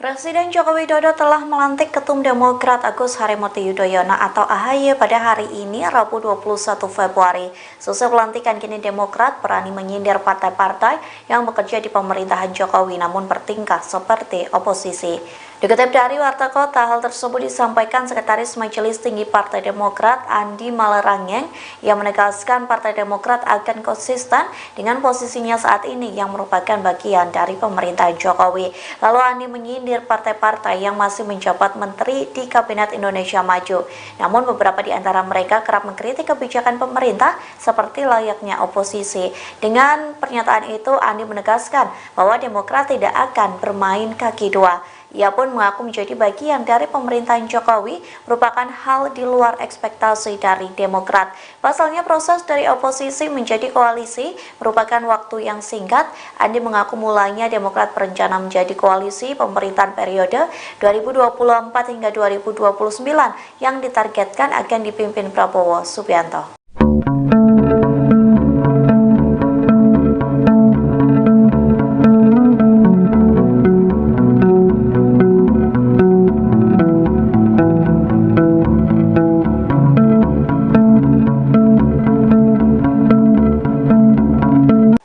Presiden Joko Widodo telah melantik Ketum Demokrat Agus Harimurti Yudhoyono atau AHY pada hari ini, Rabu 21 Februari. Seusai pelantikan, kini Demokrat berani menyindir partai-partai yang bekerja di pemerintahan Jokowi namun bertingkah seperti oposisi. Dikutip dari Warta Kota, hal tersebut disampaikan Sekretaris Majelis Tinggi Partai Demokrat Andi Malarangeng yang menegaskan Partai Demokrat akan konsisten dengan posisinya saat ini yang merupakan bagian dari pemerintahan Jokowi. Lalu Andi menyindir partai-partai yang masih menjabat menteri di Kabinet Indonesia Maju. Namun beberapa di antara mereka kerap mengkritik kebijakan pemerintah seperti layaknya oposisi. Dengan pernyataan itu, Andi menegaskan bahwa Demokrat tidak akan bermain kaki dua. Ia pun mengaku menjadi bagian dari pemerintahan Jokowi merupakan hal di luar ekspektasi dari Demokrat. Pasalnya proses dari oposisi menjadi koalisi merupakan waktu yang singkat. Andi mengaku mulanya Demokrat berencana menjadi koalisi pemerintahan periode 2024 hingga 2029 yang ditargetkan akan dipimpin Prabowo Subianto.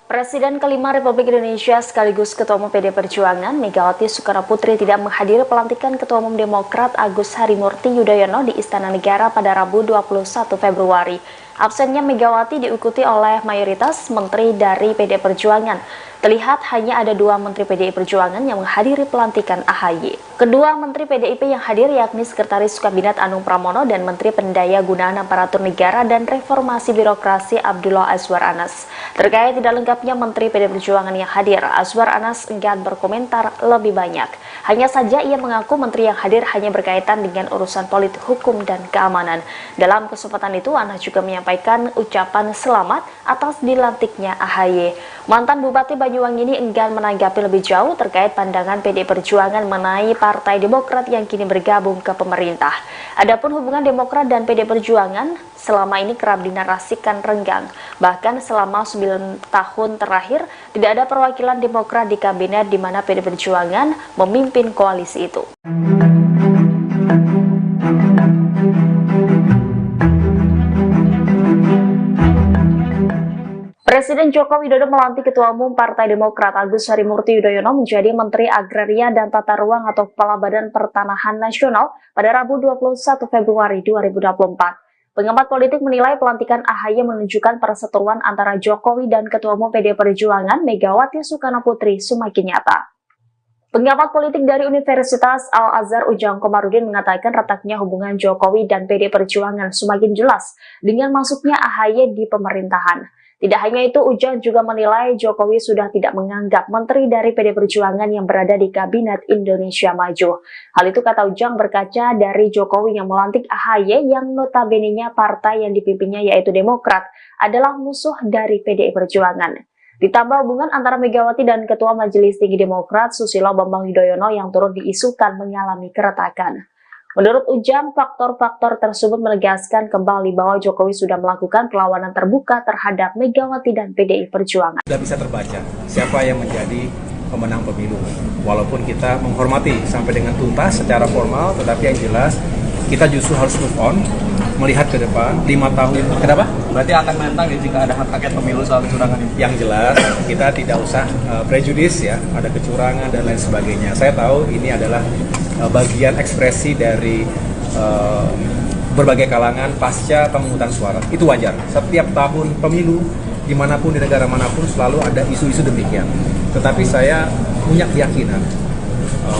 Presiden kelima Republik Indonesia sekaligus Ketua Umum PD Perjuangan Megawati Soekarnoputri tidak menghadiri pelantikan Ketua Umum Demokrat Agus Harimurti Yudhoyono di Istana Negara pada Rabu 21 Februari. Absennya Megawati diikuti oleh mayoritas menteri dari PD Perjuangan. Terlihat hanya ada 2 menteri PDI Perjuangan yang menghadiri pelantikan AHY. Kedua menteri PDIP yang hadir yakni Sekretaris Kabinet Anung Pramono dan Menteri Pendaya Gunaan Aparatur Negara dan Reformasi Birokrasi Abdullah Azwar Anas. Terkait tidak lengkapnya menteri PD Perjuangan yang hadir, Azwar Anas enggan berkomentar lebih banyak. Hanya saja ia mengaku menteri yang hadir hanya berkaitan dengan urusan politik, hukum, dan keamanan. Dalam kesempatan itu, Anas juga menyampaikan ucapan selamat atas dilantiknya AHY. Mantan Bupati Banyuwangi ini enggan menanggapi lebih jauh terkait pandangan PD Perjuangan mengenai Partai Demokrat yang kini bergabung ke pemerintah. Adapun hubungan Demokrat dan PD Perjuangan selama ini kerap dinarasikan renggang. Bahkan selama 9 tahun terakhir tidak ada perwakilan Demokrat di kabinet di mana PD Perjuangan memimpin koalisi itu. Presiden Joko Widodo melantik Ketua Umum Partai Demokrat Agus Harimurti Yudhoyono menjadi Menteri Agraria dan Tata Ruang atau Kepala Badan Pertanahan Nasional pada Rabu 21 Februari 2024. Pengamat politik menilai pelantikan AHY menunjukkan perseteruan antara Jokowi dan Ketua Umum PD Perjuangan Megawati Soekarnoputri semakin nyata. Pengamat politik dari Universitas Al-Azhar Ujang Komarudin mengatakan retaknya hubungan Jokowi dan PD Perjuangan semakin jelas dengan masuknya AHY di pemerintahan. Tidak hanya itu, Ujang juga menilai Jokowi sudah tidak menganggap menteri dari PD Perjuangan yang berada di Kabinet Indonesia Maju. Hal itu kata Ujang berkaca dari Jokowi yang melantik AHY yang notabene-nya partai yang dipimpinnya yaitu Demokrat adalah musuh dari PDI Perjuangan. Ditambah hubungan antara Megawati dan Ketua Majelis Tinggi Demokrat Susilo Bambang Yudhoyono yang turut diisukan mengalami keretakan. Menurut Ujang, faktor-faktor tersebut menegaskan kembali bahwa Jokowi sudah melakukan perlawanan terbuka terhadap Megawati dan PDI Perjuangan. Sudah bisa terbaca siapa yang menjadi pemenang pemilu. Walaupun kita menghormati sampai dengan tuntas secara formal, tetapi yang jelas kita justru harus move on, melihat ke depan 5 tahun. Kenapa? Berarti akan menentang jika ada hak angket pemilu soal kecurangan ini? Yang jelas kita tidak usah prejudis ya, ada kecurangan dan lain sebagainya. Saya tahu ini adalah bagian ekspresi dari berbagai kalangan pasca pemungutan suara. Itu wajar. Setiap tahun pemilu, dimanapun di negara manapun selalu ada isu-isu demikian. Tetapi saya punya keyakinan,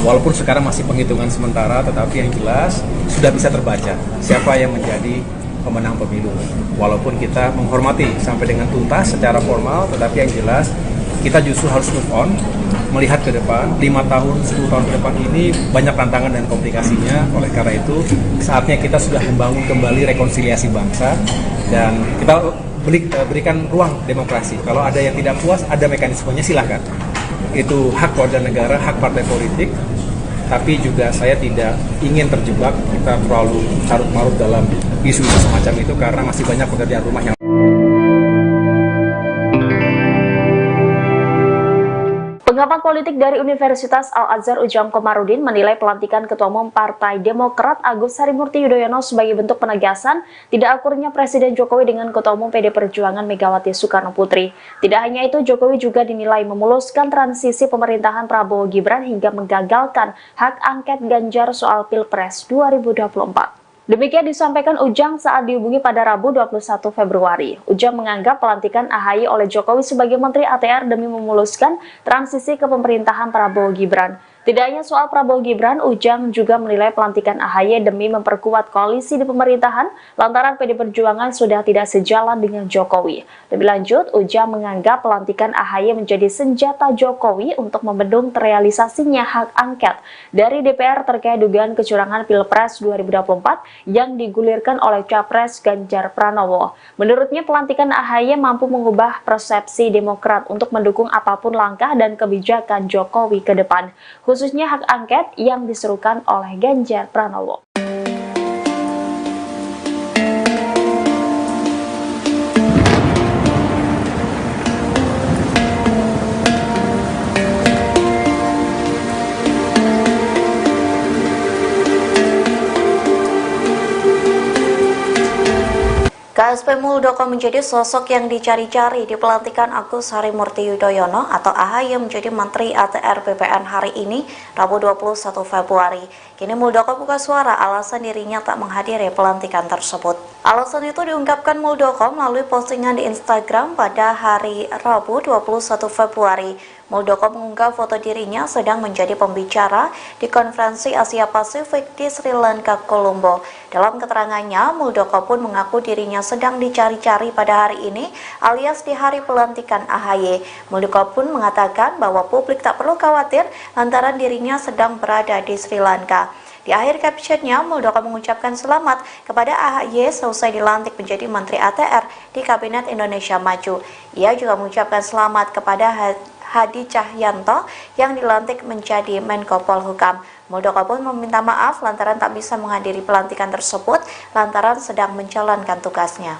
walaupun sekarang masih penghitungan sementara, tetapi yang jelas sudah bisa terbaca siapa yang menjadi pemenang pemilu. Walaupun kita menghormati sampai dengan tuntas secara formal, tetapi yang jelas kita justru harus move on, melihat ke depan 5 tahun, 10 tahun ke depan ini banyak tantangan dan komplikasinya. Oleh karena itu saatnya kita sudah membangun kembali rekonsiliasi bangsa, dan kita berikan ruang demokrasi. Kalau ada yang tidak puas, ada mekanismenya, silahkan. Itu hak warga negara, hak partai politik. Tapi juga saya tidak ingin terjebak kita terlalu carut-marut dalam isu-isu semacam itu karena masih banyak pekerjaan rumah yang Pengamat politik dari Universitas Al-Azhar Ujang Komarudin menilai pelantikan Ketua Umum Partai Demokrat Agus Harimurti Yudhoyono sebagai bentuk penegasan tidak akurnya Presiden Jokowi dengan Ketua Umum PD Perjuangan Megawati Soekarno Putri. Tidak hanya itu, Jokowi juga dinilai memuluskan transisi pemerintahan Prabowo Gibran hingga menggagalkan hak angket Ganjar soal Pilpres 2024. Demikian disampaikan Ujang saat dihubungi pada Rabu 21 Februari. Ujang menganggap pelantikan AHY oleh Jokowi sebagai Menteri ATR demi memuluskan transisi ke pemerintahan Prabowo Gibran. Tidak hanya soal Prabowo Gibran, Ujang juga menilai pelantikan AHY demi memperkuat koalisi di pemerintahan lantaran PD Perjuangan sudah tidak sejalan dengan Jokowi. Lebih lanjut, Ujang menganggap pelantikan AHY menjadi senjata Jokowi untuk membendung terrealisasinya hak angket dari DPR terkait dugaan kecurangan Pilpres 2024 yang digulirkan oleh Capres Ganjar Pranowo. Menurutnya, pelantikan AHY mampu mengubah persepsi Demokrat untuk mendukung apapun langkah dan kebijakan Jokowi ke depan, khususnya hak angket yang diserukan oleh Ganjar Pranowo. KSP Muldoko menjadi sosok yang dicari-cari di pelantikan Agus Harimurti Yudhoyono atau AHY menjadi Menteri ATR BPN hari ini, Rabu 21 Februari. Kini Muldoko buka suara alasan dirinya tak menghadiri pelantikan tersebut. Alasan itu diungkapkan Muldoko melalui postingan di Instagram pada hari Rabu 21 Februari. Muldoko mengunggah foto dirinya sedang menjadi pembicara di konferensi Asia Pasifik di Sri Lanka, Colombo. Dalam keterangannya, Muldoko pun mengaku dirinya sedang dicari-cari pada hari ini alias di hari pelantikan AHY. Muldoko pun mengatakan bahwa publik tak perlu khawatir lantaran dirinya sedang berada di Sri Lanka. Di akhir captionnya, Muldoko mengucapkan selamat kepada AHY selesai dilantik menjadi Menteri ATR di Kabinet Indonesia Maju. Ia juga mengucapkan selamat kepada Hadi Cahyanto yang dilantik menjadi Menko Polhukam. Muldoko pun meminta maaf lantaran tak bisa menghadiri pelantikan tersebut lantaran sedang menjalankan tugasnya.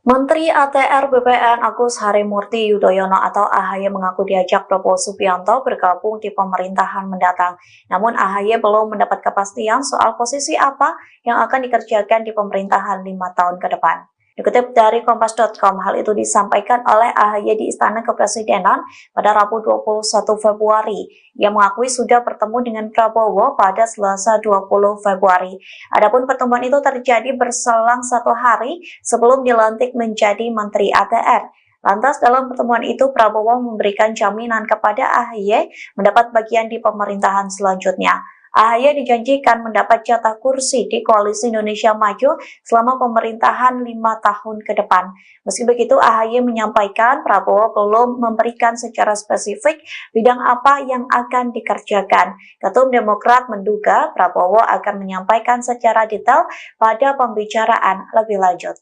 Menteri ATR BPN Agus Harimurti Yudhoyono atau AHY mengaku diajak Prabowo Subianto bergabung di pemerintahan mendatang. Namun AHY belum mendapat kepastian soal posisi apa yang akan dikerjakan di pemerintahan 5 tahun ke depan. Dikutip dari Kompas.com, hal itu disampaikan oleh AHY di Istana Kepresidenan pada Rabu 21 Februari. Ia mengakui sudah bertemu dengan Prabowo pada Selasa 20 Februari. Adapun pertemuan itu terjadi berselang 1 hari sebelum dilantik menjadi Menteri ATR. Lantas dalam pertemuan itu Prabowo memberikan jaminan kepada AHY mendapat bagian di pemerintahan selanjutnya. AHY dijanjikan mendapat jatah kursi di Koalisi Indonesia Maju selama pemerintahan 5 tahun ke depan. Meski begitu, AHY menyampaikan Prabowo belum memberikan secara spesifik bidang apa yang akan dikerjakan. Ketum Demokrat menduga Prabowo akan menyampaikan secara detail pada pembicaraan lebih lanjut.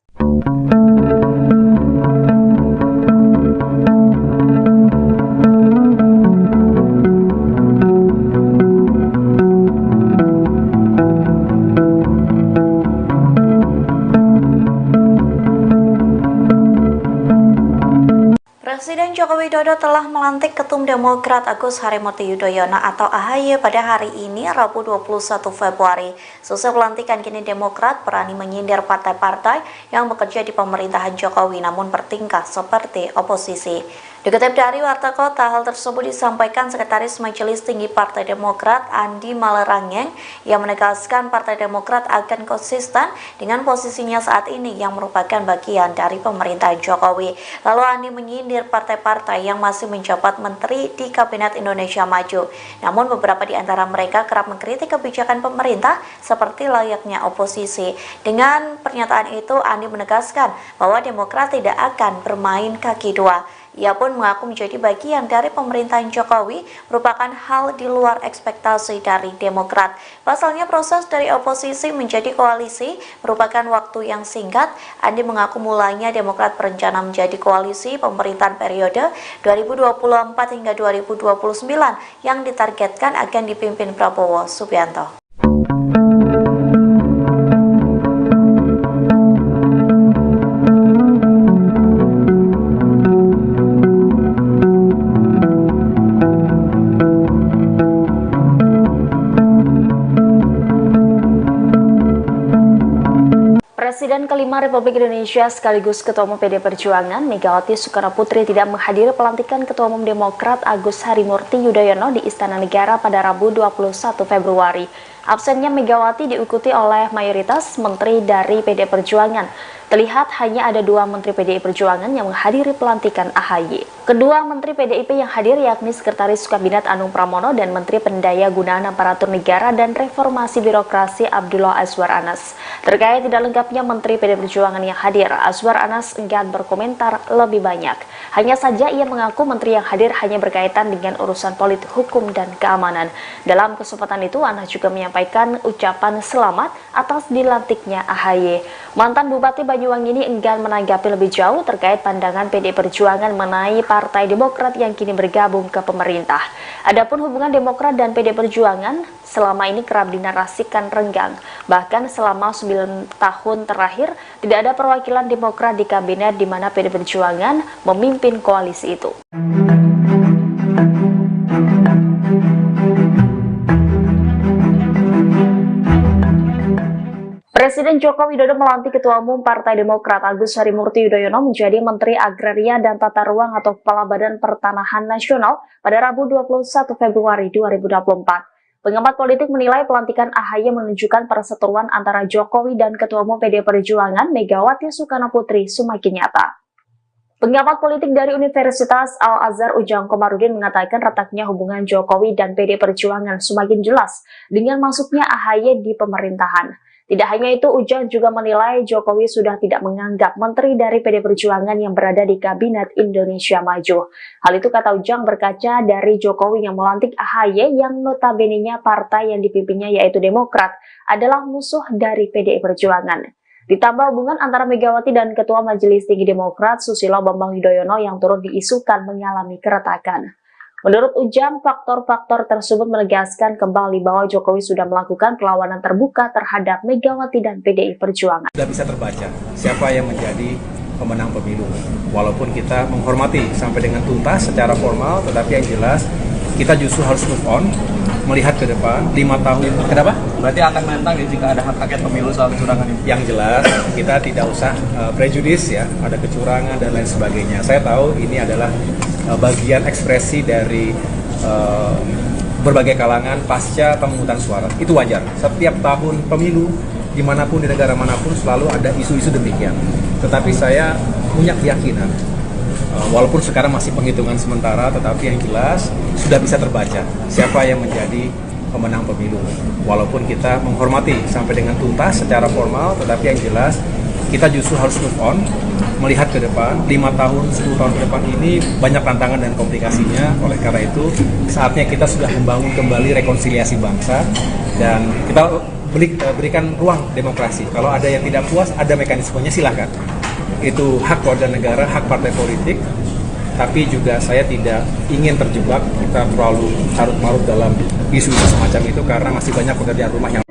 Presiden Joko Widodo telah melantik Ketum Demokrat Agus Harimurti Yudhoyono atau AHY pada hari ini, Rabu 21 Februari. Selesai pelantikan, kini Demokrat berani menyindir partai-partai yang bekerja di pemerintahan Jokowi namun bertingkah seperti oposisi. Dikutip dari Warta Kota, hal tersebut disampaikan Sekretaris Majelis Tinggi Partai Demokrat Andi Malerangeng yang menegaskan Partai Demokrat akan konsisten dengan posisinya saat ini yang merupakan bagian dari pemerintahan Jokowi. Lalu Andi menyindir partai-partai yang masih menjabat menteri di Kabinet Indonesia Maju. Namun beberapa di antara mereka kerap mengkritik kebijakan pemerintah seperti layaknya oposisi. Dengan pernyataan itu, Andi menegaskan bahwa Demokrat tidak akan bermain kaki dua. Ia pun mengaku menjadi bagian dari pemerintahan Jokowi merupakan hal di luar ekspektasi dari Demokrat. Pasalnya proses dari oposisi menjadi koalisi merupakan waktu yang singkat. Andi mengaku mulanya Demokrat berencana menjadi koalisi pemerintahan periode 2024 hingga 2029 yang ditargetkan akan dipimpin Prabowo Subianto. Presiden kelima Republik Indonesia sekaligus Ketua Umum PD Perjuangan Megawati Soekarnoputri tidak menghadiri pelantikan Ketua Umum Demokrat Agus Harimurti Yudhoyono di Istana Negara pada Rabu 21 Februari. Absennya Megawati diikuti oleh mayoritas menteri dari PD Perjuangan. Terlihat hanya ada 2 menteri PDI Perjuangan yang menghadiri pelantikan AHY. Kedua menteri PDIP yang hadir yakni Sekretaris Kabinet Anung Pramono dan Menteri Pendaya Gunaan Aparatur Negara dan Reformasi Birokrasi Abdullah Azwar Anas. Terkait tidak lengkapnya menteri PD Perjuangan yang hadir, Azwar Anas enggan berkomentar lebih banyak. Hanya saja ia mengaku menteri yang hadir hanya berkaitan dengan urusan politik, hukum, dan keamanan. Dalam kesempatan itu, Anas juga menyampaikan ucapan selamat atas dilantiknya AHY. Mantan Bupati Banyuwangi ini enggan menanggapi lebih jauh terkait pandangan PDI Perjuangan mengenai Partai Demokrat yang kini bergabung ke pemerintah. Adapun hubungan Demokrat dan PDI Perjuangan selama ini kerap dinarasikan renggang. Bahkan selama 9 tahun terakhir tidak ada perwakilan Demokrat di kabinet di mana PDI Perjuangan memimpin koalisi itu. Presiden Joko Widodo melantik Ketua Umum Partai Demokrat Agus Harimurti Yudhoyono menjadi Menteri Agraria dan Tata Ruang atau Kepala Badan Pertanahan Nasional pada Rabu 21 Februari 2024. Pengamat politik menilai pelantikan AHY menunjukkan perseteruan antara Jokowi dan Ketua Umum PD Perjuangan Megawati Soekarnoputri semakin nyata. Pengamat politik dari Universitas Al-Azhar Ujang Komarudin mengatakan retaknya hubungan Jokowi dan PD Perjuangan semakin jelas dengan masuknya AHY di pemerintahan. Tidak hanya itu, Ujang juga menilai Jokowi sudah tidak menganggap menteri dari PD Perjuangan yang berada di Kabinet Indonesia Maju. Hal itu kata Ujang berkaca dari Jokowi yang melantik AHY yang notabene-nya partai yang dipimpinnya yaitu Demokrat adalah musuh dari PDI Perjuangan. Ditambah hubungan antara Megawati dan Ketua Majelis Tinggi Demokrat Susilo Bambang Yudhoyono yang turut diisukan mengalami keretakan. Menurut Ujang, faktor-faktor tersebut menegaskan kembali bahwa Jokowi sudah melakukan perlawanan terbuka terhadap Megawati dan PDI Perjuangan. Sudah bisa terbaca siapa yang menjadi pemenang pemilu. Walaupun kita menghormati sampai dengan tuntas secara formal, tetapi yang jelas kita justru harus move on, melihat ke depan 5 tahun. Kenapa? Berarti akan menentang ya jika ada hak angket pemilu soal kecurangan ini? Yang jelas kita tidak usah prejudis ya, ada kecurangan dan lain sebagainya. Saya tahu ini adalah bagian ekspresi dari berbagai kalangan pasca pemungutan suara. Itu wajar. Setiap tahun pemilu, dimanapun di negara manapun selalu ada isu-isu demikian. Tetapi saya punya keyakinan, walaupun sekarang masih penghitungan sementara, tetapi yang jelas sudah bisa terbaca siapa yang menjadi pemenang pemilu. Walaupun kita menghormati sampai dengan tuntas secara formal, tetapi yang jelas kita justru harus move on, melihat ke depan 5 tahun, 10 tahun ke depan ini banyak tantangan dan komplikasinya. Oleh karena itu saatnya kita sudah membangun kembali rekonsiliasi bangsa dan kita berikan ruang demokrasi. Kalau ada yang tidak puas, ada mekanismenya, silahkan. Itu hak warga negara, hak partai politik. Tapi juga saya tidak ingin terjebak kita terlalu carut-marut dalam isu-isu semacam itu karena masih banyak pekerjaan rumah yang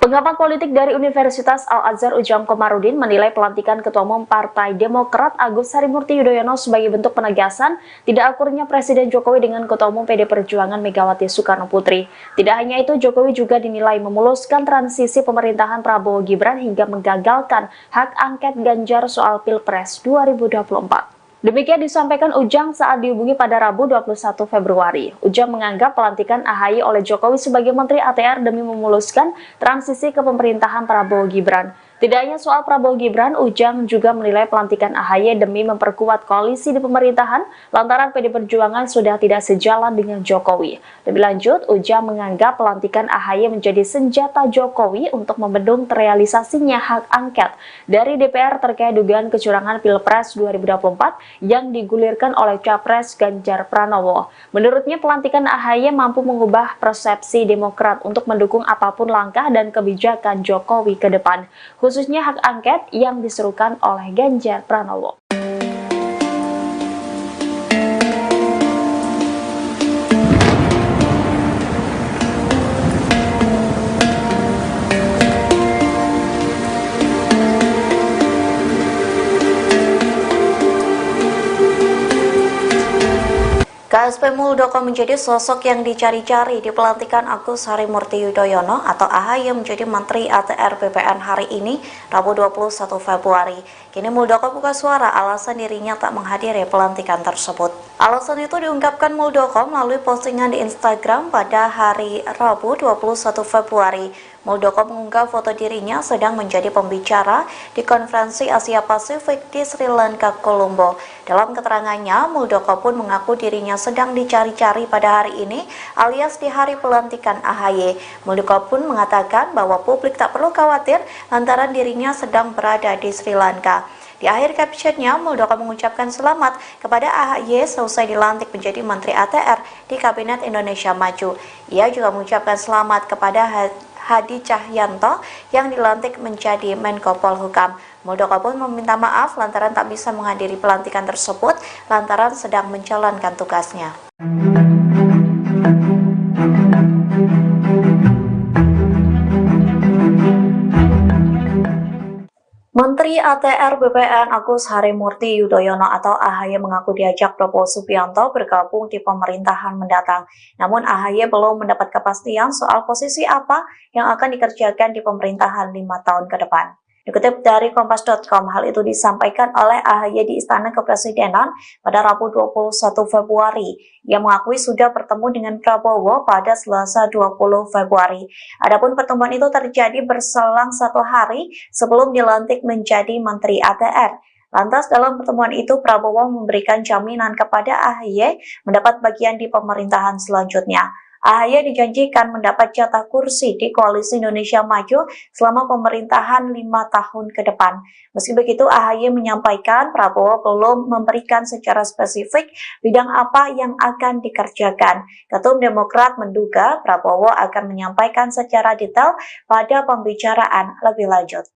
Pengamat politik dari Universitas Al-Azhar Ujang Komarudin menilai pelantikan Ketua Umum Partai Demokrat Agus Harimurti Yudhoyono sebagai bentuk penegasan tidak akurnya Presiden Jokowi dengan Ketua Umum PD Perjuangan Megawati Soekarnoputri. Tidak hanya itu, Jokowi juga dinilai memuluskan transisi pemerintahan Prabowo Gibran hingga menggagalkan hak angket Ganjar soal Pilpres 2024. Demikian disampaikan Ujang saat dihubungi pada Rabu 21 Februari. Ujang menganggap pelantikan AHY oleh Jokowi sebagai Menteri ATR demi memuluskan transisi ke pemerintahan Prabowo Gibran. Tidak hanya soal Prabowo Gibran, Ujang juga menilai pelantikan AHY demi memperkuat koalisi di pemerintahan lantaran PD Perjuangan sudah tidak sejalan dengan Jokowi. Lebih lanjut, Ujang menganggap pelantikan AHY menjadi senjata Jokowi untuk membendung terrealisasinya hak angket dari DPR terkait dugaan kecurangan Pilpres 2024 yang digulirkan oleh Capres Ganjar Pranowo. Menurutnya, pelantikan AHY mampu mengubah persepsi Demokrat untuk mendukung apapun langkah dan kebijakan Jokowi ke depan, khususnya hak angket yang diserukan oleh Ganjar Pranowo. KSP Muldoko menjadi sosok yang dicari-cari di pelantikan Agus Harimurti Yudhoyono atau AHY menjadi Menteri ATR BPN hari ini, Rabu 21 Februari. Kini Muldoko buka suara alasan dirinya tak menghadiri pelantikan tersebut. Alasan itu diungkapkan Muldoko melalui postingan di Instagram pada hari Rabu 21 Februari. Muldoko mengunggah foto dirinya sedang menjadi pembicara di konferensi Asia Pasifik di Sri Lanka, Colombo. Dalam keterangannya, Muldoko pun mengaku dirinya sedang dicari-cari pada hari ini alias di hari pelantikan AHY. Muldoko pun mengatakan bahwa publik tak perlu khawatir lantaran dirinya sedang berada di Sri Lanka. Di akhir captionnya, Muldoko mengucapkan selamat kepada AHY selesai dilantik menjadi Menteri ATR di Kabinet Indonesia Maju. Ia juga mengucapkan selamat kepada Hadi Cahyanto yang dilantik menjadi Menko Polhukam. Muldoko pun meminta maaf lantaran tak bisa menghadiri pelantikan tersebut lantaran sedang menjalankan tugasnya. Menteri ATR BPN Agus Harimurti Yudhoyono atau AHY mengaku diajak Prabowo Subianto bergabung di pemerintahan mendatang. Namun AHY belum mendapat kepastian soal posisi apa yang akan dikerjakan di pemerintahan 5 tahun ke depan. Dikutip dari Kompas.com, hal itu disampaikan oleh AHY di Istana Kepresidenan pada Rabu 21 Februari. Ia mengakui sudah bertemu dengan Prabowo pada Selasa 20 Februari. Adapun pertemuan itu terjadi berselang 1 hari sebelum dilantik menjadi Menteri ATR. Lantas dalam pertemuan itu Prabowo memberikan jaminan kepada AHY mendapat bagian di pemerintahan selanjutnya. AHY dijanjikan mendapat jatah kursi di Koalisi Indonesia Maju selama pemerintahan 5 tahun ke depan. Meski begitu, AHY menyampaikan Prabowo belum memberikan secara spesifik bidang apa yang akan dikerjakan. Ketum Demokrat menduga Prabowo akan menyampaikan secara detail pada pembicaraan lebih lanjut.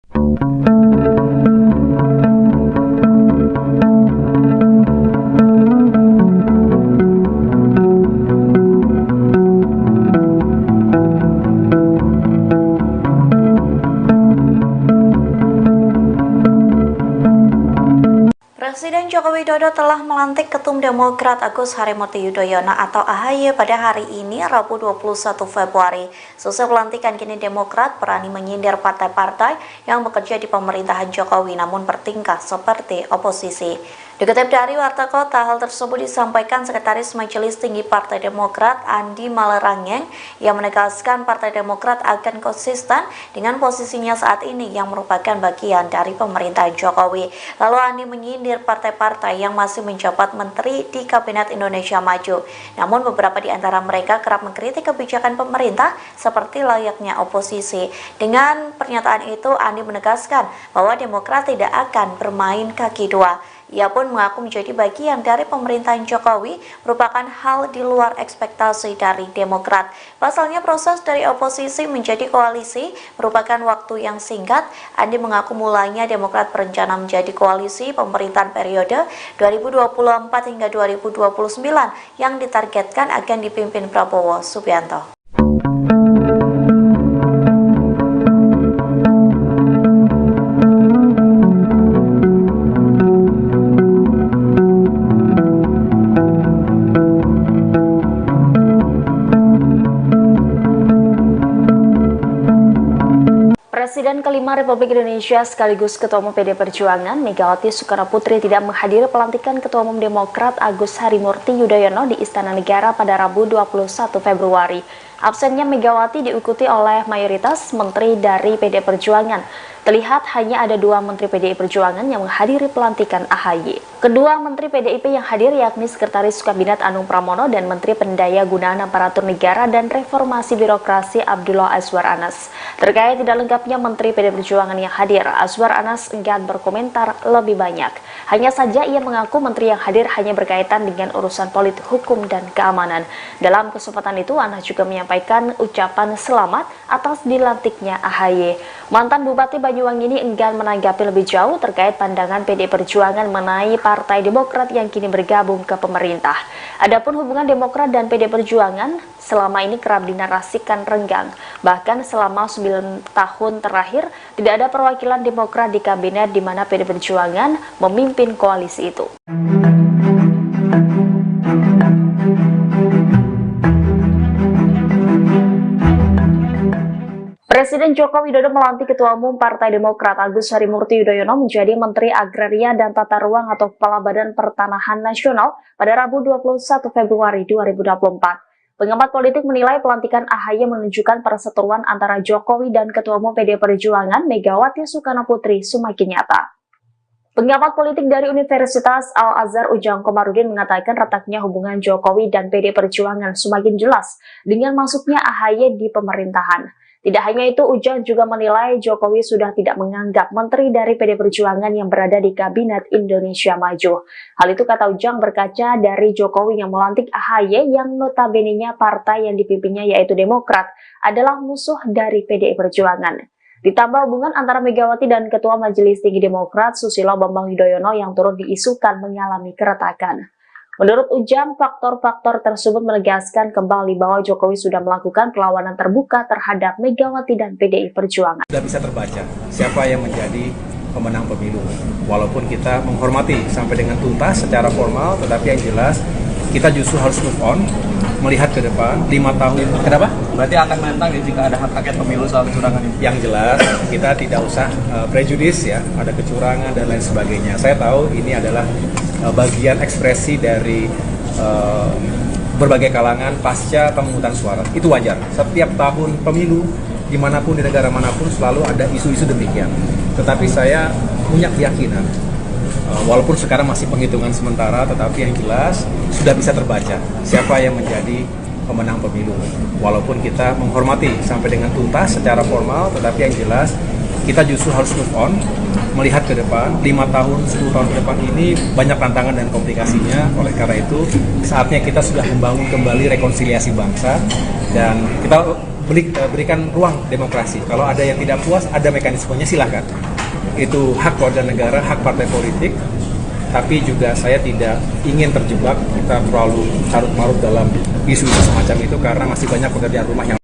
Presiden Joko Widodo telah melantik Ketum Demokrat Agus Harimurti Yudhoyono atau AHY pada hari ini, Rabu 21 Februari. Selesai pelantikan, kini Demokrat berani menyindir partai-partai yang bekerja di pemerintahan Jokowi namun bertingkah seperti oposisi. Dikutip dari Warta Kota, hal tersebut disampaikan Sekretaris Majelis Tinggi Partai Demokrat Andi Malarangeng yang menegaskan Partai Demokrat akan konsisten dengan posisinya saat ini yang merupakan bagian dari pemerintahan Jokowi. Lalu Andi menyindir partai-partai yang masih menjabat menteri di Kabinet Indonesia Maju. Namun beberapa di antara mereka kerap mengkritik kebijakan pemerintah seperti layaknya oposisi. Dengan pernyataan itu, Andi menegaskan bahwa Demokrat tidak akan bermain kaki dua. Ia pun mengaku menjadi bagian dari pemerintahan Jokowi merupakan hal di luar ekspektasi dari Demokrat. Pasalnya proses dari oposisi menjadi koalisi merupakan waktu yang singkat. Andi mengaku mulainya Demokrat berencana menjadi koalisi pemerintahan periode 2024 hingga 2029 yang ditargetkan akan dipimpin Prabowo Subianto. Presiden kelima Republik Indonesia sekaligus Ketua Umum PD Perjuangan Megawati Soekarnoputri tidak menghadiri pelantikan Ketua Umum Demokrat Agus Harimurti Yudhoyono di Istana Negara pada Rabu 21 Februari. Absennya Megawati diikuti oleh mayoritas menteri dari PDI Perjuangan. Terlihat hanya ada 2 menteri PDI Perjuangan yang menghadiri pelantikan AHY. Kedua menteri PDIP yang hadir yakni Sekretaris Kabinet Anung Pramono dan Menteri Pendaya Gunaan Aparatur Negara dan Reformasi Birokrasi Abdullah Azwar Anas. Terkait tidak lengkapnya menteri PDI Perjuangan yang hadir, Azwar Anas enggan berkomentar lebih banyak. Hanya saja ia mengaku menteri yang hadir hanya berkaitan dengan urusan politik, hukum, dan keamanan. Dalam kesempatan itu, Anas juga menyampaikan ucapan selamat atas dilantiknya AHY. Mantan Bupati Banyuwangi ini enggan menanggapi lebih jauh terkait pandangan PDI Perjuangan mengenai Partai Demokrat yang kini bergabung ke pemerintah. Adapun hubungan Demokrat dan PDI Perjuangan selama ini kerap dinarasikan renggang. Bahkan selama 9 tahun terakhir tidak ada perwakilan Demokrat di kabinet di mana PDI Perjuangan memimpin koalisi itu. Presiden Joko Widodo melantik Ketua Umum Partai Demokrat Agus Harimurti Yudhoyono menjadi Menteri Agraria dan Tata Ruang atau Kepala Badan Pertanahan Nasional pada Rabu 21 Februari 2024. Pengamat politik menilai pelantikan AHY menunjukkan perseteruan antara Jokowi dan Ketua Umum PDI Perjuangan Megawati Soekarnoputri semakin nyata. Pengamat politik dari Universitas Al-Azhar Ujang Komarudin mengatakan retaknya hubungan Jokowi dan PDI Perjuangan semakin jelas dengan masuknya AHY di pemerintahan. Tidak hanya itu, Ujang juga menilai Jokowi sudah tidak menganggap menteri dari PDI Perjuangan yang berada di Kabinet Indonesia Maju. Hal itu kata Ujang berkaca dari Jokowi yang melantik AHY yang notabene-nya partai yang dipimpinnya yaitu Demokrat adalah musuh dari PDI Perjuangan. Ditambah hubungan antara Megawati dan Ketua Majelis Tinggi Demokrat Susilo Bambang Yudhoyono yang turut diisukan mengalami keretakan. Menurut Ujang, faktor-faktor tersebut menegaskan kembali bahwa Jokowi sudah melakukan perlawanan terbuka terhadap Megawati dan PDI Perjuangan. Sudah bisa terbaca siapa yang menjadi pemenang pemilu. Walaupun kita menghormati sampai dengan tuntas secara formal, tetapi yang jelas kita justru harus move on, melihat ke depan 5 tahun. Kenapa? Berarti akan menentang ya jika ada hak angket pemilu soal kecurangan ini? Yang jelas kita tidak usah prejudis ya, ada kecurangan dan lain sebagainya. Saya tahu ini adalah bagian ekspresi dari berbagai kalangan pasca pemungutan suara. Itu wajar. Setiap tahun pemilu, dimanapun di negara manapun selalu ada isu-isu demikian. Tetapi saya punya keyakinan, walaupun sekarang masih penghitungan sementara, tetapi yang jelas sudah bisa terbaca siapa yang menjadi pemenang pemilu. Walaupun kita menghormati sampai dengan tuntas secara formal, tetapi yang jelas kita justru harus move on, melihat ke depan 5 tahun, 10 tahun ke depan ini banyak tantangan dan komplikasinya. Oleh karena itu saatnya kita sudah membangun kembali rekonsiliasi bangsa dan kita berikan ruang demokrasi. Kalau ada yang tidak puas, ada mekanismenya, silahkan. Itu hak warga negara, hak partai politik. Tapi juga saya tidak ingin terjebak kita terlalu carut-marut dalam isu-isu semacam itu karena masih banyak pekerjaan rumah yang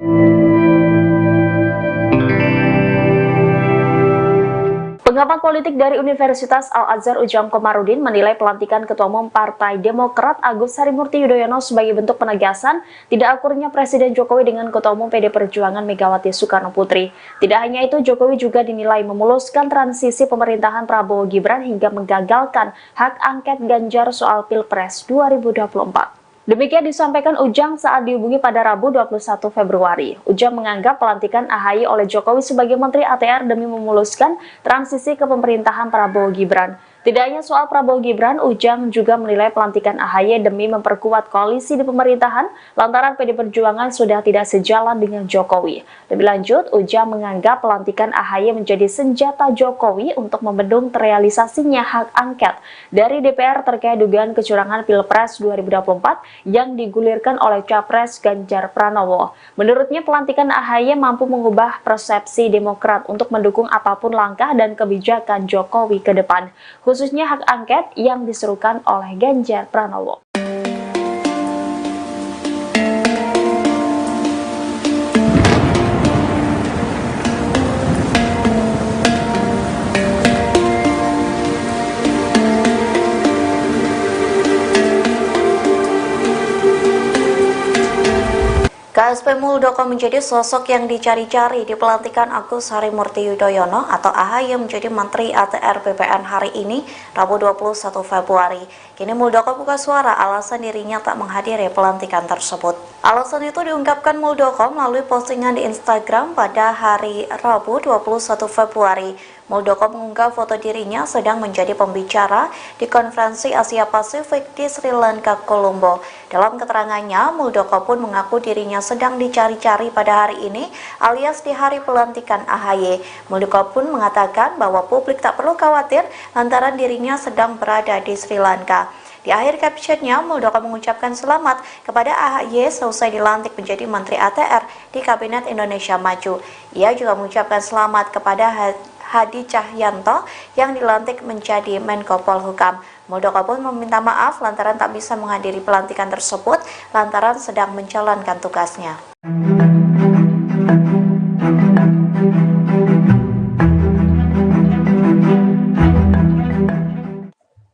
Pengamat politik dari Universitas Al-Azhar Ujang Komarudin menilai pelantikan Ketua Umum Partai Demokrat Agus Harimurti Yudhoyono sebagai bentuk penegasan tidak akurnya Presiden Jokowi dengan Ketua Umum PDI Perjuangan Megawati Soekarnoputri. Tidak hanya itu, Jokowi juga dinilai memuluskan transisi pemerintahan Prabowo Gibran hingga menggagalkan hak angket Ganjar soal Pilpres 2024. Demikian disampaikan Ujang saat dihubungi pada Rabu 21 Februari. Ujang menganggap pelantikan AHY oleh Jokowi sebagai Menteri ATR demi memuluskan transisi ke pemerintahan Prabowo Gibran. Tidak hanya soal Prabowo Gibran, Ujang juga menilai pelantikan AHY demi memperkuat koalisi di pemerintahan lantaran PDI Perjuangan sudah tidak sejalan dengan Jokowi. Lebih lanjut, Ujang menganggap pelantikan AHY menjadi senjata Jokowi untuk membendung terrealisasinya hak angket dari DPR terkait dugaan kecurangan Pilpres 2024 yang digulirkan oleh Capres Ganjar Pranowo. Menurutnya, pelantikan AHY mampu mengubah persepsi Demokrat untuk mendukung apapun langkah dan kebijakan Jokowi ke depan, khususnya hak angket yang diserukan oleh Ganjar Pranowo. KSP Muldoko menjadi sosok yang dicari-cari di pelantikan Agus Harimurti Yudhoyono atau AHY menjadi Menteri ATR BPN hari ini, Rabu 21 Februari. Kini Muldoko buka suara alasan dirinya tak menghadiri pelantikan tersebut. Alasan itu diungkapkan Muldoko melalui postingan di Instagram pada hari Rabu 21 Februari. Muldoko mengunggah foto dirinya sedang menjadi pembicara di konferensi Asia Pasifik di Sri Lanka, Colombo. Dalam keterangannya, Muldoko pun mengaku dirinya sedang dicari-cari pada hari ini alias di hari pelantikan AHY. Muldoko pun mengatakan bahwa publik tak perlu khawatir lantaran dirinya sedang berada di Sri Lanka. Di akhir captionnya, Muldoko mengucapkan selamat kepada AHY selesai dilantik menjadi Menteri ATR di Kabinet Indonesia Maju. Ia juga mengucapkan selamat kepada Hadi Cahyanto yang dilantik menjadi Menko Polhukam. Muldoko pun meminta maaf lantaran tak bisa menghadiri pelantikan tersebut lantaran sedang menjalankan tugasnya.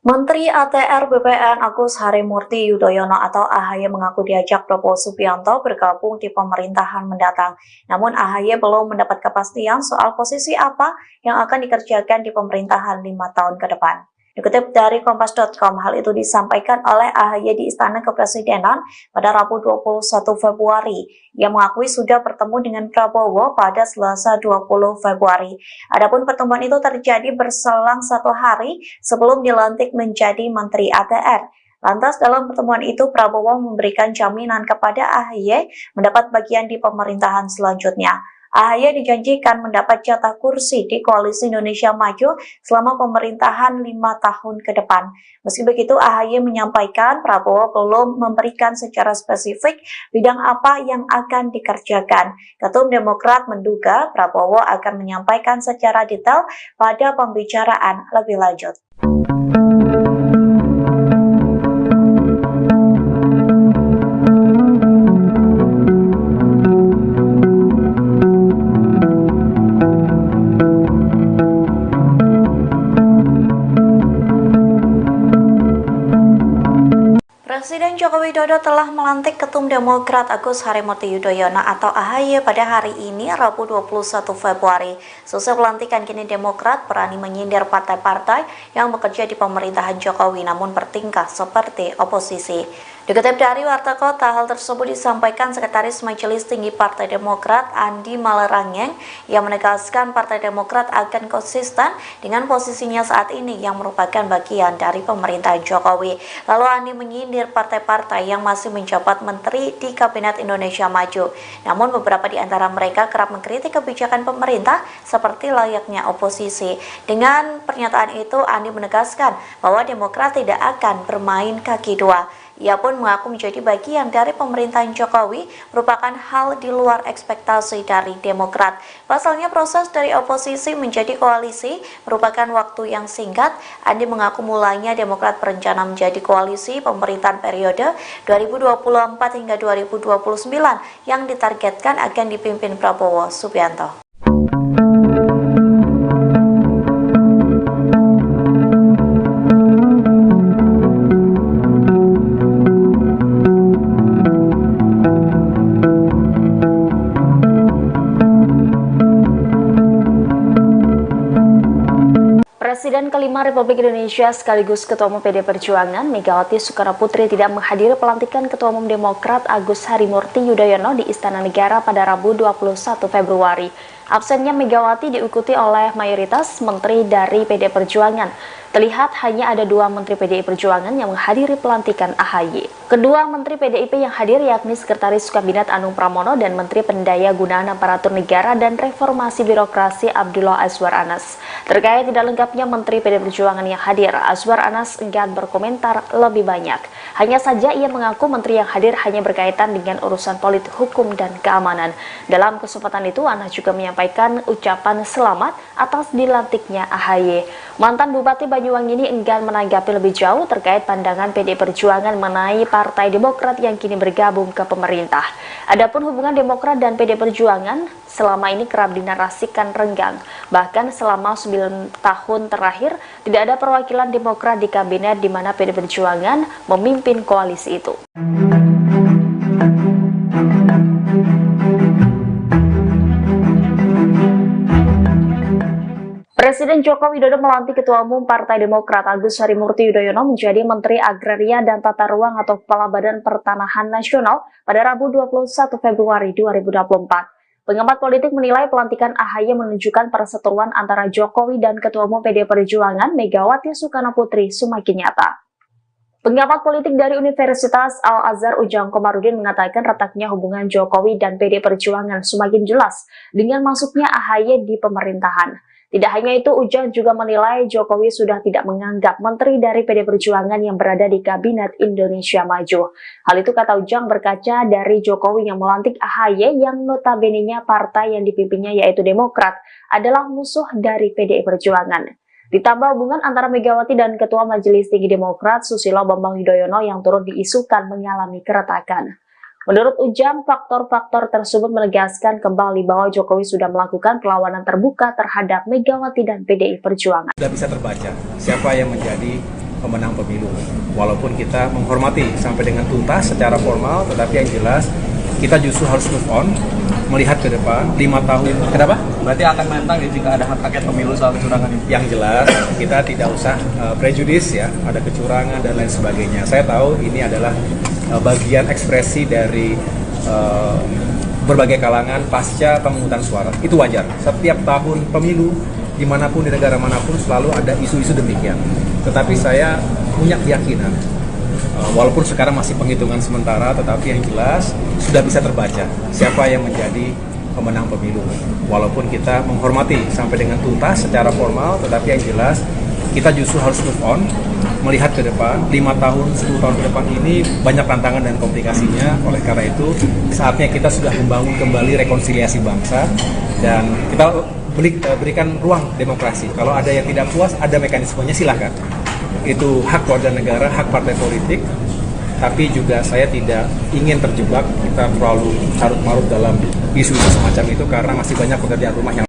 Menteri ATR BPN Agus Harimurti Yudhoyono atau AHY mengaku diajak Prabowo Subianto bergabung di pemerintahan mendatang. Namun AHY belum mendapat kepastian soal posisi apa yang akan dikerjakan di pemerintahan 5 tahun ke depan. Dikutip dari Kompas.com, hal itu disampaikan oleh AHY di Istana Kepresidenan pada Rabu 21 Februari. Ia mengakui sudah bertemu dengan Prabowo pada Selasa 20 Februari. Adapun pertemuan itu terjadi berselang 1 hari sebelum dilantik menjadi Menteri ATR. Lantas dalam pertemuan itu Prabowo memberikan jaminan kepada AHY mendapat bagian di pemerintahan selanjutnya. AHY dijanjikan mendapat jatah kursi di Koalisi Indonesia Maju selama pemerintahan 5 tahun ke depan. Meski begitu, AHY menyampaikan Prabowo belum memberikan secara spesifik bidang apa yang akan dikerjakan. Ketum Demokrat menduga Prabowo akan menyampaikan secara detail pada pembicaraan lebih lanjut. Presiden Joko Widodo telah melantik Ketum Demokrat Agus Harimurti Yudhoyono atau AHY pada hari ini, Rabu 21 Februari. Selesai pelantikan, kini Demokrat berani menyindir partai-partai yang bekerja di pemerintahan Jokowi namun bertingkah seperti oposisi. Dikutip dari Warta Kota, hal tersebut disampaikan Sekretaris Majelis Tinggi Partai Demokrat Andi Malarangeng yang menegaskan Partai Demokrat akan konsisten dengan posisinya saat ini yang merupakan bagian dari pemerintahan Jokowi. Lalu Andi menyindir partai-partai yang masih menjabat menteri di Kabinet Indonesia Maju. Namun beberapa di antara mereka kerap mengkritik kebijakan pemerintah seperti layaknya oposisi. Dengan pernyataan itu, Andi menegaskan bahwa Demokrat tidak akan bermain kaki dua. Ia pun mengaku menjadi bagian dari pemerintahan Jokowi merupakan hal di luar ekspektasi dari Demokrat. Pasalnya proses dari oposisi menjadi koalisi merupakan waktu yang singkat. Andi mengaku mulainya Demokrat berencana menjadi koalisi pemerintahan periode 2024 hingga 2029 yang ditargetkan akan dipimpin Prabowo Subianto. Presiden kelima Republik Indonesia sekaligus Ketua Umum PD Perjuangan Megawati Soekarnoputri tidak menghadiri pelantikan Ketua Umum Demokrat Agus Harimurti Yudhoyono di Istana Negara pada Rabu 21 Februari. Absennya Megawati diikuti oleh mayoritas menteri dari PD Perjuangan. Terlihat hanya ada 2 menteri PDI Perjuangan yang menghadiri pelantikan AHY. Kedua menteri PDIP yang hadir yakni Sekretaris Kabinet Anung Pramono dan Menteri Pendaya Gunaan Aparatur Negara dan Reformasi Birokrasi Abdullah Azwar Anas. Terkait tidak lengkapnya menteri PDI Perjuangan yang hadir, Azwar Anas enggan berkomentar lebih banyak. Hanya saja ia mengaku menteri yang hadir hanya berkaitan dengan urusan politik, hukum, dan keamanan. Dalam kesempatan itu, Anas juga menyampaikan ucapan selamat atas dilantiknya AHY. Mantan Bupati Banyuwangi ini enggan menanggapi lebih jauh terkait pandangan PDI Perjuangan mengenai Partai Demokrat yang kini bergabung ke pemerintah. Adapun hubungan Demokrat dan PDI Perjuangan selama ini kerap dinarasikan renggang. Bahkan selama 9 tahun terakhir tidak ada perwakilan Demokrat di kabinet di mana PDI Perjuangan memimpin koalisi itu. Presiden Joko Widodo melantik Ketua Umum Partai Demokrat Agus Harimurti Yudhoyono menjadi Menteri Agraria dan Tata Ruang atau Kepala Badan Pertanahan Nasional pada Rabu 21 Februari 2024. Pengamat politik menilai pelantikan AHY menunjukkan perseteruan antara Jokowi dan Ketua Umum PDI Perjuangan Megawati Soekarnoputri semakin nyata. Pengamat politik dari Universitas Al-Azhar Ujang Komarudin mengatakan retaknya hubungan Jokowi dan PDI Perjuangan semakin jelas dengan masuknya AHY di pemerintahan. Tidak hanya itu, Ujang juga menilai Jokowi sudah tidak menganggap menteri dari PDI Perjuangan yang berada di Kabinet Indonesia Maju. Hal itu kata Ujang berkaca dari Jokowi yang melantik AHY yang notabene-nya partai yang dipimpinnya yaitu Demokrat adalah musuh dari PDI Perjuangan. Ditambah hubungan antara Megawati dan Ketua Majelis Tinggi Demokrat Susilo Bambang Yudhoyono yang turut diisukan mengalami keretakan. Menurut Ujang, faktor-faktor tersebut menegaskan kembali bahwa Jokowi sudah melakukan perlawanan terbuka terhadap Megawati dan PDI Perjuangan. Sudah bisa terbaca siapa yang menjadi pemenang pemilu. Walaupun kita menghormati sampai dengan tuntas secara formal, tetapi yang jelas kita justru harus move on, melihat ke depan 5 tahun. Kenapa? Berarti akan menentang ya jika ada hak angket pemilu soal kecurangan ini? Yang jelas kita tidak usah prejudis ya, ada kecurangan dan lain sebagainya. Saya tahu ini adalah bagian ekspresi dari berbagai kalangan pasca pemungutan suara. Itu wajar. Setiap tahun pemilu dimanapun di negara manapun selalu ada isu-isu demikian. Tetapi saya punya keyakinan, walaupun sekarang masih penghitungan sementara, tetapi yang jelas sudah bisa terbaca siapa yang menjadi pemenang pemilu. Walaupun kita menghormati sampai dengan tuntas secara formal, tetapi yang jelas kita justru harus move on, melihat ke depan 5 tahun, 10 tahun ke depan ini banyak tantangan dan komplikasinya. Oleh karena itu saatnya kita sudah membangun kembali rekonsiliasi bangsa dan kita berikan ruang demokrasi. Kalau ada yang tidak puas, ada mekanismenya, silahkan. Itu hak warga negara, hak partai politik, tapi juga saya tidak ingin terjebak kita terlalu carut-marut dalam isu-isu semacam itu karena masih banyak pekerjaan rumah yang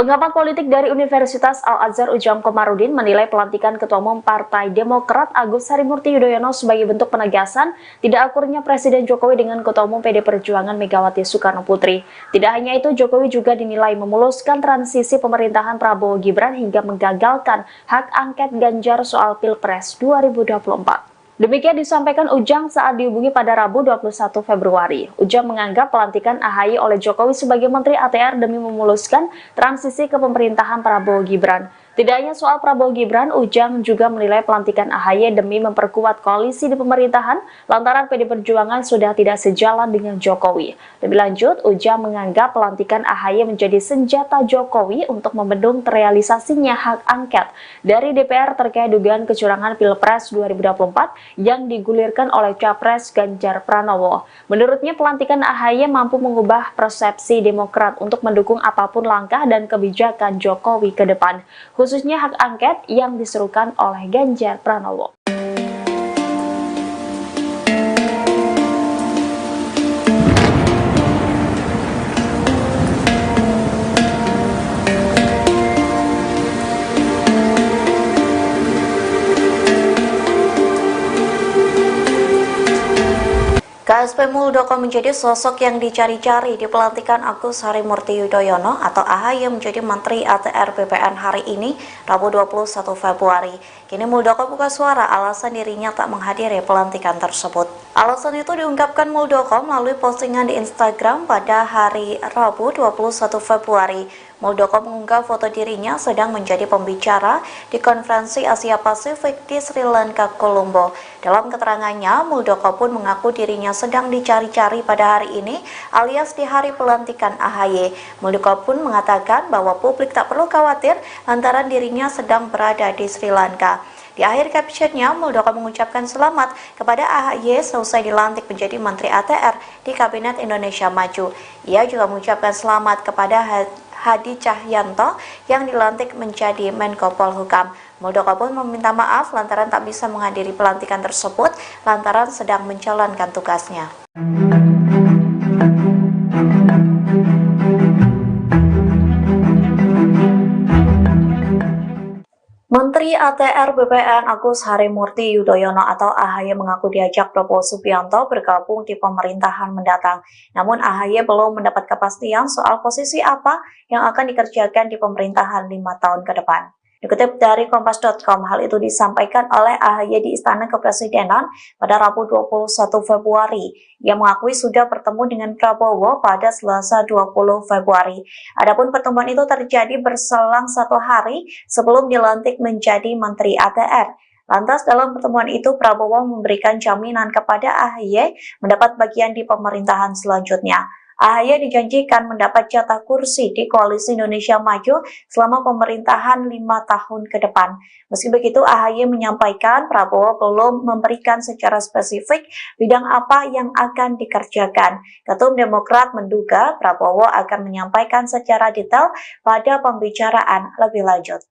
Pengamat politik dari Universitas Al-Azhar Ujang Komarudin menilai pelantikan Ketua Umum Partai Demokrat Agus Harimurti Yudhoyono sebagai bentuk penegasan tidak akurnya Presiden Jokowi dengan Ketua Umum PDI Perjuangan Megawati Soekarnoputri. Tidak hanya itu, Jokowi juga dinilai memuluskan transisi pemerintahan Prabowo Gibran hingga menggagalkan hak angket Ganjar soal Pilpres 2024. Demikian disampaikan Ujang saat dihubungi pada Rabu 21 Februari. Ujang menganggap pelantikan AHY oleh Jokowi sebagai Menteri ATR demi memuluskan transisi ke pemerintahan Prabowo Gibran. Tidak hanya soal Prabowo Gibran, Ujang juga menilai pelantikan AHY demi memperkuat koalisi di pemerintahan lantaran PDI Perjuangan sudah tidak sejalan dengan Jokowi. Lebih lanjut, Ujang menganggap pelantikan AHY menjadi senjata Jokowi untuk membendung terrealisasinya hak angket dari DPR terkait dugaan kecurangan Pilpres 2024 yang digulirkan oleh Capres Ganjar Pranowo. Menurutnya, pelantikan AHY mampu mengubah persepsi Demokrat untuk mendukung apapun langkah dan kebijakan Jokowi ke depan, khususnya hak angket yang diserukan oleh Ganjar Pranowo. KSP Muldoko menjadi sosok yang dicari-cari di pelantikan Agus Harimurti Yudhoyono atau AHY menjadi Menteri ATR BPN hari ini, Rabu 21 Februari. Kini Muldoko buka suara alasan dirinya tak menghadiri pelantikan tersebut. Alasan itu diungkapkan Muldoko melalui postingan di Instagram pada hari Rabu 21 Februari. Muldoko mengunggah foto dirinya sedang menjadi pembicara di konferensi Asia Pasifik di Sri Lanka, Colombo. Dalam keterangannya, Muldoko pun mengaku dirinya sedang dicari-cari pada hari ini alias di hari pelantikan AHY. Muldoko pun mengatakan bahwa publik tak perlu khawatir lantaran dirinya sedang berada di Sri Lanka. Di akhir captionnya, Muldoko mengucapkan selamat kepada AHY selesai dilantik menjadi Menteri ATR di Kabinet Indonesia Maju. Ia juga mengucapkan selamat kepada Hadi Cahyanto yang dilantik menjadi Menko Polhukam. Muldoko pun meminta maaf lantaran tak bisa menghadiri pelantikan tersebut lantaran sedang menjalankan tugasnya. Menteri ATR BPN Agus Harimurti Yudhoyono atau AHY mengaku diajak Prabowo Subianto bergabung di pemerintahan mendatang. Namun AHY belum mendapat kepastian soal posisi apa yang akan dikerjakan di pemerintahan 5 tahun ke depan. Dikutip dari Kompas.com, hal itu disampaikan oleh AHY di Istana Kepresidenan pada Rabu 21 Februari. Ia mengakui sudah bertemu dengan Prabowo pada Selasa 20 Februari. Adapun pertemuan itu terjadi berselang 1 hari sebelum dilantik menjadi Menteri ATR. Lantas dalam pertemuan itu Prabowo memberikan jaminan kepada AHY mendapat bagian di pemerintahan selanjutnya. AHY dijanjikan mendapat jatah kursi di Koalisi Indonesia Maju selama pemerintahan 5 tahun ke depan. Meski begitu, AHY menyampaikan Prabowo belum memberikan secara spesifik bidang apa yang akan dikerjakan. Ketum Demokrat menduga Prabowo akan menyampaikan secara detail pada pembicaraan lebih lanjut.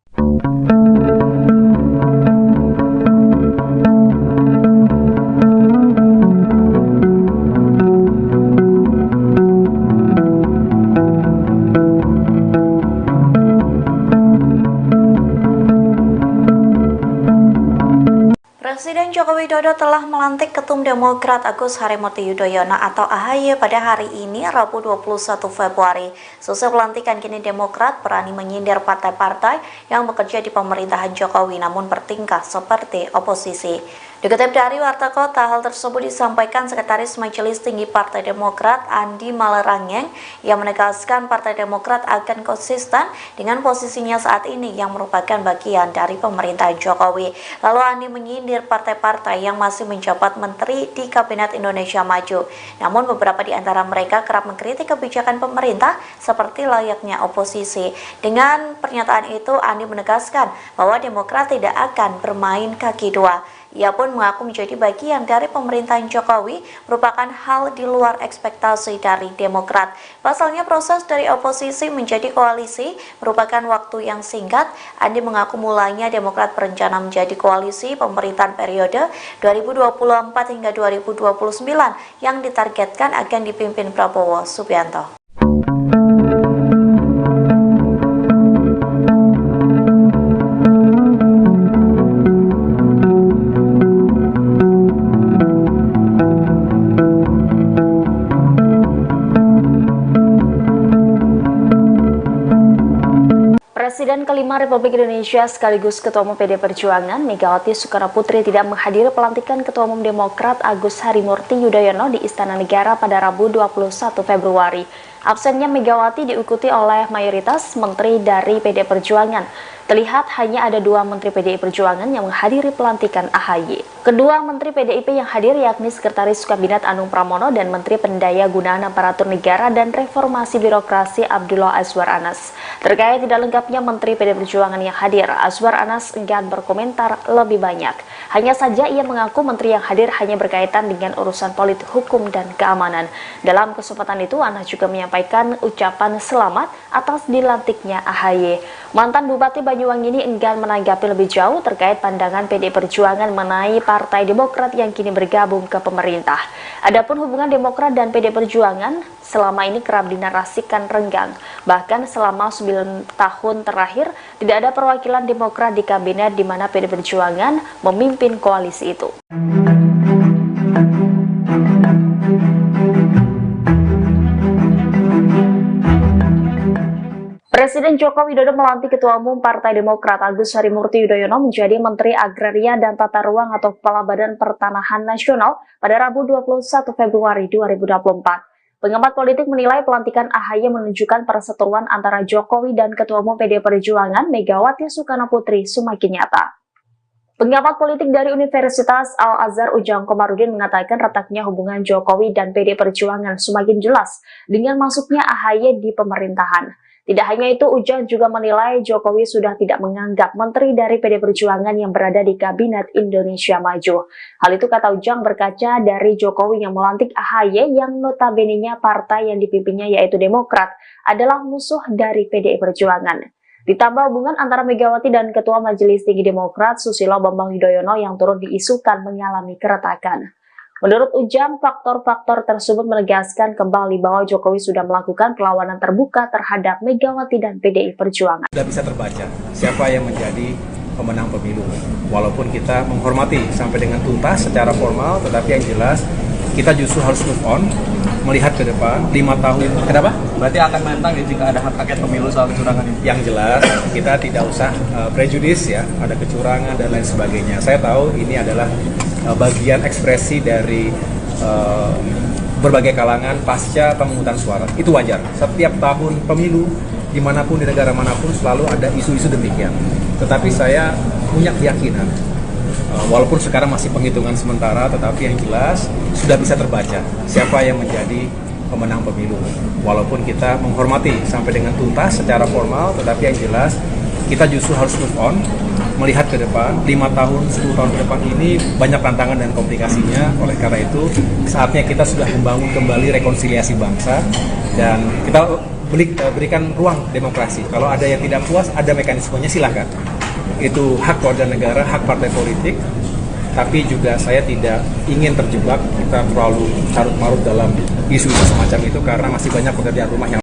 Presiden Joko Widodo telah melantik Ketum Demokrat Agus Harimurti Yudhoyono atau AHY pada hari ini, Rabu 21 Februari. Seusai pelantikan, kini Demokrat berani menyindir partai-partai yang bekerja di pemerintahan Jokowi namun bertingkah seperti oposisi. Dikutip dari Warta Kota, hal tersebut disampaikan Sekretaris Majelis Tinggi Partai Demokrat Andi Malarangeng yang menegaskan Partai Demokrat akan konsisten dengan posisinya saat ini yang merupakan bagian dari pemerintahan Jokowi. Lalu Andi menyindir partai-partai yang masih menjabat menteri di Kabinet Indonesia Maju. Namun beberapa di antara mereka kerap mengkritik kebijakan pemerintah seperti layaknya oposisi. Dengan pernyataan itu, Andi menegaskan bahwa Demokrat tidak akan bermain kaki dua. Ia pun mengaku menjadi bagian dari pemerintahan Jokowi merupakan hal di luar ekspektasi dari Demokrat. Pasalnya proses dari oposisi menjadi koalisi merupakan waktu yang singkat. Andi mengaku mulanya Demokrat berencana menjadi koalisi pemerintahan periode 2024 hingga 2029 yang ditargetkan akan dipimpin Prabowo Subianto. Presiden kelima Republik Indonesia sekaligus Ketua Umum PD Perjuangan Megawati Soekarnoputri tidak menghadiri pelantikan Ketua Umum Demokrat Agus Harimurti Yudhoyono di Istana Negara pada Rabu 21 Februari. Absennya Megawati diikuti oleh mayoritas menteri dari PD Perjuangan. Terlihat hanya ada 2 menteri PDI Perjuangan yang menghadiri pelantikan AHY. Kedua menteri PDIP yang hadir yakni Sekretaris Kabinet Anung Pramono dan Menteri Pendaya Gunaan Aparatur Negara dan Reformasi Birokrasi Abdullah Azwar Anas. Terkait tidak lengkapnya menteri PDI Perjuangan yang hadir, Azwar Anas enggan berkomentar lebih banyak. Hanya saja ia mengaku menteri yang hadir hanya berkaitan dengan urusan politik, hukum, dan keamanan. Dalam kesempatan itu, Anas juga menyampaikan ucapan selamat atas dilantiknya AHY. Mantan Bupati Banyuwangi ini enggan menanggapi lebih jauh terkait pandangan PDI Perjuangan mengenai Partai Demokrat yang kini bergabung ke pemerintah. Adapun hubungan Demokrat dan PDI Perjuangan selama ini kerap dinarasikan renggang. Bahkan selama 9 tahun terakhir tidak ada perwakilan Demokrat di kabinet di mana PDI Perjuangan memimpin koalisi itu. Presiden Joko Widodo melantik Ketua Umum Partai Demokrat Agus Harimurti Yudhoyono menjadi Menteri Agraria dan Tata Ruang atau Kepala Badan Pertanahan Nasional pada Rabu 21 Februari 2024. Pengamat politik menilai pelantikan AHY menunjukkan perseteruan antara Jokowi dan Ketua Umum PD Perjuangan Megawati Soekarnoputri semakin nyata. Pengamat politik dari Universitas Al-Azhar Ujang Komarudin mengatakan retaknya hubungan Jokowi dan PD Perjuangan semakin jelas dengan masuknya AHY di pemerintahan. Tidak hanya itu, Ujang juga menilai Jokowi sudah tidak menganggap menteri dari PD Perjuangan yang berada di Kabinet Indonesia Maju. Hal itu kata Ujang berkaca dari Jokowi yang melantik AHY yang notabene-nya partai yang dipimpinnya yaitu Demokrat adalah musuh dari PDI Perjuangan. Ditambah hubungan antara Megawati dan Ketua Majelis Tinggi Demokrat Susilo Bambang Yudhoyono yang turut diisukan mengalami keretakan. Menurut Ujang, faktor-faktor tersebut menegaskan kembali bahwa Jokowi sudah melakukan perlawanan terbuka terhadap Megawati dan PDI Perjuangan. Sudah bisa terbaca siapa yang menjadi pemenang pemilu. Walaupun kita menghormati sampai dengan tuntas secara formal, tetapi yang jelas kita justru harus move on, melihat ke depan 5 tahun. Kenapa? Berarti akan menentang ya jika ada hak angket pemilu soal kecurangan ini? Yang jelas kita tidak usah prejudis ya, ada kecurangan dan lain sebagainya. Saya tahu ini adalah bagian ekspresi dari berbagai kalangan pasca pemungutan suara. Itu wajar. Setiap tahun pemilu, dimanapun di negara manapun selalu ada isu-isu demikian. Tetapi saya punya keyakinan, walaupun sekarang masih penghitungan sementara, tetapi yang jelas sudah bisa terbaca siapa yang menjadi pemenang pemilu. Walaupun kita menghormati sampai dengan tuntas secara formal, tetapi yang jelas kita justru harus move on, melihat ke depan 5 tahun, 10 tahun ke depan ini banyak tantangan dan komplikasinya. Oleh karena itu saatnya kita sudah membangun kembali rekonsiliasi bangsa dan kita berikan ruang demokrasi. Kalau ada yang tidak puas, ada mekanismenya, silahkan. Itu hak warga negara, hak partai politik. Tapi juga saya tidak ingin terjebak kita terlalu carut-marut dalam isu-isu semacam itu karena masih banyak pekerjaan rumah yang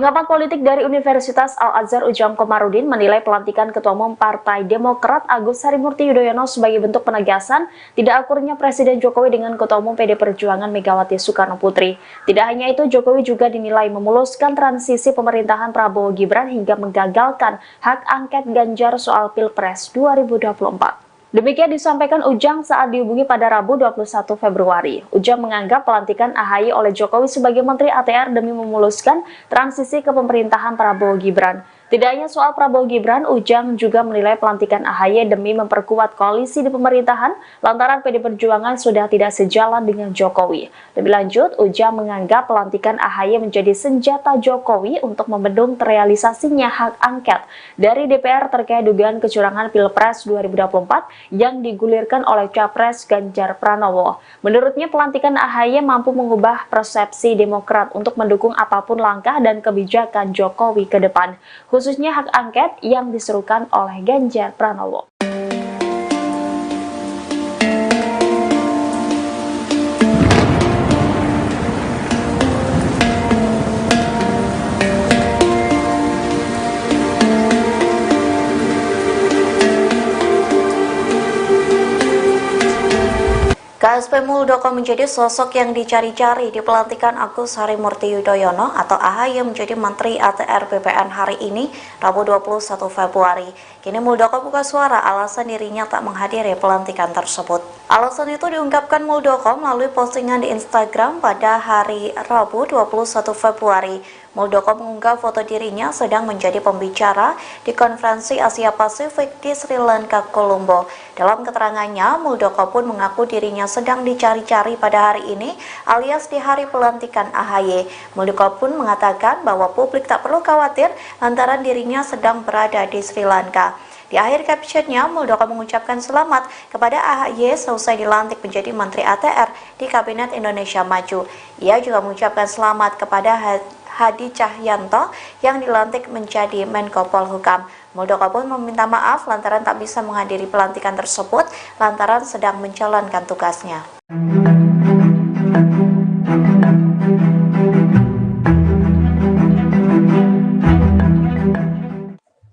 Pengamat politik dari Universitas Al-Azhar Ujang Komarudin menilai pelantikan Ketua Umum Partai Demokrat Agus Harimurti Yudhoyono sebagai bentuk penegasan tidak akurnya Presiden Jokowi dengan Ketua Umum PD Perjuangan Megawati Soekarno Putri. Tidak hanya itu, Jokowi juga dinilai memuluskan transisi pemerintahan Prabowo Gibran hingga menggagalkan hak angket Ganjar soal Pilpres 2024. Demikian disampaikan Ujang saat dihubungi pada Rabu 21 Februari. Ujang menganggap pelantikan AHY oleh Jokowi sebagai Menteri ATR demi memuluskan transisi ke pemerintahan Prabowo Gibran. Tidak hanya soal Prabowo Gibran, Ujang juga menilai pelantikan AHY demi memperkuat koalisi di pemerintahan lantaran PD Perjuangan sudah tidak sejalan dengan Jokowi. Lebih lanjut, Ujang menganggap pelantikan AHY menjadi senjata Jokowi untuk membendung terrealisasinya hak angket dari DPR terkait dugaan kecurangan Pilpres 2024 yang digulirkan oleh Capres Ganjar Pranowo. Menurutnya, pelantikan AHY mampu mengubah persepsi Demokrat untuk mendukung apapun langkah dan kebijakan Jokowi ke depan, khususnya hak angket yang diserukan oleh Ganjar Pranowo. KSP Muldoko menjadi sosok yang dicari-cari di pelantikan Agus Harimurti Yudhoyono atau AHY menjadi Menteri ATR BPN hari ini, Rabu 21 Februari. Kini Muldoko buka suara alasan dirinya tak menghadiri pelantikan tersebut. Alasan itu diungkapkan Muldoko melalui postingan di Instagram pada hari Rabu 21 Februari. Muldoko mengunggah foto dirinya sedang menjadi pembicara di konferensi Asia Pasifik di Sri Lanka, Colombo. Dalam keterangannya, Muldoko pun mengaku dirinya sedang dicari-cari pada hari ini alias di hari pelantikan AHY. Muldoko pun mengatakan bahwa publik tak perlu khawatir lantaran dirinya sedang berada di Sri Lanka. Di akhir captionnya, Muldoko mengucapkan selamat kepada AHY seusai dilantik menjadi Menteri ATR di Kabinet Indonesia Maju. Ia juga mengucapkan selamat kepada Hadi Cahyanto yang dilantik menjadi Menko Polhukam. Muldoko pun meminta maaf lantaran tak bisa menghadiri pelantikan tersebut lantaran sedang menjalankan tugasnya.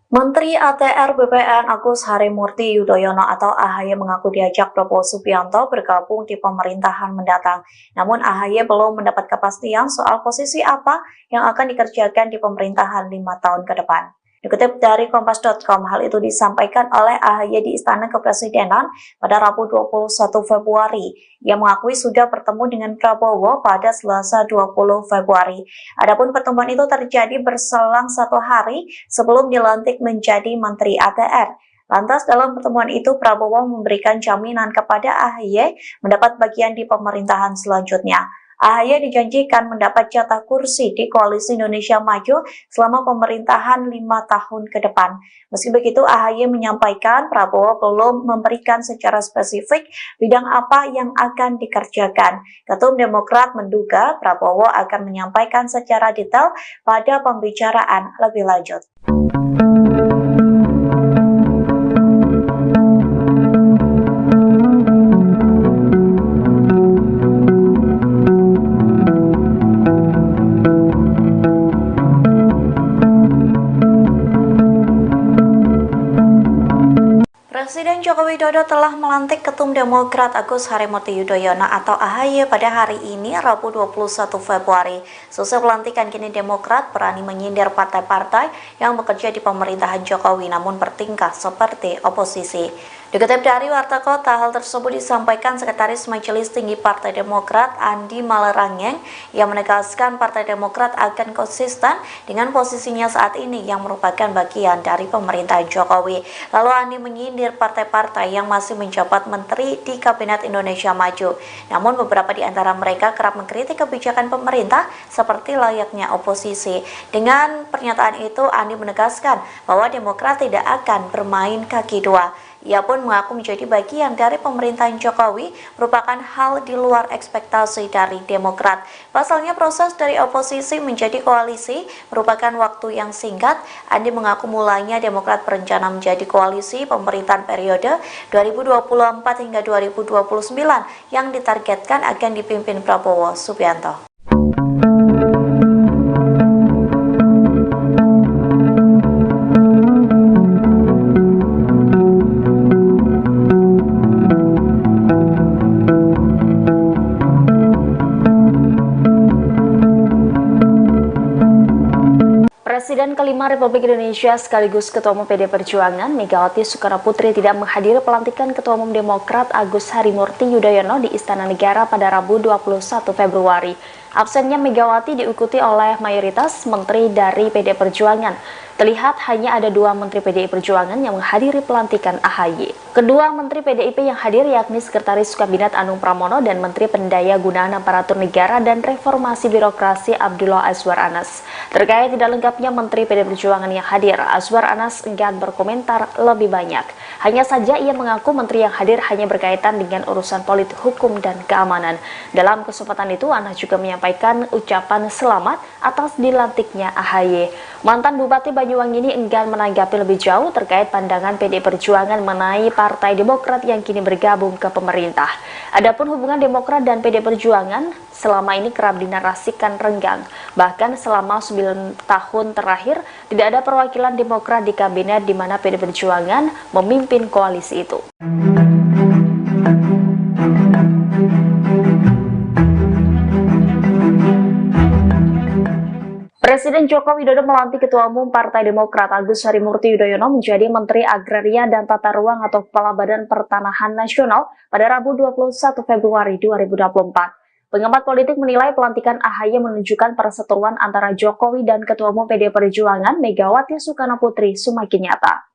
Menteri ATR BPN Agus Harimurti Yudhoyono atau AHY mengaku diajak Prabowo Subianto bergabung di pemerintahan mendatang. Namun AHY belum mendapat kepastian soal posisi apa yang akan dikerjakan di pemerintahan 5 tahun ke depan. Dikutip dari Kompas.com, hal itu disampaikan oleh AHY di Istana Kepresidenan pada Rabu 21 Februari. Ia mengakui sudah bertemu dengan Prabowo pada Selasa 20 Februari. Adapun pertemuan itu terjadi berselang 1 hari sebelum dilantik menjadi Menteri ATR. Lantas dalam pertemuan itu Prabowo memberikan jaminan kepada AHY mendapat bagian di pemerintahan selanjutnya. AHY dijanjikan mendapat jatah kursi di Koalisi Indonesia Maju selama pemerintahan 5 tahun ke depan. Meski begitu, AHY menyampaikan Prabowo belum memberikan secara spesifik bidang apa yang akan dikerjakan. Ketum Demokrat menduga Prabowo akan menyampaikan secara detail pada pembicaraan lebih lanjut. Presiden Joko Widodo telah melantik Ketum Demokrat Agus Harimurti Yudhoyono atau AHY pada hari ini, Rabu 21 Februari. Seusai pelantikan, kini Demokrat berani menyindir partai-partai yang bekerja di pemerintahan Jokowi namun bertingkah seperti oposisi. Dikutip dari Warta Kota, hal tersebut disampaikan Sekretaris Majelis Tinggi Partai Demokrat Andi Malarangeng yang menegaskan Partai Demokrat akan konsisten dengan posisinya saat ini yang merupakan bagian dari pemerintahan Jokowi. Lalu Andi menyindir partai-partai yang masih menjabat menteri di Kabinet Indonesia Maju. Namun beberapa di antara mereka kerap mengkritik kebijakan pemerintah seperti layaknya oposisi. Dengan pernyataan itu, Andi menegaskan bahwa Demokrat tidak akan bermain kaki dua. Ia pun mengaku menjadi bagian dari pemerintahan Jokowi merupakan hal di luar ekspektasi dari Demokrat. Pasalnya proses dari oposisi menjadi koalisi merupakan waktu yang singkat. Andi mengaku mulainya Demokrat berencana menjadi koalisi pemerintahan periode 2024 hingga 2029 yang ditargetkan akan dipimpin Prabowo Subianto. Presiden kelima Republik Indonesia sekaligus Ketua Umum PD Perjuangan Megawati Soekarnoputri tidak menghadiri pelantikan Ketua Umum Demokrat Agus Harimurti Yudhoyono di Istana Negara pada Rabu 21 Februari. Absennya Megawati diikuti oleh mayoritas menteri dari PD Perjuangan. Terlihat hanya ada 2 menteri PDI Perjuangan yang menghadiri pelantikan AHY. Kedua menteri PDIP yang hadir yakni Sekretaris Kabinet Anung Pramono dan Menteri Pendaya Gunaan Aparatur Negara dan Reformasi Birokrasi Abdullah Azwar Anas. Terkait tidak lengkapnya menteri PDI Perjuangan yang hadir, Azwar Anas enggan berkomentar lebih banyak. Hanya saja ia mengaku menteri yang hadir hanya berkaitan dengan urusan politik, hukum, dan keamanan. Dalam kesempatan itu, Anas juga menyampaikan ucapan selamat atas dilantiknya AHY. Mantan Bupati Banyuwangi ini enggan menanggapi lebih jauh terkait pandangan PDI Perjuangan mengenai Partai Demokrat yang kini bergabung ke pemerintah. Adapun hubungan Demokrat dan PDI Perjuangan selama ini kerap dinarasikan renggang. Bahkan selama 9 tahun terakhir tidak ada perwakilan Demokrat di kabinet di mana PDI Perjuangan memimpin koalisi itu. Presiden Joko Widodo melantik Ketua Umum Partai Demokrat Agus Harimurti Yudhoyono menjadi Menteri Agraria dan Tata Ruang atau Kepala Badan Pertanahan Nasional pada Rabu 21 Februari 2024. Pengamat politik menilai pelantikan AHY menunjukkan perseteruan antara Jokowi dan Ketua Umum PD Perjuangan Megawati Soekarnoputri semakin nyata.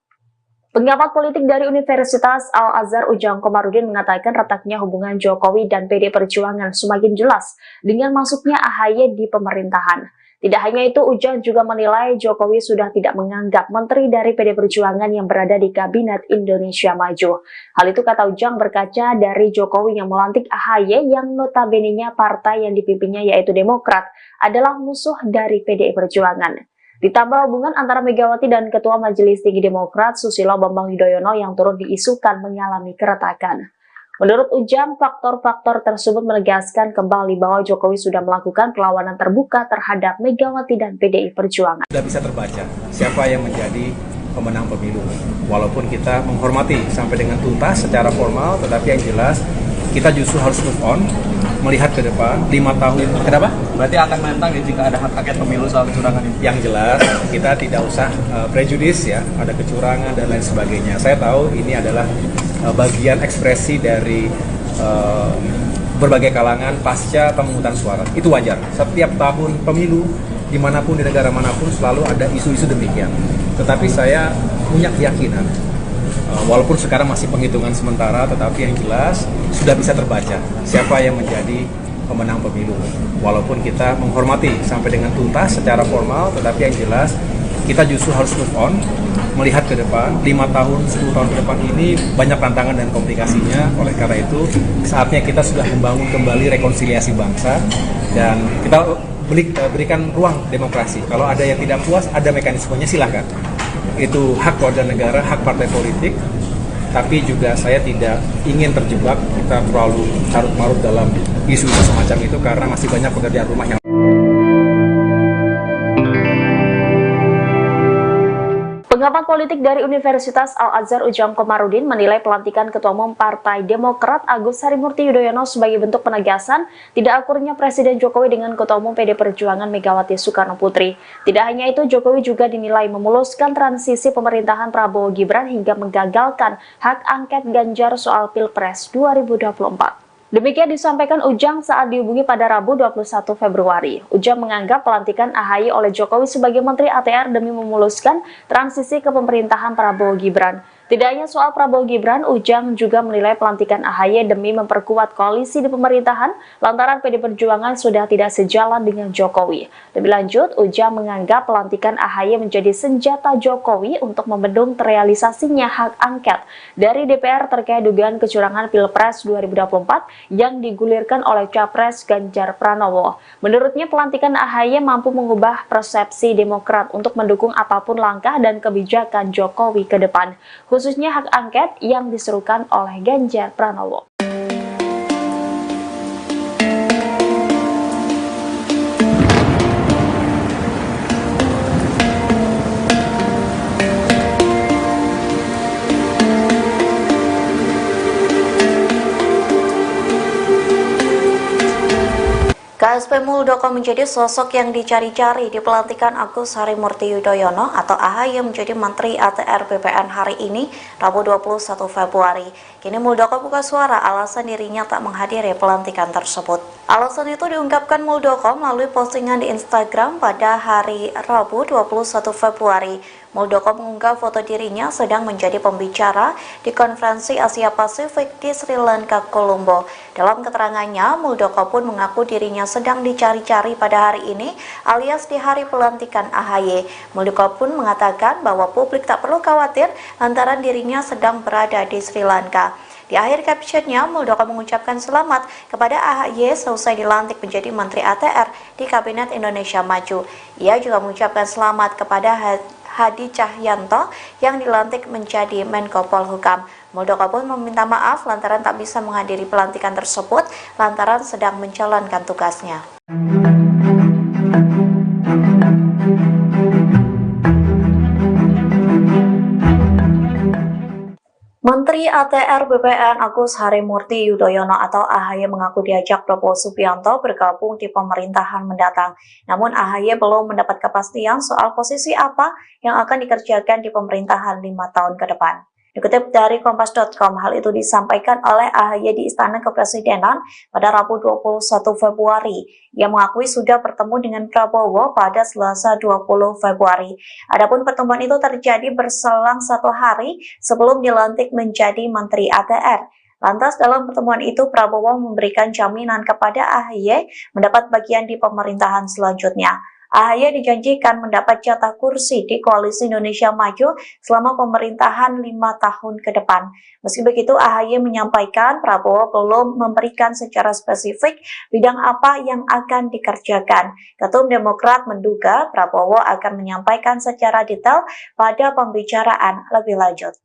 Pengamat politik dari Universitas Al-Azhar Ujang Komarudin mengatakan retaknya hubungan Jokowi dan PD Perjuangan semakin jelas dengan masuknya AHY di pemerintahan. Tidak hanya itu, Ujang juga menilai Jokowi sudah tidak menganggap menteri dari PD Perjuangan yang berada di Kabinet Indonesia Maju. Hal itu kata Ujang berkaca dari Jokowi yang melantik AHY yang notabene-nya partai yang dipimpinnya yaitu Demokrat adalah musuh dari PDI Perjuangan. Ditambah hubungan antara Megawati dan Ketua Majelis Tinggi Demokrat Susilo Bambang Yudhoyono yang turut diisukan mengalami keretakan. Menurut Ujang, faktor-faktor tersebut menegaskan kembali bahwa Jokowi sudah melakukan perlawanan terbuka terhadap Megawati dan PDI Perjuangan. Sudah bisa terbaca siapa yang menjadi pemenang pemilu. Walaupun kita menghormati sampai dengan tuntas secara formal, tetapi yang jelas kita justru harus move on, melihat ke depan 5 tahun. Kenapa? Berarti akan menentang ya jika ada hak angket pemilu soal kecurangan ini? Yang jelas kita tidak usah prejudis ya, ada kecurangan dan lain sebagainya. Saya tahu ini adalah bagian ekspresi dari berbagai kalangan pasca pemungutan suara. Itu wajar. Setiap tahun pemilu, dimanapun di negara manapun selalu ada isu-isu demikian. Tetapi saya punya keyakinan, walaupun sekarang masih penghitungan sementara, tetapi yang jelas sudah bisa terbaca siapa yang menjadi pemenang pemilu. Walaupun kita menghormati sampai dengan tuntas secara formal, tetapi yang jelas kita justru harus move on, melihat ke depan 5 tahun, 10 tahun ke depan ini banyak tantangan dan komplikasinya. Oleh karena itu saatnya kita sudah membangun kembali rekonsiliasi bangsa dan kita berikan ruang demokrasi. Kalau ada yang tidak puas, ada mekanismenya, silahkan. Itu hak warga negara, hak partai politik. Tapi juga saya tidak ingin terjebak kita terlalu carut-marut dalam isu-isu semacam itu karena masih banyak pekerjaan rumah yang Pengamat politik dari Universitas Al-Azhar Ujang Komarudin menilai pelantikan Ketua Umum Partai Demokrat Agus Harimurti Yudhoyono sebagai bentuk penegasan tidak akurnya Presiden Jokowi dengan Ketua Umum PD Perjuangan Megawati Soekarno Putri. Tidak hanya itu, Jokowi juga dinilai memuluskan transisi pemerintahan Prabowo Gibran hingga menggagalkan hak angket Ganjar soal Pilpres 2024. Demikian disampaikan Ujang saat dihubungi pada Rabu 21 Februari. Ujang menganggap pelantikan AHY oleh Jokowi sebagai Menteri ATR demi memuluskan transisi ke pemerintahan Prabowo Gibran. Tidak hanya soal Prabowo Gibran, Ujang juga menilai pelantikan AHY demi memperkuat koalisi di pemerintahan lantaran PD Perjuangan sudah tidak sejalan dengan Jokowi. Lebih lanjut, Ujang menganggap pelantikan AHY menjadi senjata Jokowi untuk membendung terrealisasinya hak angket dari DPR terkait dugaan kecurangan Pilpres 2024 yang digulirkan oleh Capres Ganjar Pranowo. Menurutnya, pelantikan AHY mampu mengubah persepsi Demokrat untuk mendukung apapun langkah dan kebijakan Jokowi ke depan, khususnya hak angket yang diserukan oleh Ganjar Pranowo. KSP Muldoko menjadi sosok yang dicari-cari di pelantikan Agus Harimurti Yudhoyono atau AHY menjadi Menteri ATR BPN hari ini, Rabu 21 Februari. Kini Muldoko buka suara alasan dirinya tak menghadiri pelantikan tersebut. Alasan itu diungkapkan Muldoko melalui postingan di Instagram pada hari Rabu 21 Februari. Muldoko mengunggah foto dirinya sedang menjadi pembicara di konferensi Asia Pasifik di Sri Lanka, Colombo. Dalam keterangannya, Muldoko pun mengaku dirinya sedang dicari-cari pada hari ini alias di hari pelantikan AHY. Muldoko pun mengatakan bahwa publik tak perlu khawatir lantaran dirinya sedang berada di Sri Lanka. Di akhir captionnya, Muldoko mengucapkan selamat kepada AHY selesai dilantik menjadi Menteri ATR di Kabinet Indonesia Maju. Ia juga mengucapkan selamat kepada Hadi Cahyanto yang dilantik menjadi Menko Polhukam. Muldoko pun meminta maaf lantaran tak bisa menghadiri pelantikan tersebut lantaran sedang menjalankan tugasnya. Menteri ATR BPN Agus Harimurti Yudhoyono atau AHY mengaku diajak Prabowo Subianto bergabung di pemerintahan mendatang. Namun AHY belum mendapat kepastian soal posisi apa yang akan dikerjakan di pemerintahan 5 tahun ke depan. Dikutip dari Kompas.com, hal itu disampaikan oleh AHY di Istana Kepresidenan pada Rabu 21 Februari. Ia mengakui sudah bertemu dengan Prabowo pada Selasa 20 Februari. Adapun pertemuan itu terjadi berselang 1 hari sebelum dilantik menjadi Menteri ATR. Lantas dalam pertemuan itu Prabowo memberikan jaminan kepada AHY mendapat bagian di pemerintahan selanjutnya. AHY dijanjikan mendapat jatah kursi di Koalisi Indonesia Maju selama pemerintahan 5 tahun ke depan. Meski begitu, AHY menyampaikan Prabowo belum memberikan secara spesifik bidang apa yang akan dikerjakan. Ketum Demokrat menduga Prabowo akan menyampaikan secara detail pada pembicaraan lebih lanjut.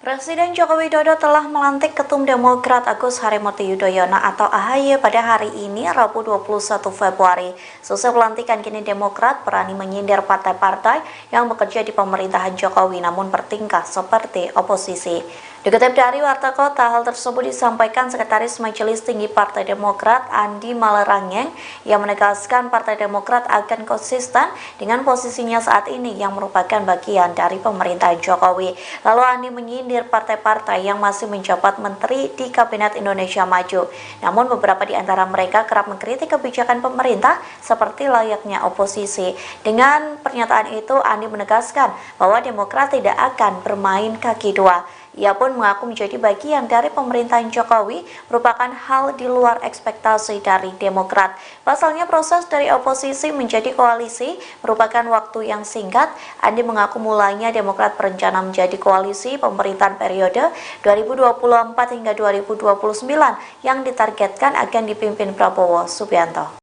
Presiden Joko Widodo telah melantik Ketum Demokrat Agus Harimurti Yudhoyono atau AHY pada hari ini, Rabu 21 Februari. Selesai pelantikan, kini Demokrat berani menyindir partai-partai yang bekerja di pemerintahan Jokowi namun bertingkah seperti oposisi. Dikutip dari Warta Kota, hal tersebut disampaikan Sekretaris Majelis Tinggi Partai Demokrat Andi Malarangeng yang menegaskan Partai Demokrat akan konsisten dengan posisinya saat ini yang merupakan bagian dari pemerintahan Jokowi. Lalu Andi menyindir partai-partai yang masih menjabat menteri di Kabinet Indonesia Maju. Namun beberapa di antara mereka kerap mengkritik kebijakan pemerintah seperti layaknya oposisi. Dengan pernyataan itu, Andi menegaskan bahwa Demokrat tidak akan bermain kaki dua. Ia pun mengaku menjadi bagian dari pemerintahan Jokowi merupakan hal di luar ekspektasi dari Demokrat. Pasalnya proses dari oposisi menjadi koalisi merupakan waktu yang singkat. Andi mengaku mulainya Demokrat berencana menjadi koalisi pemerintahan periode 2024 hingga 2029 yang ditargetkan akan dipimpin Prabowo Subianto.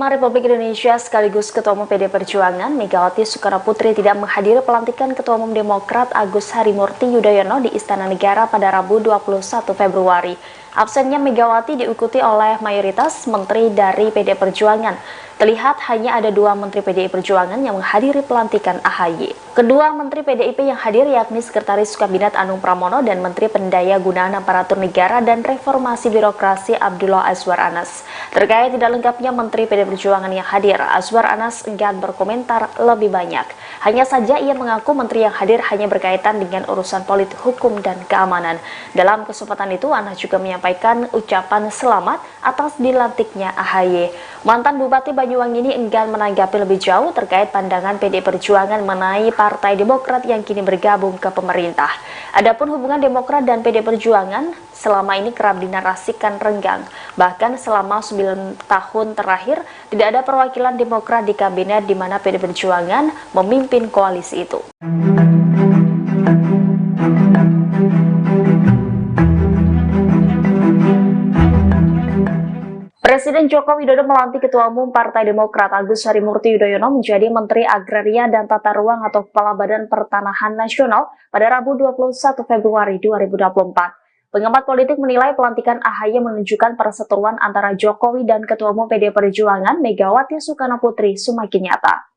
Kelima Republik Indonesia sekaligus Ketua Umum PD Perjuangan Megawati Soekarnoputri tidak menghadiri pelantikan Ketua Umum Demokrat Agus Harimurti Yudhoyono di Istana Negara pada Rabu 21 Februari. Absennya Megawati diikuti oleh mayoritas menteri dari PD Perjuangan. Terlihat hanya ada 2 menteri PDI Perjuangan yang menghadiri pelantikan AHY. Kedua menteri PDIP yang hadir yakni Sekretaris Kabinet Anung Pramono dan Menteri Pendaya Gunaan Aparatur Negara dan Reformasi Birokrasi Abdullah Azwar Anas. Terkait tidak lengkapnya menteri PD Perjuangan yang hadir, Azwar Anas enggan berkomentar lebih banyak. Hanya saja ia mengaku menteri yang hadir hanya berkaitan dengan urusan politik, hukum, dan keamanan. Dalam kesempatan itu, Anas juga menyampaikan ucapan selamat atas dilantiknya AHY. Mantan Bupati Banyuwangi ini enggan menanggapi lebih jauh terkait pandangan PD Perjuangan mengenai Partai Demokrat yang kini bergabung ke pemerintah. Adapun hubungan Demokrat dan PD Perjuangan selama ini kerap dinarasikan renggang. Bahkan selama 9 tahun terakhir tidak ada perwakilan Demokrat di kabinet di mana PD Perjuangan memimpin koalisi itu. Presiden Joko Widodo melantik Ketua Umum Partai Demokrat Agus Harimurti Yudhoyono menjadi Menteri Agraria dan Tata Ruang atau Kepala Badan Pertanahan Nasional pada Rabu 21 Februari 2024. Pengamat politik menilai pelantikan AHY menunjukkan perseteruan antara Jokowi dan Ketua Umum PD Perjuangan Megawati Soekarnoputri semakin nyata.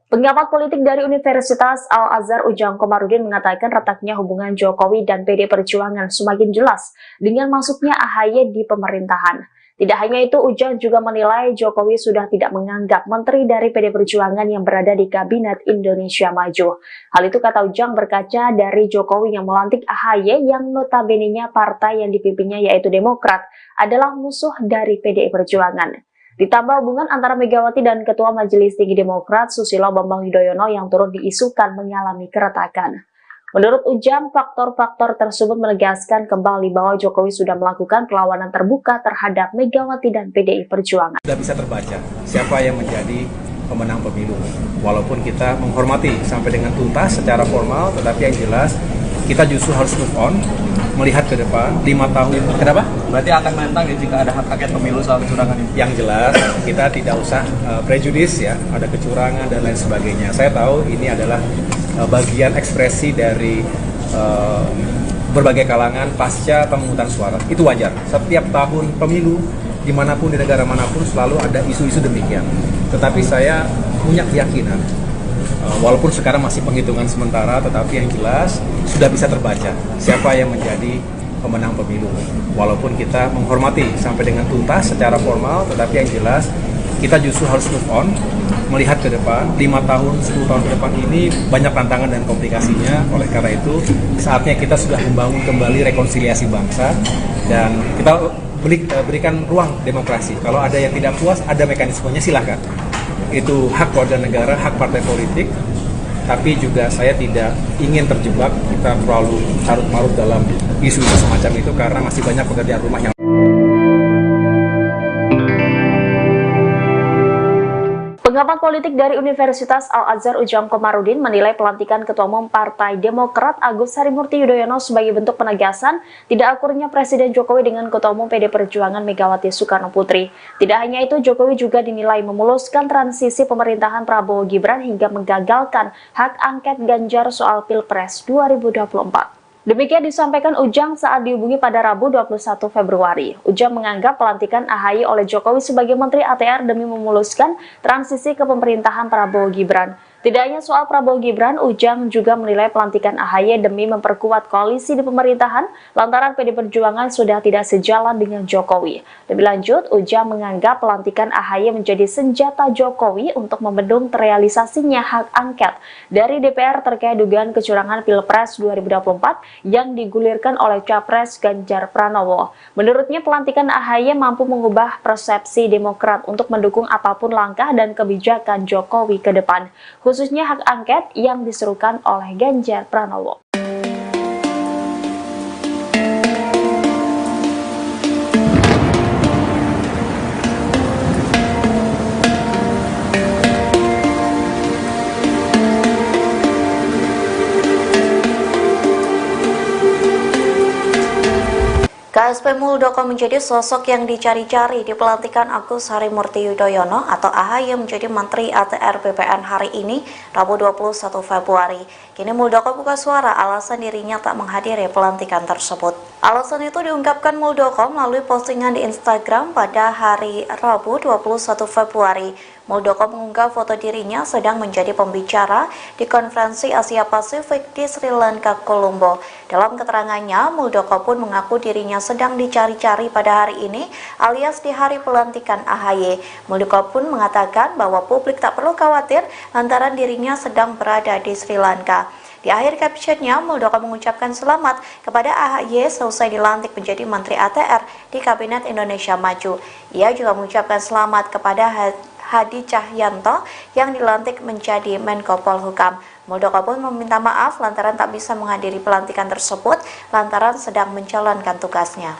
Pengamat politik dari Universitas Al-Azhar Ujang Komarudin mengatakan retaknya hubungan Jokowi dan PD Perjuangan semakin jelas dengan masuknya AHY di pemerintahan. Tidak hanya itu, Ujang juga menilai Jokowi sudah tidak menganggap menteri dari PD Perjuangan yang berada di Kabinet Indonesia Maju. Hal itu kata Ujang berkaca dari Jokowi yang melantik AHY yang notabene-nya partai yang dipimpinnya yaitu Demokrat adalah musuh dari PDI Perjuangan. Ditambah hubungan antara Megawati dan Ketua Majelis Tinggi Demokrat Susilo Bambang Yudhoyono yang turut diisukan mengalami keretakan. Menurut Ujang, faktor-faktor tersebut menegaskan kembali bahwa Jokowi sudah melakukan perlawanan terbuka terhadap Megawati dan PDI Perjuangan. Sudah bisa terbaca siapa yang menjadi pemenang pemilu. Walaupun kita menghormati sampai dengan tuntas secara formal, tetapi yang jelas kita justru harus move on, melihat ke depan 5 tahun. Kenapa? Berarti akan menentang ya jika ada hak angket pemilu soal kecurangan ini? Yang jelas kita tidak usah prejudis ya, ada kecurangan dan lain sebagainya. Saya tahu ini adalah bagian ekspresi dari berbagai kalangan pasca pemungutan suara. Itu wajar. Setiap tahun pemilu, dimanapun di negara manapun selalu ada isu-isu demikian. Tetapi saya punya keyakinan, walaupun sekarang masih penghitungan sementara, tetapi yang jelas sudah bisa terbaca siapa yang menjadi pemenang pemilu. Walaupun kita menghormati sampai dengan tuntas secara formal, tetapi yang jelas kita justru harus move on, melihat ke depan 5 tahun, 10 tahun ke depan ini banyak tantangan dan komplikasinya. Oleh karena itu saatnya kita sudah membangun kembali rekonsiliasi bangsa dan kita berikan ruang demokrasi. Kalau ada yang tidak puas, ada mekanismenya, silahkan. Itu hak warga negara, hak partai politik. Tapi juga saya tidak ingin terjebak kita terlalu carut-marut dalam isu-isu semacam itu karena masih banyak pekerjaan rumah yang Pengamat politik dari Universitas Al-Azhar Ujang Komarudin menilai pelantikan Ketua Umum Partai Demokrat Agus Harimurti Yudhoyono sebagai bentuk penegasan tidak akurnya Presiden Jokowi dengan Ketua Umum PD Perjuangan Megawati Soekarnoputri. Tidak hanya itu, Jokowi juga dinilai memuluskan transisi pemerintahan Prabowo Gibran hingga menggagalkan hak angket Ganjar soal Pilpres 2024. Demikian disampaikan Ujang saat dihubungi pada Rabu 21 Februari. Ujang menganggap pelantikan AHY oleh Jokowi sebagai Menteri ATR demi memuluskan transisi ke pemerintahan Prabowo Gibran. Tidak hanya soal Prabowo Gibran, Ujang juga menilai pelantikan AHY demi memperkuat koalisi di pemerintahan lantaran PD Perjuangan sudah tidak sejalan dengan Jokowi. Lebih lanjut, Ujang menganggap pelantikan AHY menjadi senjata Jokowi untuk membendung terrealisasinya hak angket dari DPR terkait dugaan kecurangan Pilpres 2024 yang digulirkan oleh Capres Ganjar Pranowo. Menurutnya, pelantikan AHY mampu mengubah persepsi Demokrat untuk mendukung apapun langkah dan kebijakan Jokowi ke depan, khususnya hak angket yang diserukan oleh Ganjar Pranowo. KSP DKP Muldoko menjadi sosok yang dicari-cari di pelantikan Agus Harimurti Yudhoyono atau AHY menjadi Menteri ATR BPN hari ini, Rabu 21 Februari. Kini Muldoko buka suara alasan dirinya tak menghadiri pelantikan tersebut. Alasan itu diungkapkan Muldoko melalui postingan di Instagram pada hari Rabu 21 Februari. Muldoko mengunggah foto dirinya sedang menjadi pembicara di konferensi Asia Pasifik di Sri Lanka, Colombo. Dalam keterangannya, Muldoko pun mengaku dirinya sedang dicari-cari pada hari ini alias di hari pelantikan AHY. Muldoko pun mengatakan bahwa publik tak perlu khawatir lantaran dirinya sedang berada di Sri Lanka. Di akhir captionnya, Muldoko mengucapkan selamat kepada AHY selesai dilantik menjadi Menteri ATR di Kabinet Indonesia Maju. Ia juga mengucapkan selamat kepada Hadi Cahyanto yang dilantik menjadi Menko Polhukam. Muldoko pun meminta maaf lantaran tak bisa menghadiri pelantikan tersebut lantaran sedang menjalankan tugasnya.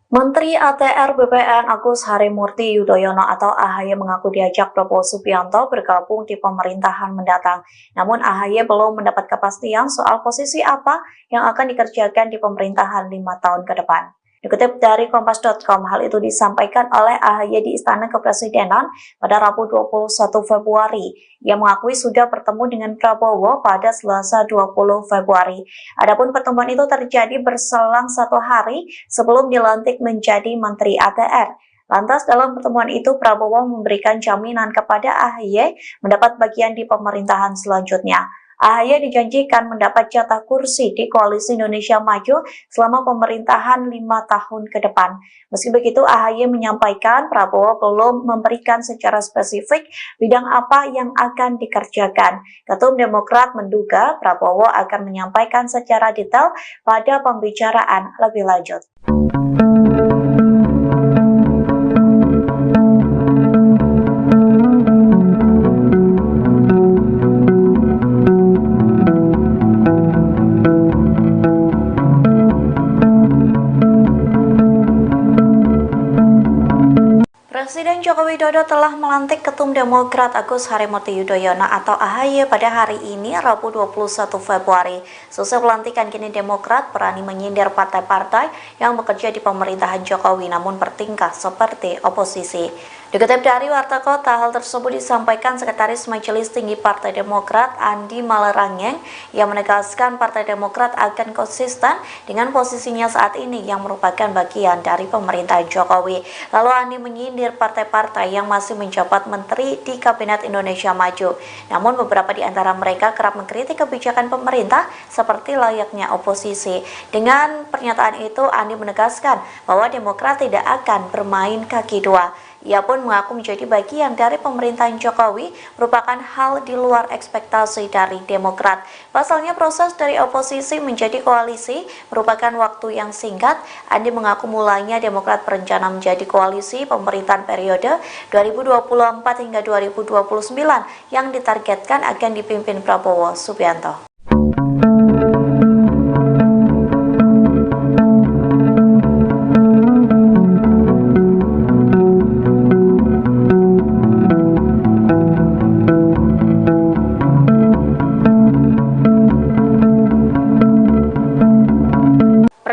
Menteri ATR BPN Agus Harimurti Yudhoyono atau AHY mengaku diajak Prabowo Subianto bergabung di pemerintahan mendatang. Namun AHY belum mendapat kepastian soal posisi apa yang akan dikerjakan di pemerintahan 5 tahun ke depan. Dikutip dari Kompas.com, hal itu disampaikan oleh AHY di Istana Kepresidenan pada Rabu 21 Februari. Ia mengakui sudah bertemu dengan Prabowo pada Selasa 20 Februari. Adapun pertemuan itu terjadi berselang 1 hari sebelum dilantik menjadi Menteri ATR. Lantas dalam pertemuan itu Prabowo memberikan jaminan kepada AHY mendapat bagian di pemerintahan selanjutnya. AHY dijanjikan mendapat jatah kursi di Koalisi Indonesia Maju selama pemerintahan 5 tahun ke depan. Meski begitu, AHY menyampaikan Prabowo belum memberikan secara spesifik bidang apa yang akan dikerjakan. Ketum Demokrat menduga Prabowo akan menyampaikan secara detail pada pembicaraan lebih lanjut. Presiden Joko Widodo telah melantik Ketum Demokrat Agus Harimurti Yudhoyono atau AHY pada hari ini, Rabu 21 Februari. Selesai pelantikan, kini Demokrat berani menyindir partai-partai yang bekerja di pemerintahan Jokowi namun bertingkah seperti oposisi. Dikutip dari Warta Kota, hal tersebut disampaikan Sekretaris Majelis Tinggi Partai Demokrat Andi Malarangeng yang menegaskan Partai Demokrat akan konsisten dengan posisinya saat ini yang merupakan bagian dari pemerintahan Jokowi. Lalu Andi menyindir partai-partai yang masih menjabat menteri di Kabinet Indonesia Maju. Namun beberapa di antara mereka kerap mengkritik kebijakan pemerintah seperti layaknya oposisi. Dengan pernyataan itu, Andi menegaskan bahwa Demokrat tidak akan bermain kaki dua. Ia pun mengaku menjadi bagian dari pemerintahan Jokowi merupakan hal di luar ekspektasi dari Demokrat. Pasalnya proses dari oposisi menjadi koalisi merupakan waktu yang singkat. Andi mengaku mulainya Demokrat berencana menjadi koalisi pemerintahan periode 2024 hingga 2029 yang ditargetkan akan dipimpin Prabowo Subianto.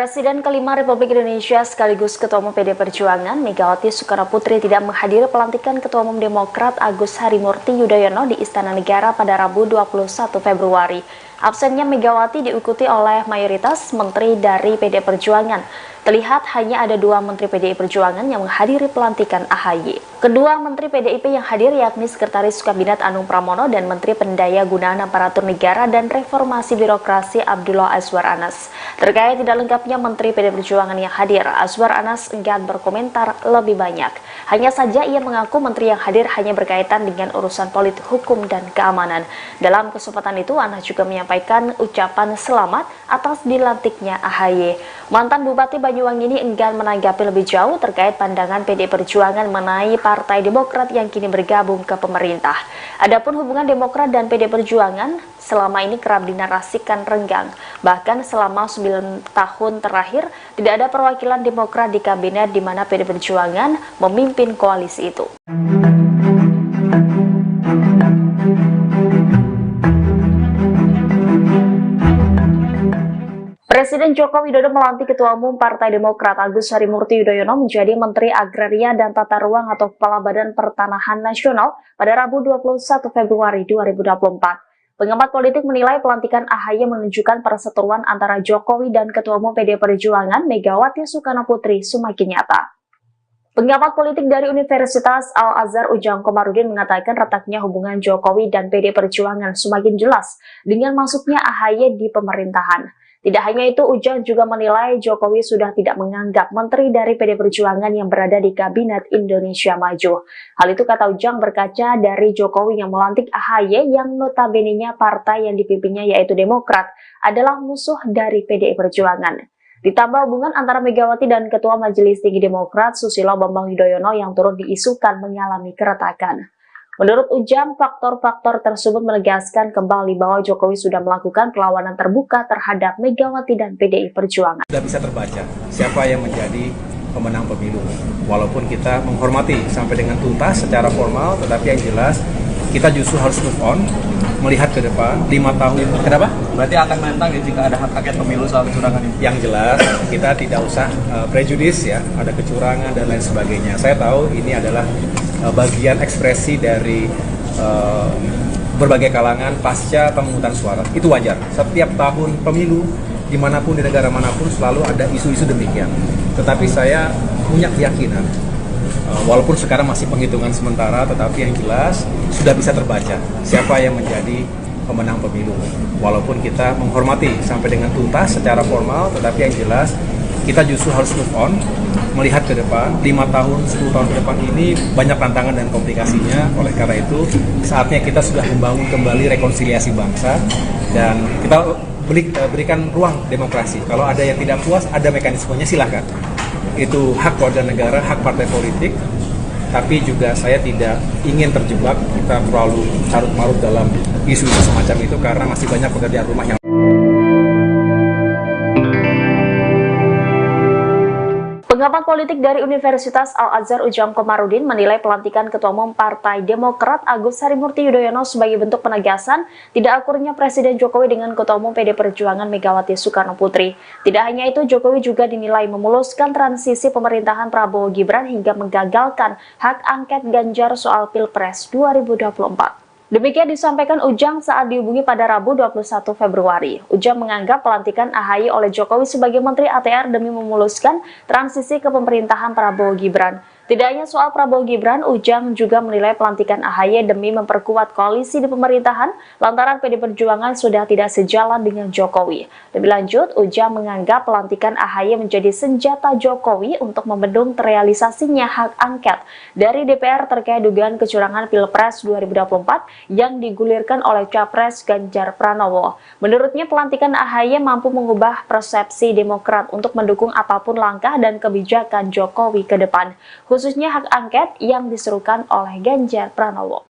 Presiden kelima Republik Indonesia sekaligus Ketua Umum PD Perjuangan Megawati Soekarnoputri tidak menghadiri pelantikan Ketua Umum Demokrat Agus Harimurti Yudhoyono di Istana Negara pada Rabu 21 Februari. Absennya Megawati diikuti oleh mayoritas menteri dari PD Perjuangan. Terlihat hanya ada 2 menteri PDI Perjuangan yang menghadiri pelantikan AHY. Kedua menteri PDIP yang hadir yakni Sekretaris Kabinet Anung Pramono dan Menteri Pendaya Gunaan Aparatur Negara dan Reformasi Birokrasi Abdullah Azwar Anas. Terkait tidak lengkapnya menteri PDI Perjuangan yang hadir, Azwar Anas enggan berkomentar lebih banyak. Hanya saja ia mengaku menteri yang hadir hanya berkaitan dengan urusan politik, hukum, dan keamanan. Dalam kesempatan itu, Anas juga menyampaikan ucapan selamat atas dilantiknya AHY. Mantan Bupati Banyuwangi ini enggan menanggapi lebih jauh terkait pandangan PDI Perjuangan mengenai Partai Demokrat yang kini bergabung ke pemerintah. Adapun hubungan Demokrat dan PDI Perjuangan selama ini kerap dinarasikan renggang. Bahkan selama 9 tahun terakhir tidak ada perwakilan Demokrat di kabinet di mana PDI Perjuangan memimpin koalisi itu. Presiden Joko Widodo melantik Ketua Umum Partai Demokrat Agus Harimurti Yudhoyono menjadi Menteri Agraria dan Tata Ruang atau Kepala Badan Pertanahan Nasional pada Rabu 21 Februari 2024. Pengamat politik menilai pelantikan AHY menunjukkan perseteruan antara Jokowi dan Ketua Umum PD Perjuangan Megawati Soekarnoputri semakin nyata. Pengamat politik dari Universitas Al-Azhar Ujang Komarudin mengatakan retaknya hubungan Jokowi dan PD Perjuangan semakin jelas dengan masuknya AHY di pemerintahan. Tidak hanya itu, Ujang juga menilai Jokowi sudah tidak menganggap menteri dari PD Perjuangan yang berada di Kabinet Indonesia Maju. Hal itu kata Ujang berkaca dari Jokowi yang melantik AHY yang notabene-nya partai yang dipimpinnya yaitu Demokrat adalah musuh dari PDI Perjuangan. Ditambah hubungan antara Megawati dan Ketua Majelis Tinggi Demokrat Susilo Bambang Yudhoyono yang turut diisukan mengalami keretakan. Menurut Ujang, faktor-faktor tersebut menegaskan kembali bahwa Jokowi sudah melakukan perlawanan terbuka terhadap Megawati dan PDI Perjuangan. Sudah bisa terbaca siapa yang menjadi pemenang pemilu. Walaupun kita menghormati sampai dengan tuntas secara formal, tetapi yang jelas kita justru harus move on, melihat ke depan 5 tahun. Kenapa? Berarti akan menentang ya jika ada hak angket pemilu soal kecurangan ini? Yang jelas kita tidak usah prejudis ya, ada kecurangan dan lain sebagainya. Saya tahu ini adalah bagian ekspresi dari berbagai kalangan pasca pemungutan suara. Itu wajar. Setiap tahun pemilu, dimanapun di negara manapun selalu ada isu-isu demikian. Tetapi saya punya keyakinan, walaupun sekarang masih penghitungan sementara, tetapi yang jelas sudah bisa terbaca siapa yang menjadi pemenang pemilu. Walaupun kita menghormati sampai dengan tuntas secara formal, tetapi yang jelas kita justru harus move on, melihat ke depan 5 tahun, 10 tahun ke depan ini banyak tantangan dan komplikasinya. Oleh karena itu saatnya kita sudah membangun kembali rekonsiliasi bangsa dan kita berikan ruang demokrasi. Kalau ada yang tidak puas, ada mekanismenya, silahkan. Itu hak warga negara, hak partai politik. Tapi juga saya tidak ingin terjebak kita terlalu carut-marut dalam isu-isu semacam itu karena masih banyak pekerjaan rumah yang Pengamat politik dari Universitas Al-Azhar Ujang Komarudin menilai pelantikan Ketua Umum Partai Demokrat Agus Harimurti Yudhoyono sebagai bentuk penegasan tidak akurnya Presiden Jokowi dengan Ketua Umum PD Perjuangan Megawati Soekarnoputri. Tidak hanya itu, Jokowi juga dinilai memuluskan transisi pemerintahan Prabowo Gibran hingga menggagalkan hak angket Ganjar soal Pilpres 2024. Demikian disampaikan Ujang saat dihubungi pada Rabu 21 Februari. Ujang menganggap pelantikan AHY oleh Jokowi sebagai Menteri ATR demi memuluskan transisi ke pemerintahan Prabowo Gibran. Tidak hanya soal Prabowo Gibran, Ujang juga menilai pelantikan AHY demi memperkuat koalisi di pemerintahan lantaran PD Perjuangan sudah tidak sejalan dengan Jokowi. Lebih lanjut, Ujang menganggap pelantikan AHY menjadi senjata Jokowi untuk membendung terrealisasinya hak angket dari DPR terkait dugaan kecurangan Pilpres 2024 yang digulirkan oleh Capres Ganjar Pranowo. Menurutnya, pelantikan AHY mampu mengubah persepsi Demokrat untuk mendukung apapun langkah dan kebijakan Jokowi ke depan, khususnya hak angket yang diserukan oleh Ganjar Pranowo.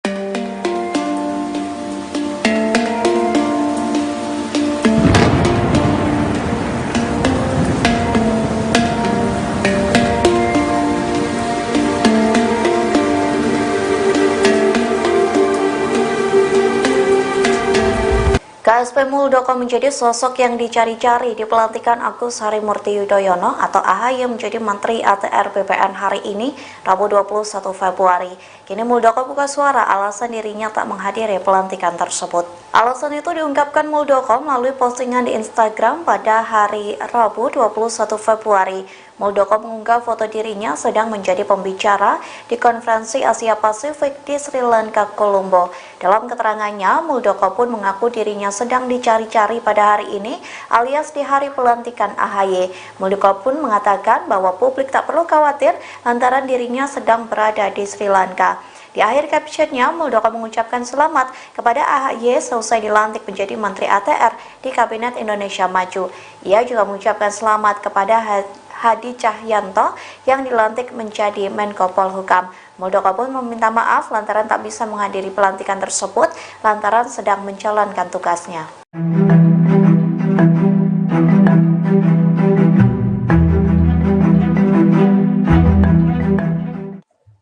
KSP Muldoko menjadi sosok yang dicari-cari di pelantikan Agus Harimurti Yudhoyono atau AHY menjadi Menteri ATR BPN hari ini, Rabu 21 Februari. Kini Muldoko buka suara alasan dirinya tak menghadiri pelantikan tersebut. Alasan itu diungkapkan Muldoko melalui postingan di Instagram pada hari Rabu 21 Februari. Muldoko mengunggah foto dirinya sedang menjadi pembicara di konferensi Asia Pasifik di Sri Lanka, Colombo. Dalam keterangannya, Muldoko pun mengaku dirinya sedang dicari-cari pada hari ini alias di hari pelantikan AHY. Muldoko pun mengatakan bahwa publik tak perlu khawatir lantaran dirinya sedang berada di Sri Lanka. Di akhir captionnya, Muldoko mengucapkan selamat kepada AHY selesai dilantik menjadi Menteri ATR di Kabinet Indonesia Maju. Ia juga mengucapkan selamat kepada Hadi Cahyanto yang dilantik menjadi Menko Polhukam. Muldoko pun meminta maaf lantaran tak bisa menghadiri pelantikan tersebut lantaran sedang menjalankan tugasnya.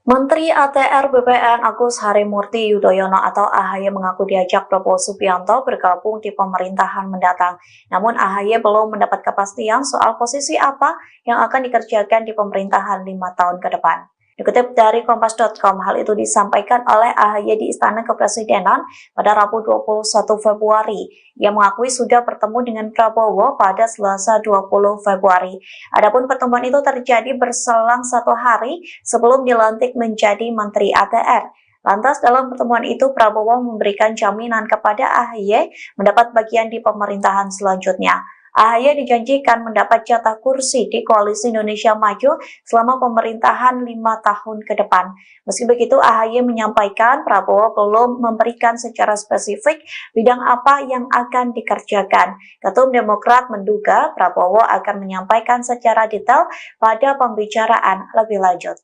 Menteri Menteri ATR BPN Agus Harimurti Yudhoyono atau AHY mengaku diajak Prabowo Subianto bergabung di pemerintahan mendatang. Namun AHY belum mendapat kepastian soal posisi apa yang akan dikerjakan di pemerintahan 5 tahun ke depan. Dikutip dari Kompas.com, hal itu disampaikan oleh AHY di Istana Kepresidenan pada Rabu 21 Februari. Ia mengakui sudah bertemu dengan Prabowo pada Selasa 20 Februari. Adapun pertemuan itu terjadi berselang 1 hari sebelum dilantik menjadi Menteri ATR. Lantas dalam pertemuan itu Prabowo memberikan jaminan kepada AHY mendapat bagian di pemerintahan selanjutnya. AHY dijanjikan mendapat jatah kursi di Koalisi Indonesia Maju selama pemerintahan 5 tahun ke depan. Meski begitu, AHY menyampaikan Prabowo belum memberikan secara spesifik bidang apa yang akan dikerjakan. Ketum Demokrat menduga Prabowo akan menyampaikan secara detail pada pembicaraan lebih lanjut.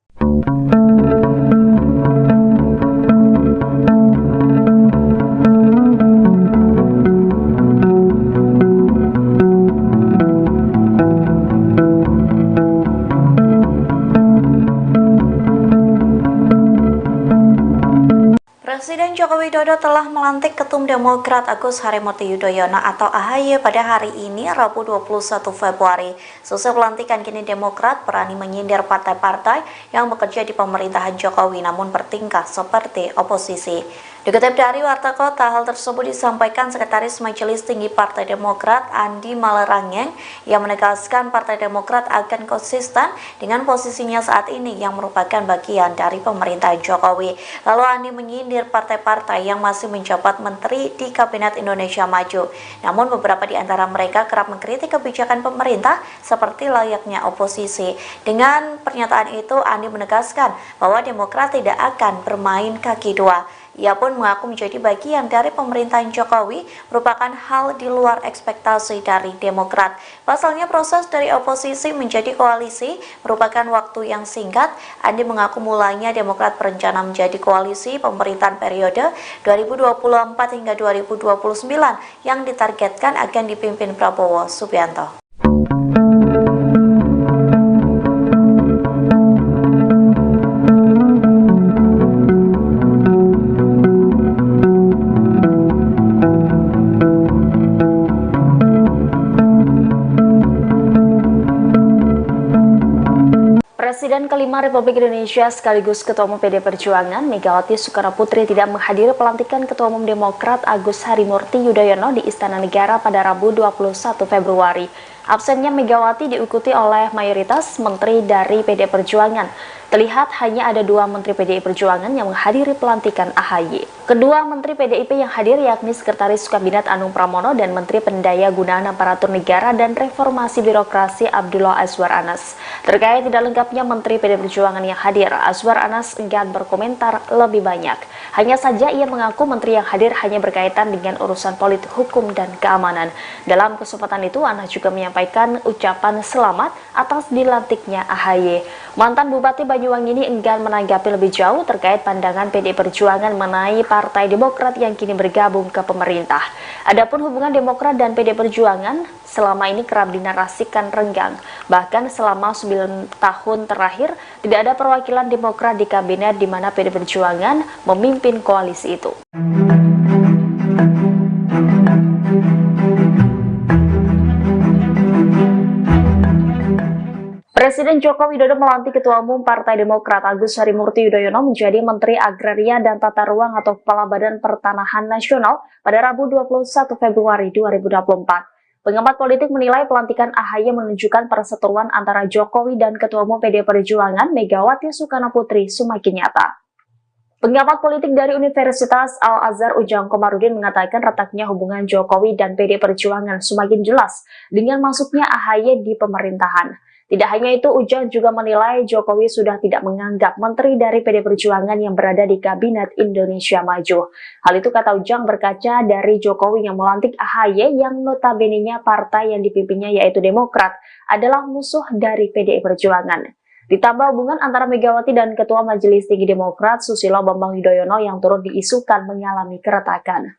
Presiden Joko Widodo telah melantik Ketum Demokrat Agus Harimurti Yudhoyono atau AHY pada hari ini, Rabu 21 Februari. Seusai pelantikan, kini Demokrat berani menyindir partai-partai yang bekerja di pemerintahan Jokowi namun bertingkah seperti oposisi. Dikutip dari Warta Kota, hal tersebut disampaikan Sekretaris Majelis Tinggi Partai Demokrat Andi Malarangeng yang menegaskan Partai Demokrat akan konsisten dengan posisinya saat ini yang merupakan bagian dari pemerintahan Jokowi. Lalu Andi menyindir partai-partai yang masih menjabat menteri di Kabinet Indonesia Maju. Namun beberapa di antara mereka kerap mengkritik kebijakan pemerintah seperti layaknya oposisi. Dengan pernyataan itu, Andi menegaskan bahwa Demokrat tidak akan bermain kaki dua. Ia pun mengaku menjadi bagian dari pemerintahan Jokowi merupakan hal di luar ekspektasi dari Demokrat. Pasalnya proses dari oposisi menjadi koalisi merupakan waktu yang singkat. Andi mengaku mulanya Demokrat berencana menjadi koalisi pemerintahan periode 2024 hingga 2029 yang ditargetkan akan dipimpin Prabowo Subianto. Presiden kelima Republik Indonesia sekaligus Ketua Umum PD Perjuangan Megawati Soekarnoputri tidak menghadiri pelantikan Ketua Umum Demokrat Agus Harimurti Yudhoyono di Istana Negara pada Rabu 21 Februari. Absennya Megawati diikuti oleh mayoritas menteri dari PD Perjuangan. Terlihat hanya ada 2 menteri PDI Perjuangan yang menghadiri pelantikan AHY. Kedua menteri PDIP yang hadir yakni Sekretaris Kabinet Anung Pramono dan Menteri Pendaya Gunaan Aparatur Negara dan Reformasi Birokrasi Abdullah Azwar Anas. Terkait tidak lengkapnya menteri PDI Perjuangan yang hadir, Azwar Anas enggan berkomentar lebih banyak. Hanya saja ia mengaku menteri yang hadir hanya berkaitan dengan urusan politik, hukum, dan keamanan. Dalam kesempatan itu, Anas juga menyampaikan ucapan selamat atas dilantiknya AHY. Mantan Bupati Banyuwangi ini enggan menanggapi lebih jauh terkait pandangan PDI Perjuangan mengenai Partai Demokrat yang kini bergabung ke pemerintah. Adapun hubungan Demokrat dan PDI Perjuangan selama ini kerap dinarasikan renggang. Bahkan selama 9 tahun terakhir tidak ada perwakilan Demokrat di kabinet di mana PDI Perjuangan memimpin koalisi itu. Presiden Joko Widodo melantik Ketua Umum Partai Demokrat Agus Harimurti Yudhoyono menjadi Menteri Agraria dan Tata Ruang atau Kepala Badan Pertanahan Nasional pada Rabu 21 Februari 2024. Pengamat politik menilai pelantikan AHY menunjukkan perseteruan antara Jokowi dan Ketua Umum PD Perjuangan Megawati Soekarnoputri semakin nyata. Pengamat politik dari Universitas Al-Azhar Ujang Komarudin mengatakan retaknya hubungan Jokowi dan PD Perjuangan semakin jelas dengan masuknya AHY di pemerintahan. Tidak hanya itu, Ujang juga menilai Jokowi sudah tidak menganggap menteri dari PD Perjuangan yang berada di Kabinet Indonesia Maju. Hal itu kata Ujang berkaca dari Jokowi yang melantik AHY yang notabene-nya partai yang dipimpinnya yaitu Demokrat adalah musuh dari PDI Perjuangan. Ditambah hubungan antara Megawati dan Ketua Majelis Tinggi Demokrat Susilo Bambang Yudhoyono yang turut diisukan mengalami keretakan.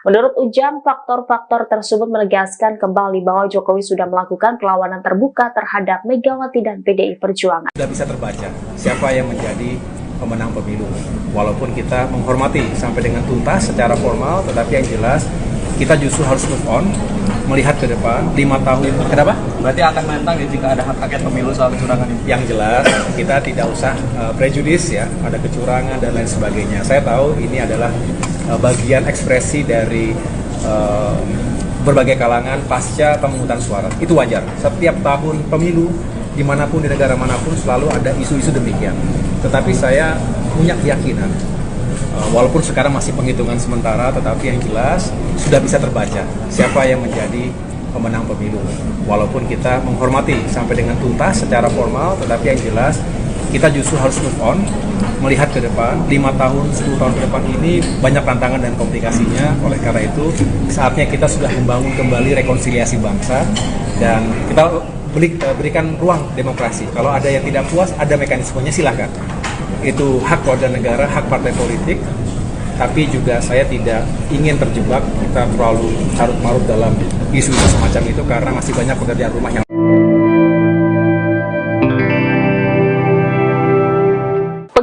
Menurut Ujang, faktor-faktor tersebut menegaskan kembali bahwa Jokowi sudah melakukan perlawanan terbuka terhadap Megawati dan PDI Perjuangan. Sudah bisa terbaca siapa yang menjadi pemenang pemilu. Walaupun kita menghormati sampai dengan tuntas secara formal, tetapi yang jelas kita justru harus move on, melihat ke depan 5 tahun. Kenapa? Berarti akan menentang ya jika ada hak angket pemilu soal kecurangan ini? Yang jelas kita tidak usah prejudis ya, ada kecurangan dan lain sebagainya. Saya tahu ini adalah bagian ekspresi dari berbagai kalangan pasca pemungutan suara. Itu wajar. Setiap tahun pemilu, dimanapun di negara manapun selalu ada isu-isu demikian. Tetapi saya punya keyakinan, walaupun sekarang masih penghitungan sementara, tetapi yang jelas sudah bisa terbaca siapa yang menjadi pemenang pemilu. Walaupun kita menghormati sampai dengan tuntas secara formal, tetapi yang jelas kita justru harus move on, melihat ke depan 5 tahun, 10 tahun ke depan ini banyak tantangan dan komplikasinya. Oleh karena itu saatnya kita sudah membangun kembali rekonsiliasi bangsa dan kita berikan ruang demokrasi. Kalau ada yang tidak puas, ada mekanismenya, silahkan. Itu hak warga negara, hak partai politik. Tapi juga saya tidak ingin terjebak kita terlalu carut-marut dalam isu-isu semacam itu karena masih banyak pekerjaan rumah yang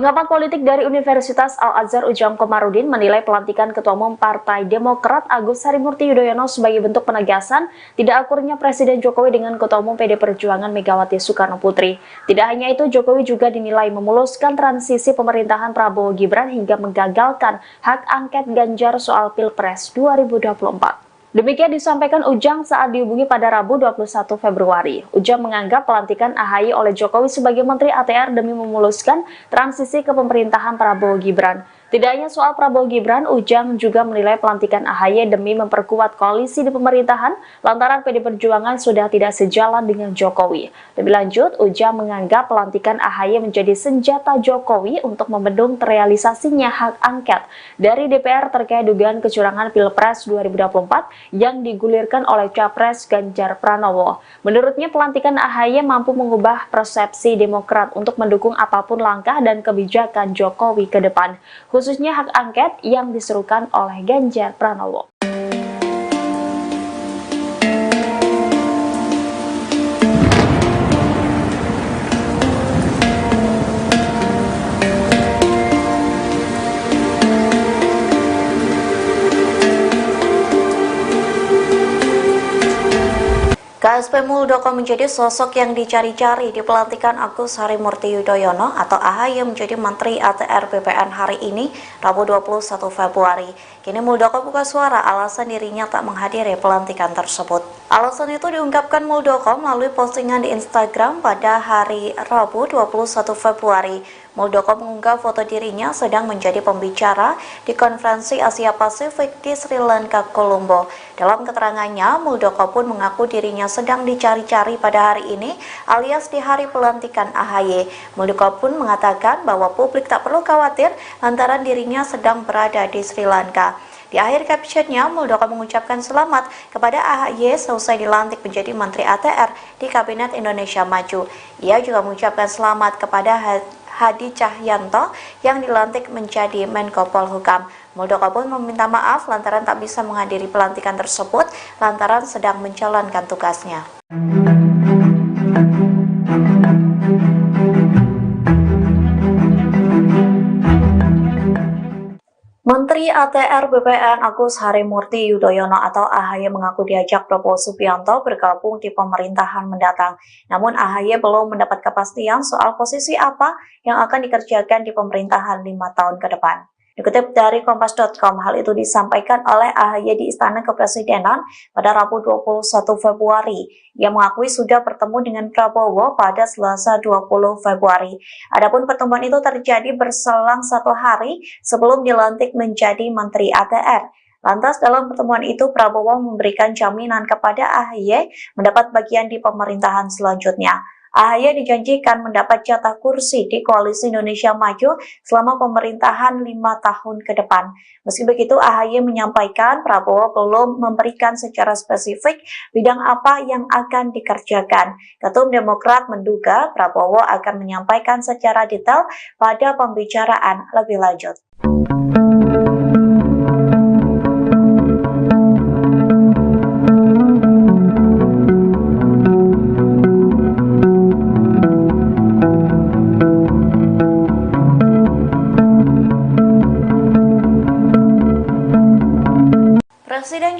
Pengamat politik dari Universitas Al-Azhar Ujang Komarudin menilai pelantikan Ketua Umum Partai Demokrat Agus Harimurti Yudhoyono sebagai bentuk penegasan tidak akurnya Presiden Jokowi dengan Ketua Umum PD Perjuangan Megawati Soekarno Putri. Tidak hanya itu, Jokowi juga dinilai memuluskan transisi pemerintahan Prabowo Gibran hingga menggagalkan hak angket Ganjar soal Pilpres 2024. Demikian disampaikan Ujang saat dihubungi pada Rabu 21 Februari. Ujang menganggap pelantikan AHY oleh Jokowi sebagai Menteri ATR demi memuluskan transisi ke pemerintahan Prabowo Gibran. Tidak hanya soal Prabowo Gibran, Ujang juga menilai pelantikan AHY demi memperkuat koalisi di pemerintahan lantaran PD Perjuangan sudah tidak sejalan dengan Jokowi. Lebih lanjut, Ujang menganggap pelantikan AHY menjadi senjata Jokowi untuk membendung terrealisasinya hak angket dari DPR terkait dugaan kecurangan Pilpres 2024 yang digulirkan oleh Capres Ganjar Pranowo. Menurutnya, pelantikan AHY mampu mengubah persepsi Demokrat untuk mendukung apapun langkah dan kebijakan Jokowi ke depan, khususnya hak angket yang diserukan oleh Ganjar Pranowo. KSP Muldoko menjadi sosok yang dicari-cari di pelantikan Agus Harimurti Yudhoyono atau AHY menjadi Menteri ATR BPN hari ini, Rabu 21 Februari. Kini Muldoko buka suara alasan dirinya tak menghadiri pelantikan tersebut. Alasan itu diungkapkan Muldoko melalui postingan di Instagram pada hari Rabu 21 Februari. Muldoko mengunggah foto dirinya sedang menjadi pembicara di konferensi Asia Pasifik di Sri Lanka, Colombo. Dalam keterangannya, Muldoko pun mengaku dirinya sedang dicari-cari pada hari ini alias di hari pelantikan AHY. Muldoko pun mengatakan bahwa publik tak perlu khawatir lantaran dirinya sedang berada di Sri Lanka. Di akhir captionnya, Muldoko mengucapkan selamat kepada AHY selesai dilantik menjadi Menteri ATR di Kabinet Indonesia Maju. Ia juga mengucapkan selamat kepada Hadi Cahyanto yang dilantik menjadi Menko Polhukam. Muldoko pun meminta maaf lantaran tak bisa menghadiri pelantikan tersebut lantaran sedang menjalankan tugasnya. Menteri ATR BPN Agus Harimurti Yudhoyono atau AHY mengaku diajak Prabowo Subianto bergabung di pemerintahan mendatang. Namun AHY belum mendapat kepastian soal posisi apa yang akan dikerjakan di pemerintahan 5 tahun ke depan. Dikutip dari Kompas.com, hal itu disampaikan oleh AHY di Istana Kepresidenan pada Rabu 21 Februari. Ia mengakui sudah bertemu dengan Prabowo pada Selasa 20 Februari. Adapun pertemuan itu terjadi berselang 1 hari sebelum dilantik menjadi Menteri ATR. Lantas dalam pertemuan itu Prabowo memberikan jaminan kepada AHY mendapat bagian di pemerintahan selanjutnya. AHY dijanjikan mendapat jatah kursi di Koalisi Indonesia Maju selama pemerintahan 5 tahun ke depan. Meski begitu, AHY menyampaikan Prabowo belum memberikan secara spesifik bidang apa yang akan dikerjakan. Ketum Demokrat menduga Prabowo akan menyampaikan secara detail pada pembicaraan lebih lanjut.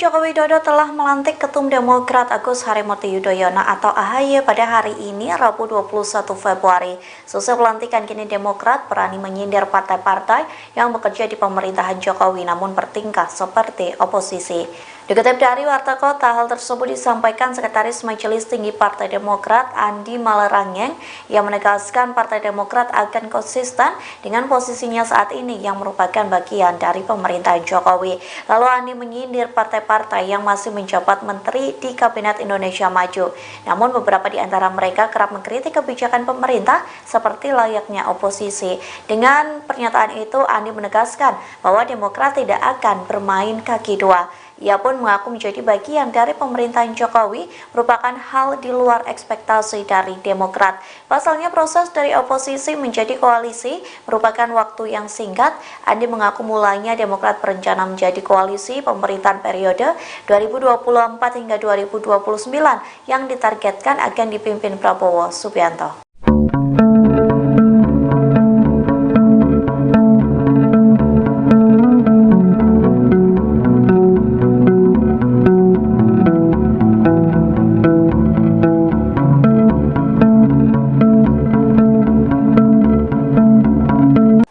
Joko Widodo telah melantik Ketum Demokrat Agus Harimurti Yudhoyono atau AHY pada hari ini, Rabu 21 Februari. Seusai pelantikan, kini Demokrat berani menyindir partai-partai yang bekerja di pemerintahan Jokowi namun bertingkah seperti oposisi. Dikutip dari Warta Kota, hal tersebut disampaikan Sekretaris Majelis Tinggi Partai Demokrat Andi Malarangeng yang menegaskan Partai Demokrat akan konsisten dengan posisinya saat ini yang merupakan bagian dari pemerintahan Jokowi. Lalu Andi menyindir partai-partai yang masih menjabat menteri di Kabinet Indonesia Maju. Namun beberapa di antara mereka kerap mengkritik kebijakan pemerintah seperti layaknya oposisi. Dengan pernyataan itu, Andi menegaskan bahwa Demokrat tidak akan bermain kaki dua. Ia pun mengaku menjadi bagian dari pemerintahan Jokowi merupakan hal di luar ekspektasi dari Demokrat. Pasalnya proses dari oposisi menjadi koalisi merupakan waktu yang singkat. Andi mengaku mulainya Demokrat berencana menjadi koalisi pemerintahan periode 2024 hingga 2029 yang ditargetkan akan dipimpin Prabowo Subianto.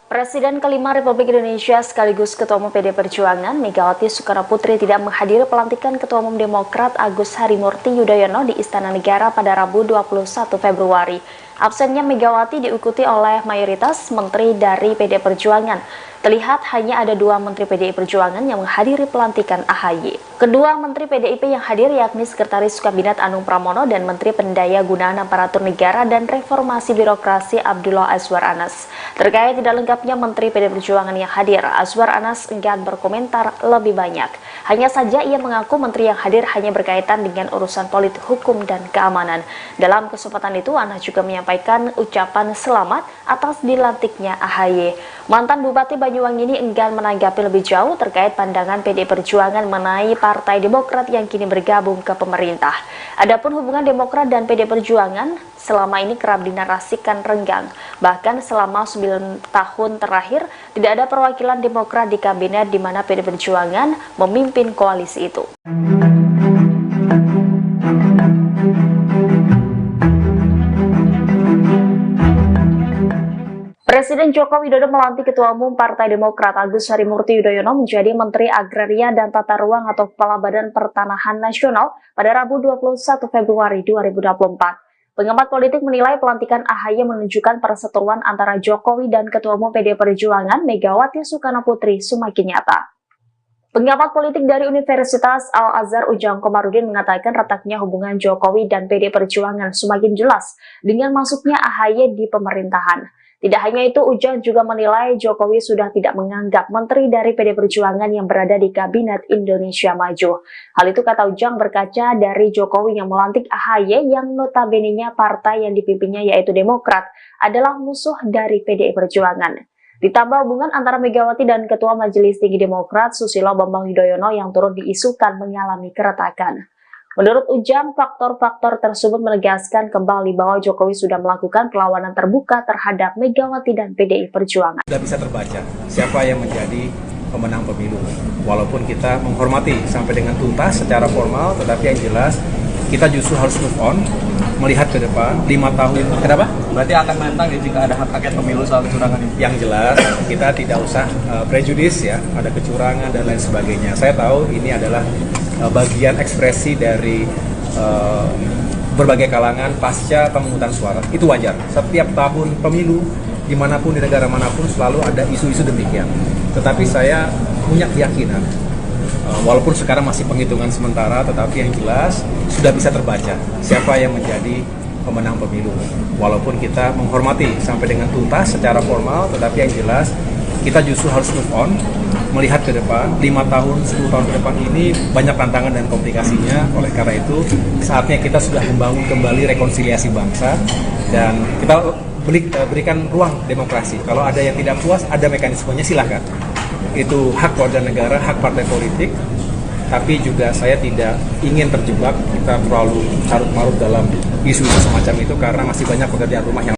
Presiden kelima Republik Indonesia sekaligus Ketua Umum PD Perjuangan Megawati Soekarnoputri tidak menghadiri pelantikan Ketua Umum Demokrat Agus Harimurti Yudhoyono di Istana Negara pada Rabu 21 Februari. Absennya Megawati diikuti oleh mayoritas menteri dari PD Perjuangan. Terlihat hanya ada 2 menteri PDI Perjuangan yang menghadiri pelantikan AHY. Kedua menteri PDIP yang hadir yakni Sekretaris Kabinet Anung Pramono dan Menteri Pendaya Gunaan Aparatur Negara dan Reformasi Birokrasi Abdullah Azwar Anas. Terkait tidak lengkapnya menteri PD Perjuangan yang hadir, Azwar Anas enggan berkomentar lebih banyak. Hanya saja ia mengaku menteri yang hadir hanya berkaitan dengan urusan politik, hukum, dan keamanan. Dalam kesempatan itu, Anas juga menyampaikan ucapan selamat atas dilantiknya AHY. Mantan Bupati Banyuwangi ini enggan menanggapi lebih jauh terkait pandangan PD Perjuangan mengenai Partai Demokrat yang kini bergabung ke pemerintah. Adapun hubungan Demokrat dan PD Perjuangan selama ini kerap dinarasikan renggang. Bahkan selama 9 tahun terakhir tidak ada perwakilan Demokrat di kabinet di mana PD Perjuangan memimpin koalisi itu. Presiden Joko Widodo melantik Ketua Umum Partai Demokrat Agus Harimurti Yudhoyono menjadi Menteri Agraria dan Tata Ruang atau Kepala Badan Pertanahan Nasional pada Rabu 21 Februari 2024. Pengamat politik menilai pelantikan AHY menunjukkan perseteruan antara Jokowi dan Ketua Umum PD Perjuangan Megawati Soekarnoputri semakin nyata. Pengamat politik dari Universitas Al-Azhar Ujang Komarudin mengatakan retaknya hubungan Jokowi dan PD Perjuangan semakin jelas dengan masuknya AHY di pemerintahan. Tidak hanya itu, Ujang juga menilai Jokowi sudah tidak menganggap menteri dari PD Perjuangan yang berada di Kabinet Indonesia Maju. Hal itu kata Ujang berkaca dari Jokowi yang melantik AHY yang notabene-nya partai yang dipimpinnya yaitu Demokrat adalah musuh dari PD Perjuangan. Ditambah hubungan antara Megawati dan Ketua Majelis Tinggi Demokrat Susilo Bambang Yudhoyono yang turut diisukan mengalami keretakan. Menurut Ujang, faktor-faktor tersebut menegaskan kembali bahwa Jokowi sudah melakukan perlawanan terbuka terhadap Megawati dan PDI Perjuangan. Sudah bisa terbaca siapa yang menjadi pemenang pemilu. Walaupun kita menghormati sampai dengan tuntas secara formal, tetapi yang jelas kita justru harus move on, melihat ke depan 5 tahun. Kenapa? Berarti akan menentang ya jika ada hak angket pemilu soal kecurangan ini? Yang jelas kita tidak usah prejudis ya, ada kecurangan dan lain sebagainya. Saya tahu ini adalah bagian ekspresi dari berbagai kalangan pasca pemungutan suara. Itu wajar. Setiap tahun pemilu, dimanapun di negara manapun selalu ada isu-isu demikian. Tetapi saya punya keyakinan, walaupun sekarang masih penghitungan sementara, tetapi yang jelas sudah bisa terbaca siapa yang menjadi pemenang pemilu. Walaupun kita menghormati sampai dengan tuntas secara formal, tetapi yang jelas kita justru harus move on, melihat ke depan 5 tahun, 10 tahun ke depan ini banyak tantangan dan komplikasinya. Oleh karena itu saatnya kita sudah membangun kembali rekonsiliasi bangsa dan kita berikan ruang demokrasi. Kalau ada yang tidak puas, ada mekanismenya, silahkan. Itu hak warga negara, hak partai politik. Tapi juga saya tidak ingin terjebak kita terlalu carut-marut dalam isu-isu semacam itu karena masih banyak pekerjaan rumah yang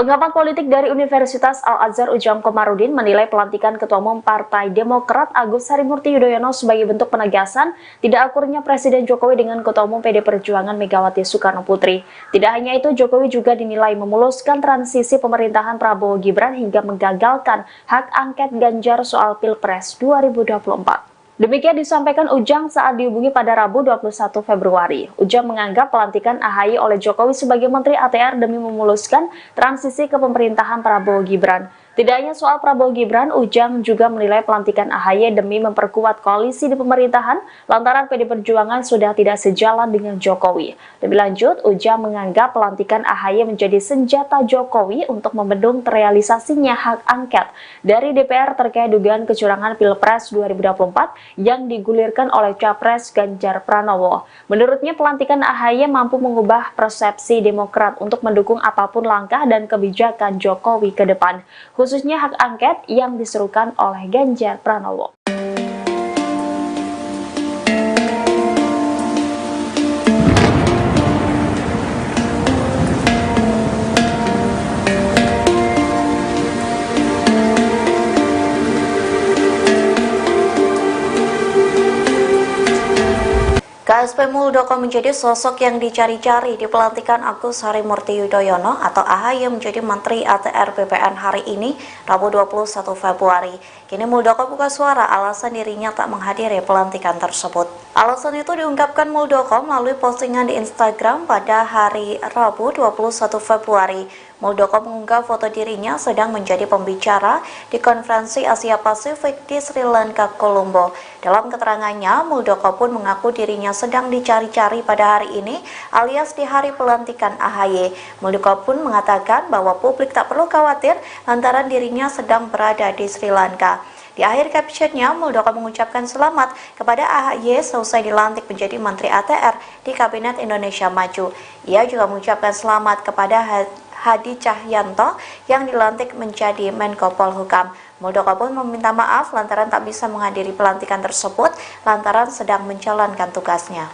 Pengamat politik dari Universitas Al-Azhar Ujang Komarudin menilai pelantikan Ketua Umum Partai Demokrat Agus Harimurti Yudhoyono sebagai bentuk penegasan tidak akurnya Presiden Jokowi dengan Ketua Umum PD Perjuangan Megawati Soekarno Putri. Tidak hanya itu, Jokowi juga dinilai memuluskan transisi pemerintahan Prabowo Gibran hingga menggagalkan hak angket Ganjar soal Pilpres 2024. Demikian disampaikan Ujang saat dihubungi pada Rabu 21 Februari. Ujang menganggap pelantikan AHY oleh Jokowi sebagai Menteri ATR demi memuluskan transisi ke pemerintahan Prabowo Gibran. Tidak hanya soal Prabowo Gibran, Ujang juga menilai pelantikan AHY demi memperkuat koalisi di pemerintahan lantaran PD Perjuangan sudah tidak sejalan dengan Jokowi. Lebih lanjut, Ujang menganggap pelantikan AHY menjadi senjata Jokowi untuk membendung terrealisasinya hak angket dari DPR terkait dugaan kecurangan Pilpres 2024 yang digulirkan oleh Capres Ganjar Pranowo. Menurutnya, pelantikan AHY mampu mengubah persepsi Demokrat untuk mendukung apapun langkah dan kebijakan Jokowi ke depan, khususnya hak angket yang diserukan oleh Ganjar Pranowo. KSP Muldoko menjadi sosok yang dicari-cari di pelantikan Agus Harimurti Yudhoyono atau AHY menjadi Menteri ATR BPN hari ini, Rabu 21 Februari. Kini Muldoko buka suara alasan dirinya tak menghadiri pelantikan tersebut. Alasan itu diungkapkan Muldoko melalui postingan di Instagram pada hari Rabu 21 Februari. Muldoko mengunggah foto dirinya sedang menjadi pembicara di konferensi Asia Pasifik di Sri Lanka, Colombo. Dalam keterangannya, Muldoko pun mengaku dirinya sedang dicari-cari pada hari ini alias di hari pelantikan AHY. Muldoko pun mengatakan bahwa publik tak perlu khawatir lantaran dirinya sedang berada di Sri Lanka. Di akhir captionnya, Muldoko mengucapkan selamat kepada AHY selesai dilantik menjadi Menteri ATR di Kabinet Indonesia Maju. Ia juga mengucapkan selamat kepada Hadi Cahyanto yang dilantik menjadi Menko Polhukam. Muldoko pun meminta maaf lantaran tak bisa menghadiri pelantikan tersebut lantaran sedang menjalankan tugasnya.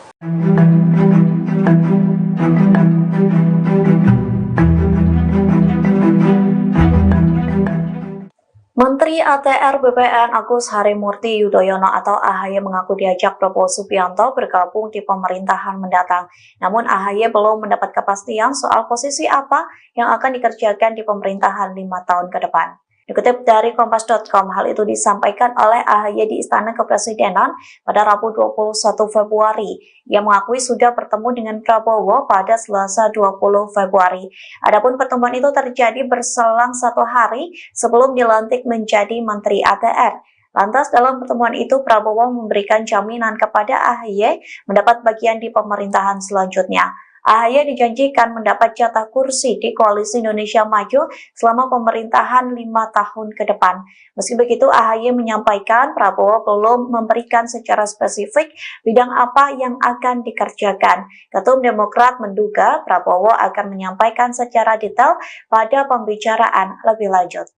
Menteri ATR BPN Agus Harimurti Yudhoyono atau AHY mengaku diajak Prabowo Subianto bergabung di pemerintahan mendatang. Namun AHY belum mendapat kepastian soal posisi apa yang akan dikerjakan di pemerintahan 5 tahun ke depan. Dikutip dari Kompas.com, hal itu disampaikan oleh AHY di Istana Kepresidenan pada Rabu 21 Februari. Ia mengakui sudah bertemu dengan Prabowo pada Selasa 20 Februari. Adapun pertemuan itu terjadi berselang 1 hari sebelum dilantik menjadi Menteri ATR. Lantas dalam pertemuan itu Prabowo memberikan jaminan kepada AHY mendapat bagian di pemerintahan selanjutnya. AHY dijanjikan mendapat jatah kursi di Koalisi Indonesia Maju selama pemerintahan 5 tahun ke depan. Meski begitu, AHY menyampaikan Prabowo belum memberikan secara spesifik bidang apa yang akan dikerjakan. Ketum Demokrat menduga Prabowo akan menyampaikan secara detail pada pembicaraan lebih lanjut.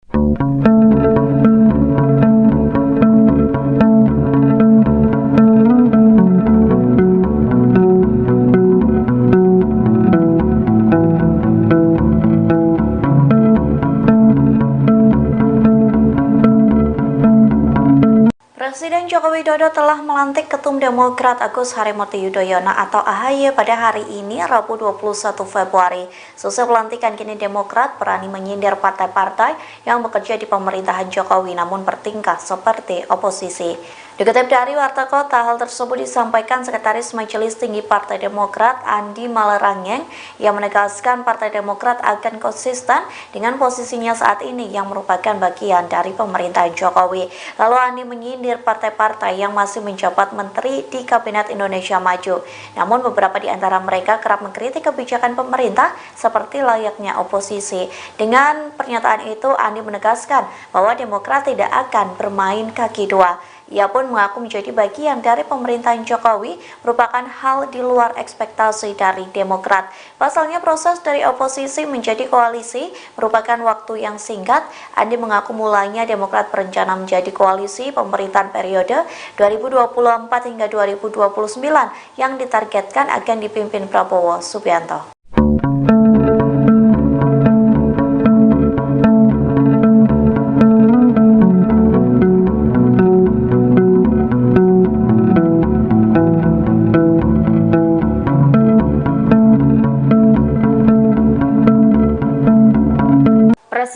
Presiden Joko Widodo telah melantik Ketum Demokrat Agus Harimurti Yudhoyono atau AHY pada hari ini, Rabu 21 Februari. Selesai pelantikan, kini Demokrat berani menyindir partai-partai yang bekerja di pemerintahan Jokowi namun bertingkah seperti oposisi. Dikutip dari Warta Kota, hal tersebut disampaikan Sekretaris Majelis Tinggi Partai Demokrat Andi Malarangeng yang menegaskan Partai Demokrat akan konsisten dengan posisinya saat ini yang merupakan bagian dari pemerintahan Jokowi. Lalu Andi menyindir partai-partai yang masih menjabat menteri di Kabinet Indonesia Maju. Namun beberapa di antara mereka kerap mengkritik kebijakan pemerintah seperti layaknya oposisi. Dengan pernyataan itu, Andi menegaskan bahwa Demokrat tidak akan bermain kaki dua. Ia pun mengaku menjadi bagian dari pemerintahan Jokowi merupakan hal di luar ekspektasi dari Demokrat. Pasalnya proses dari oposisi menjadi koalisi merupakan waktu yang singkat. Andi mengaku mulanya Demokrat berencana menjadi koalisi pemerintahan periode 2024 hingga 2029 yang ditargetkan akan dipimpin Prabowo Subianto.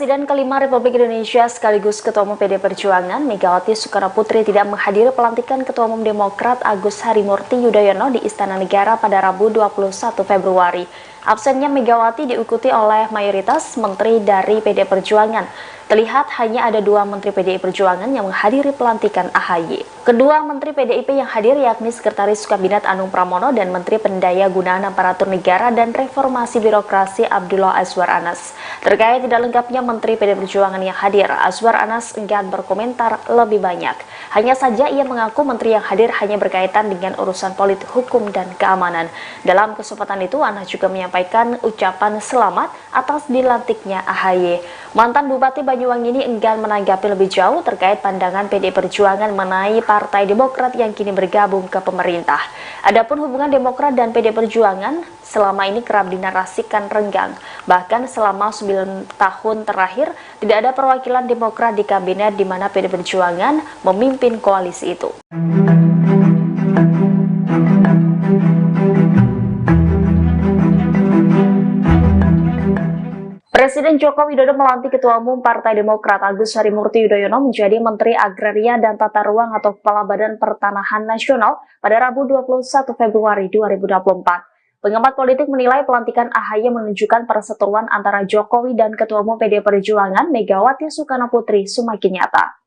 Presiden kelima Republik Indonesia sekaligus Ketua Umum PD Perjuangan Megawati Soekarnoputri tidak menghadiri pelantikan Ketua Umum Demokrat Agus Harimurti Yudhoyono di Istana Negara pada Rabu 21 Februari. Absennya Megawati diikuti oleh mayoritas menteri dari PD Perjuangan. Terlihat hanya ada 2 menteri PDI Perjuangan yang menghadiri pelantikan AHY. Kedua menteri PDIP yang hadir yakni Sekretaris Kabinet Anung Pramono dan Menteri Pendaya Gunaan Aparatur Negara dan Reformasi Birokrasi Abdullah Azwar Anas. Terkait tidak lengkapnya menteri PD Perjuangan yang hadir, Azwar Anas enggan berkomentar lebih banyak. Hanya saja ia mengaku menteri yang hadir hanya berkaitan dengan urusan politik, hukum, dan keamanan. Dalam kesempatan itu, Anas juga menyampaikan ucapan selamat atas dilantiknya AHY. Mantan Bupati Banyuwangi ini enggan menanggapi lebih jauh terkait pandangan PD Perjuangan mengenai Partai Demokrat yang kini bergabung ke pemerintah. Adapun hubungan Demokrat dan PD Perjuangan selama ini kerap dinarasikan renggang. Bahkan selama 9 tahun terakhir tidak ada perwakilan Demokrat di kabinet di mana PD Perjuangan memimpin koalisi itu. Presiden Joko Widodo melantik Ketua Umum Partai Demokrat Agus Harimurti Yudhoyono menjadi Menteri Agraria dan Tata Ruang atau Kepala Badan Pertanahan Nasional pada Rabu 21 Februari 2024. Pengamat politik menilai pelantikan AHY menunjukkan perseteruan antara Jokowi dan Ketua Umum PD Perjuangan Megawati Soekarnoputri semakin nyata.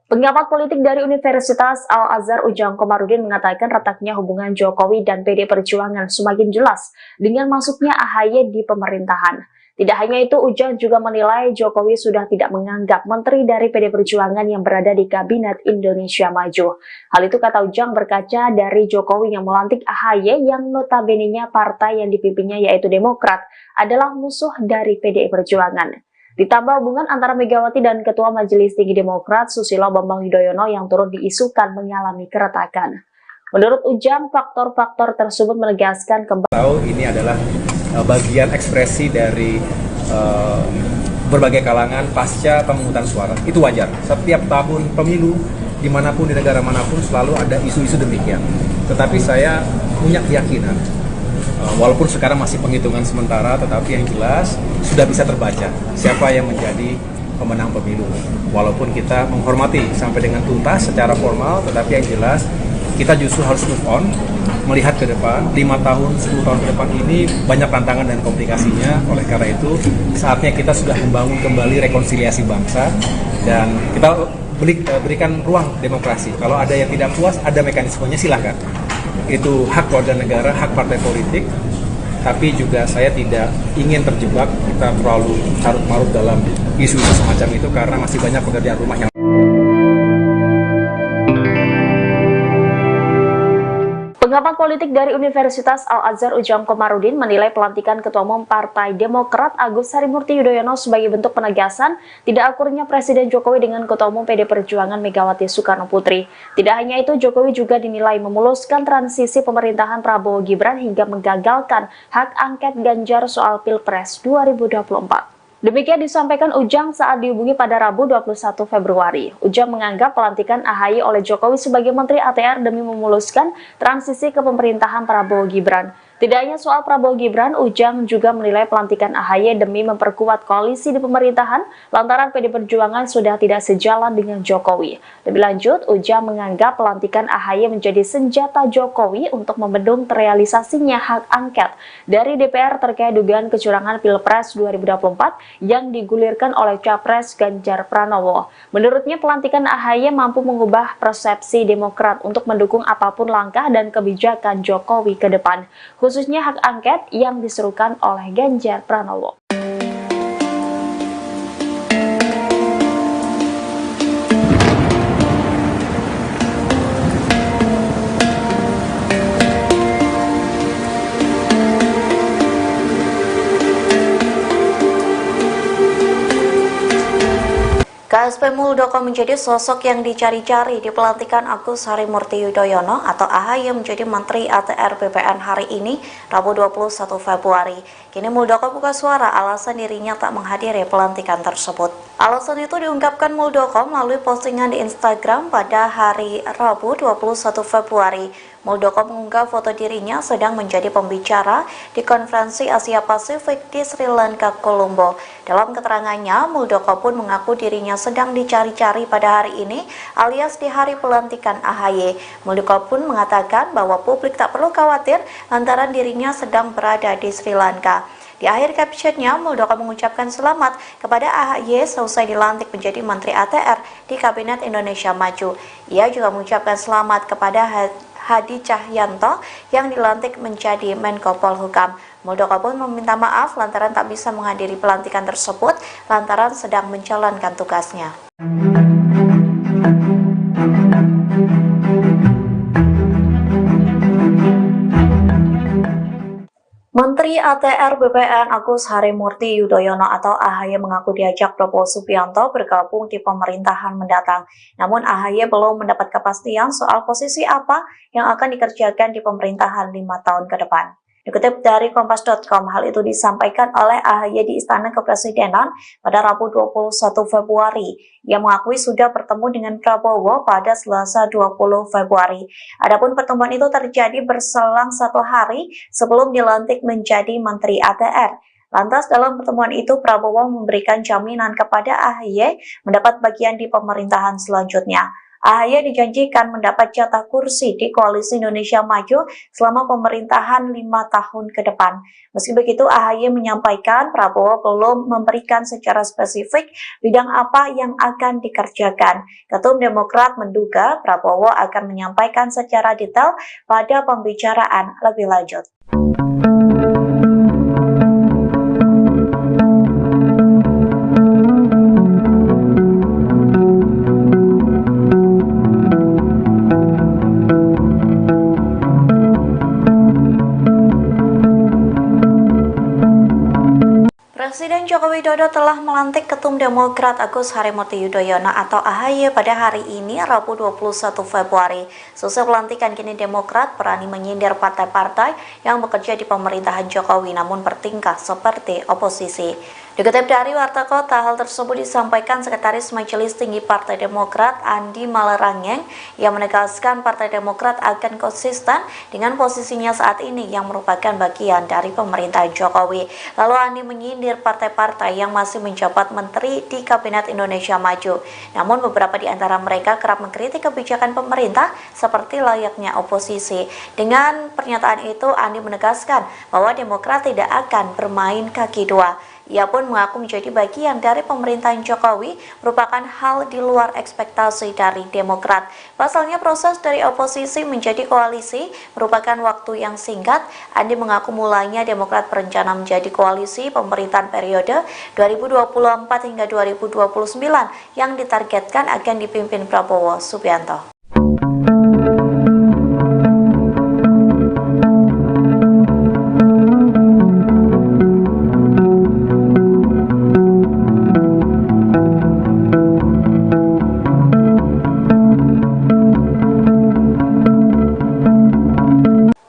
Pengamat politik dari Universitas Al-Azhar Ujang Komarudin mengatakan retaknya hubungan Jokowi dan PD Perjuangan semakin jelas dengan masuknya AHY di pemerintahan. Tidak hanya itu, Ujang juga menilai Jokowi sudah tidak menganggap menteri dari PD Perjuangan yang berada di Kabinet Indonesia Maju. Hal itu kata Ujang berkaca dari Jokowi yang melantik AHY yang notabene-nya partai yang dipimpinnya yaitu Demokrat adalah musuh dari PD Perjuangan. Ditambah hubungan antara Megawati dan Ketua Majelis Tinggi Demokrat Susilo Bambang Yudhoyono yang turut diisukan mengalami keretakan. Menurut Ujang, faktor-faktor tersebut menegaskan kembali ini adalah bagian ekspresi dari berbagai kalangan pasca pemungutan suara. Itu wajar. Setiap tahun pemilu, dimanapun di negara manapun selalu ada isu-isu demikian. Tetapi saya punya keyakinan, walaupun sekarang masih penghitungan sementara, tetapi yang jelas sudah bisa terbaca siapa yang menjadi pemenang pemilu. Walaupun kita menghormati sampai dengan tuntas secara formal, tetapi yang jelas kita justru harus move on, melihat ke depan. 5 tahun, 10 tahun ke depan ini banyak tantangan dan komplikasinya. Oleh karena itu, saatnya kita sudah membangun kembali rekonsiliasi bangsa dan kita berikan ruang demokrasi. Kalau ada yang tidak puas, ada mekanismenya, silahkan. Itu hak warga negara, hak partai politik. Tapi juga saya tidak ingin terjebak kita terlalu carut-marut dalam isu-isu semacam itu karena masih banyak pekerjaan rumah yang Pengamat politik dari Universitas Al-Azhar Ujang Komarudin menilai pelantikan Ketua Umum Partai Demokrat Agus Harimurti Yudhoyono sebagai bentuk penegasan tidak akurnya Presiden Jokowi dengan Ketua Umum PD Perjuangan Megawati Soekarnoputri. Tidak hanya itu, Jokowi juga dinilai memuluskan transisi pemerintahan Prabowo Gibran hingga menggagalkan hak angket Ganjar soal Pilpres 2024. Demikian disampaikan Ujang saat dihubungi pada Rabu 21 Februari. Ujang menganggap pelantikan AHY oleh Jokowi sebagai Menteri ATR demi memuluskan transisi ke pemerintahan Prabowo Gibran. Tidak hanya soal Prabowo Gibran, Ujang juga menilai pelantikan AHY demi memperkuat koalisi di pemerintahan lantaran PD Perjuangan sudah tidak sejalan dengan Jokowi. Lebih lanjut, Ujang menganggap pelantikan AHY menjadi senjata Jokowi untuk membendung terrealisasinya hak angket dari DPR terkait dugaan kecurangan Pilpres 2024 yang digulirkan oleh Capres Ganjar Pranowo. Menurutnya, pelantikan AHY mampu mengubah persepsi Demokrat untuk mendukung apapun langkah dan kebijakan Jokowi ke depan, khususnya hak angket yang diserukan oleh Ganjar Pranowo. KSP Muldoko menjadi sosok yang dicari-cari di pelantikan Agus Harimurti Yudhoyono atau AHY menjadi Menteri ATR BPN hari ini, Rabu 21 Februari. Kini Muldoko buka suara alasan dirinya tak menghadiri pelantikan tersebut. Alasan itu diungkapkan Muldoko melalui postingan di Instagram pada hari Rabu 21 Februari. Muldoko mengunggah foto dirinya sedang menjadi pembicara di konferensi Asia Pasifik di Sri Lanka, Colombo. Dalam keterangannya, Muldoko pun mengaku dirinya sedang dicari-cari pada hari ini alias di hari pelantikan AHY. Muldoko pun mengatakan bahwa publik tak perlu khawatir lantaran dirinya sedang berada di Sri Lanka. Di akhir captionnya, Muldoko mengucapkan selamat kepada AHY selesai dilantik menjadi Menteri ATR di Kabinet Indonesia Maju. Ia juga mengucapkan selamat kepada Hadi Cahyanto yang dilantik menjadi Menko Polhukam. Muldoko pun meminta maaf lantaran tak bisa menghadiri pelantikan tersebut lantaran sedang menjalankan tugasnya. Menteri ATR BPN Agus Harimurti Yudhoyono atau AHY mengaku diajak Prabowo Subianto bergabung di pemerintahan mendatang. Namun AHY belum mendapat kepastian soal posisi apa yang akan dikerjakan di pemerintahan 5 tahun ke depan. Dikutip dari Kompas.com, hal itu disampaikan oleh AHY di Istana Kepresidenan pada Rabu 21 Februari. Ia mengakui sudah bertemu dengan Prabowo pada Selasa 20 Februari. Adapun pertemuan itu terjadi berselang 1 hari sebelum dilantik menjadi Menteri ATR. Lantas dalam pertemuan itu Prabowo memberikan jaminan kepada AHY mendapat bagian di pemerintahan selanjutnya. AHY dijanjikan mendapat jatah kursi di Koalisi Indonesia Maju selama pemerintahan 5 tahun ke depan. Meski begitu, AHY menyampaikan Prabowo belum memberikan secara spesifik bidang apa yang akan dikerjakan. Ketum Demokrat menduga Prabowo akan menyampaikan secara detail pada pembicaraan lebih lanjut. Presiden Joko Widodo telah melantik Ketum Demokrat Agus Harimurti Yudhoyono atau AHY pada hari ini, Rabu 21 Februari. Seusai pelantikan, kini Demokrat berani menyindir partai-partai yang bekerja di pemerintahan Jokowi namun bertingkah seperti oposisi. Dikutip dari Warta Kota, hal tersebut disampaikan Sekretaris Majelis Tinggi Partai Demokrat Andi Malarangeng yang menegaskan Partai Demokrat akan konsisten dengan posisinya saat ini yang merupakan bagian dari pemerintahan Jokowi. Lalu Andi menyindir partai-partai yang masih menjabat menteri di Kabinet Indonesia Maju. Namun beberapa di antara mereka kerap mengkritik kebijakan pemerintah seperti layaknya oposisi. Dengan pernyataan itu, Andi menegaskan bahwa Demokrat tidak akan bermain kaki dua. Ia pun mengaku menjadi bagian dari pemerintahan Jokowi merupakan hal di luar ekspektasi dari Demokrat. Pasalnya proses dari oposisi menjadi koalisi merupakan waktu yang singkat. Andi mengaku mulainya Demokrat berencana menjadi koalisi pemerintahan periode 2024 hingga 2029 yang ditargetkan akan dipimpin Prabowo Subianto.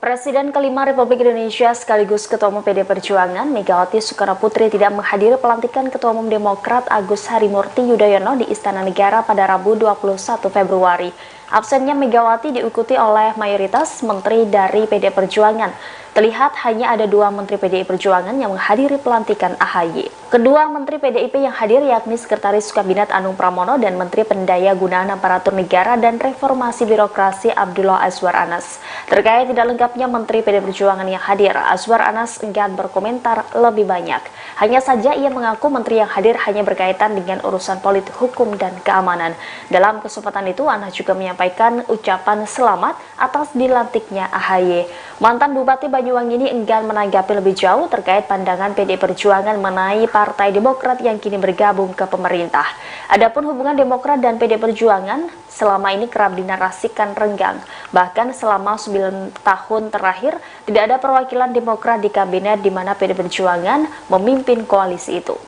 Presiden kelima Republik Indonesia sekaligus Ketua Umum PD Perjuangan Megawati Soekarnoputri tidak menghadiri pelantikan Ketua Umum Demokrat Agus Harimurti Yudhoyono di Istana Negara pada Rabu 21 Februari. Absennya Megawati diikuti oleh mayoritas menteri dari PD Perjuangan. Terlihat hanya ada 2 menteri PDI Perjuangan yang menghadiri pelantikan AHY. Kedua menteri PDIP yang hadir yakni Sekretaris Kabinet Anung Pramono dan Menteri Pendaya Gunaan Aparatur Negara dan Reformasi Birokrasi Abdullah Azwar Anas. Terkait tidak lengkapnya menteri PDI Perjuangan yang hadir, Azwar Anas enggan berkomentar lebih banyak. Hanya saja ia mengaku menteri yang hadir hanya berkaitan dengan urusan politik, hukum, dan keamanan. Dalam kesempatan itu, Anas juga menyampaikan ucapan selamat atas dilantiknya AHY. Mantan Bupati Banyuwangi ini enggan menanggapi lebih jauh terkait pandangan PDI Perjuangan mengenai Partai Demokrat yang kini bergabung ke pemerintah. Adapun hubungan Demokrat dan PDI Perjuangan selama ini kerap dinarasikan renggang. Bahkan selama 9 tahun terakhir tidak ada perwakilan Demokrat di kabinet di mana PDI Perjuangan memimpin koalisi itu.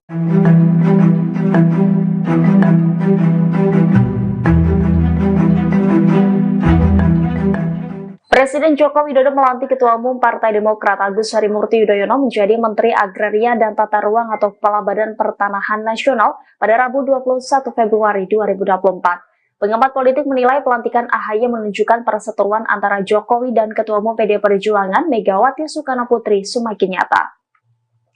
Presiden Joko Widodo melantik Ketua Umum Partai Demokrat Agus Harimurti Yudhoyono menjadi Menteri Agraria dan Tata Ruang atau Kepala Badan Pertanahan Nasional pada Rabu 21 Februari 2024. Pengamat politik menilai pelantikan AHY menunjukkan perseteruan antara Jokowi dan Ketua Umum PDI Perjuangan Megawati Soekarnoputri semakin nyata.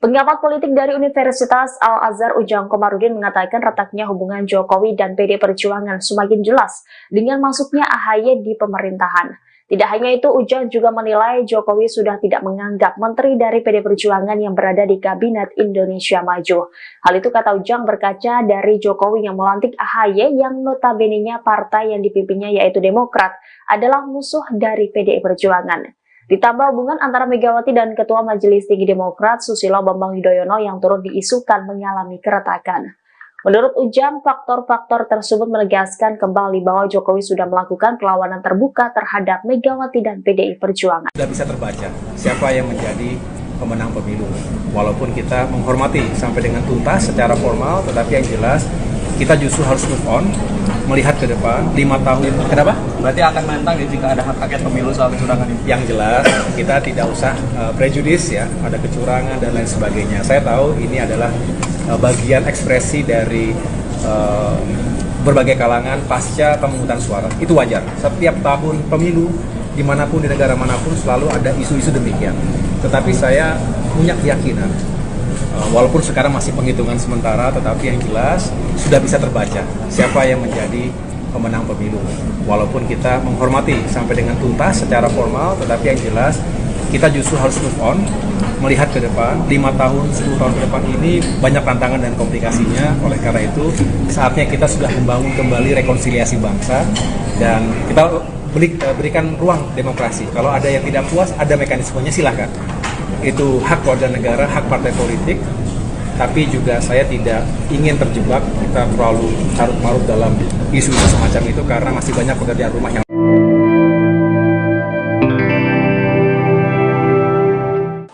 Pengamat politik dari Universitas Al-Azhar Ujang Komarudin mengatakan retaknya hubungan Jokowi dan PDI Perjuangan semakin jelas dengan masuknya AHY di pemerintahan. Tidak hanya itu, Ujang juga menilai Jokowi sudah tidak menganggap menteri dari PDI Perjuangan yang berada di Kabinet Indonesia Maju. Hal itu kata Ujang berkaca dari Jokowi yang melantik AHY yang notabene-nya partai yang dipimpinnya yaitu Demokrat adalah musuh dari PDI Perjuangan. Ditambah hubungan antara Megawati dan Ketua Majelis Tinggi Demokrat Susilo Bambang Yudhoyono yang turut diisukan mengalami keretakan. Menurut Ujang, faktor-faktor tersebut menegaskan kembali bahwa Jokowi sudah melakukan perlawanan terbuka terhadap Megawati dan PDI Perjuangan. Sudah bisa terbaca siapa yang menjadi pemenang pemilu. Walaupun kita menghormati sampai dengan tuntas secara formal, tetapi yang jelas kita justru harus move on, melihat ke depan 5 tahun. Kenapa? Berarti akan menentang ya jika ada hak angket pemilu soal kecurangan ini. Yang jelas kita tidak usah prejudis ya, ada kecurangan dan lain sebagainya. Saya tahu ini adalah bagian ekspresi dari berbagai kalangan pasca pemungutan suara. Itu wajar. Setiap tahun pemilu dimanapun di negara manapun selalu ada isu-isu demikian. Tetapi saya punya keyakinan, walaupun sekarang masih penghitungan sementara, tetapi yang jelas sudah bisa terbaca siapa yang menjadi pemenang pemilu. Walaupun kita menghormati sampai dengan tuntas secara formal, tetapi yang jelas kita justru harus move on, melihat ke depan 5 tahun, 10 tahun ke depan ini banyak tantangan dan komplikasinya. Oleh karena itu saatnya kita sudah membangun kembali rekonsiliasi bangsa dan kita berikan ruang demokrasi. Kalau ada yang tidak puas, ada mekanismenya, silahkan. Itu hak warga negara, hak partai politik, tapi juga saya tidak ingin terjebak kita terlalu carut-marut dalam isu-isu semacam itu karena masih banyak pekerjaan rumah yang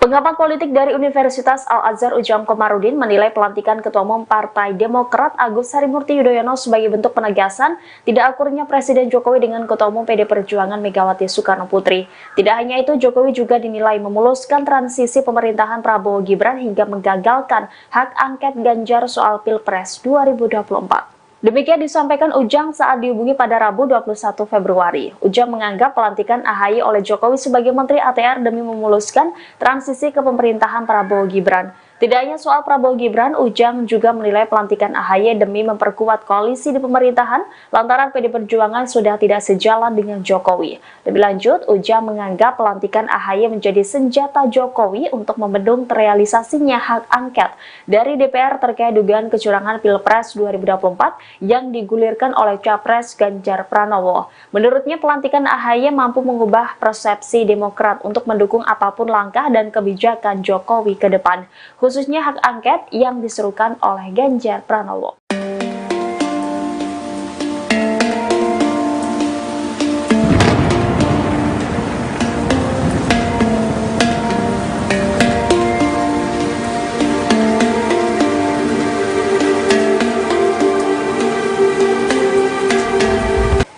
Pengamat politik dari Universitas Al-Azhar Ujang Komarudin menilai pelantikan Ketua Umum Partai Demokrat Agus Harimurti Yudhoyono sebagai bentuk penegasan tidak akurnya Presiden Jokowi dengan Ketua Umum PDI Perjuangan Megawati Soekarnoputri. Tidak hanya itu, Jokowi juga dinilai memuluskan transisi pemerintahan Prabowo Gibran hingga menggagalkan hak angket Ganjar soal Pilpres 2024. Demikian disampaikan Ujang saat dihubungi pada Rabu 21 Februari. Ujang menganggap pelantikan AHY oleh Jokowi sebagai Menteri ATR demi memuluskan transisi ke pemerintahan Prabowo Gibran. Tidak hanya soal Prabowo Gibran, Ujang juga menilai pelantikan AHY demi memperkuat koalisi di pemerintahan lantaran PDI Perjuangan sudah tidak sejalan dengan Jokowi. Lebih lanjut, Ujang menganggap pelantikan AHY menjadi senjata Jokowi untuk membendung terrealisasinya hak angket dari DPR terkait dugaan kecurangan Pilpres 2024 yang digulirkan oleh Capres Ganjar Pranowo. Menurutnya, pelantikan AHY mampu mengubah persepsi Demokrat untuk mendukung apapun langkah dan kebijakan Jokowi ke depan, khususnya hak angket yang diserukan oleh Ganjar Pranowo.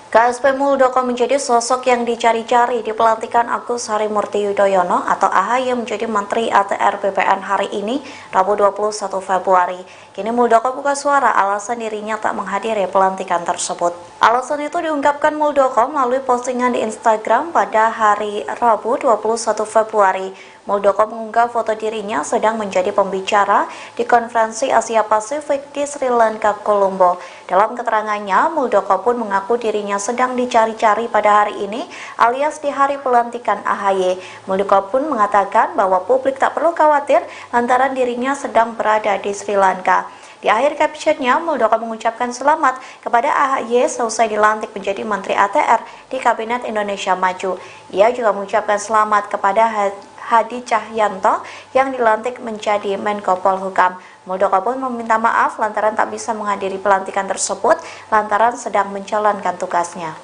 KSP Muldoko menjadi sosok yang dicari-cari di pelantikan Agus Harimurti Yudhoyono atau AHY menjadi Menteri ATR BPN hari ini, Rabu 21 Februari. Kini Muldoko buka suara alasan dirinya tak menghadiri pelantikan tersebut. Alasan itu diungkapkan Muldoko melalui postingan di Instagram pada hari Rabu 21 Februari. Muldoko mengunggah foto dirinya sedang menjadi pembicara di konferensi Asia Pasifik di Sri Lanka, Colombo. Dalam keterangannya, Muldoko pun mengaku dirinya sedang dicari-cari pada hari ini alias di hari pelantikan AHY. Muldoko pun mengatakan bahwa publik tak perlu khawatir lantaran dirinya sedang berada di Sri Lanka. Di akhir captionnya, Muldoko mengucapkan selamat kepada AHY selesai dilantik menjadi Menteri ATR di Kabinet Indonesia Maju. Ia juga mengucapkan selamat kepada Hadi Cahyanto yang dilantik menjadi Menko Polhukam. Muldoko pun meminta maaf lantaran tak bisa menghadiri pelantikan tersebut lantaran sedang menjalankan tugasnya.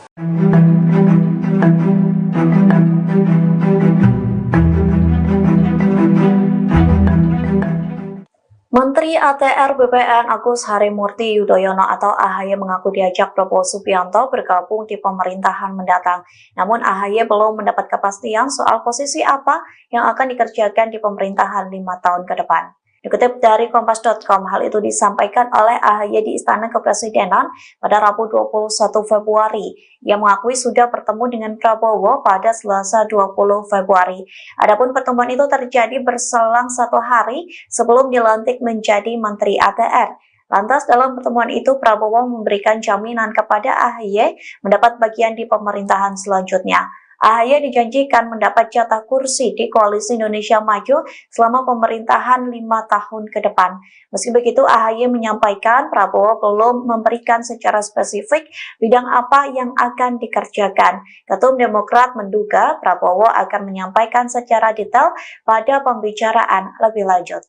Menteri ATR BPN Agus Harimurti Yudhoyono atau AHY mengaku diajak Prabowo Subianto bergabung di pemerintahan mendatang. Namun AHY belum mendapat kepastian soal posisi apa yang akan dikerjakan di pemerintahan 5 tahun ke depan. Dikutip dari Kompas.com, hal itu disampaikan oleh AHY di Istana Kepresidenan pada Rabu 21 Februari. Ia mengakui sudah bertemu dengan Prabowo pada Selasa 20 Februari. Adapun pertemuan itu terjadi berselang 1 hari sebelum dilantik menjadi Menteri ATR. Lantas dalam pertemuan itu Prabowo memberikan jaminan kepada AHY mendapat bagian di pemerintahan selanjutnya. AHY dijanjikan mendapat jatah kursi di Koalisi Indonesia Maju selama pemerintahan 5 tahun ke depan. Meski begitu, AHY menyampaikan Prabowo belum memberikan secara spesifik bidang apa yang akan dikerjakan. Ketum Demokrat menduga Prabowo akan menyampaikan secara detail pada pembicaraan lebih lanjut.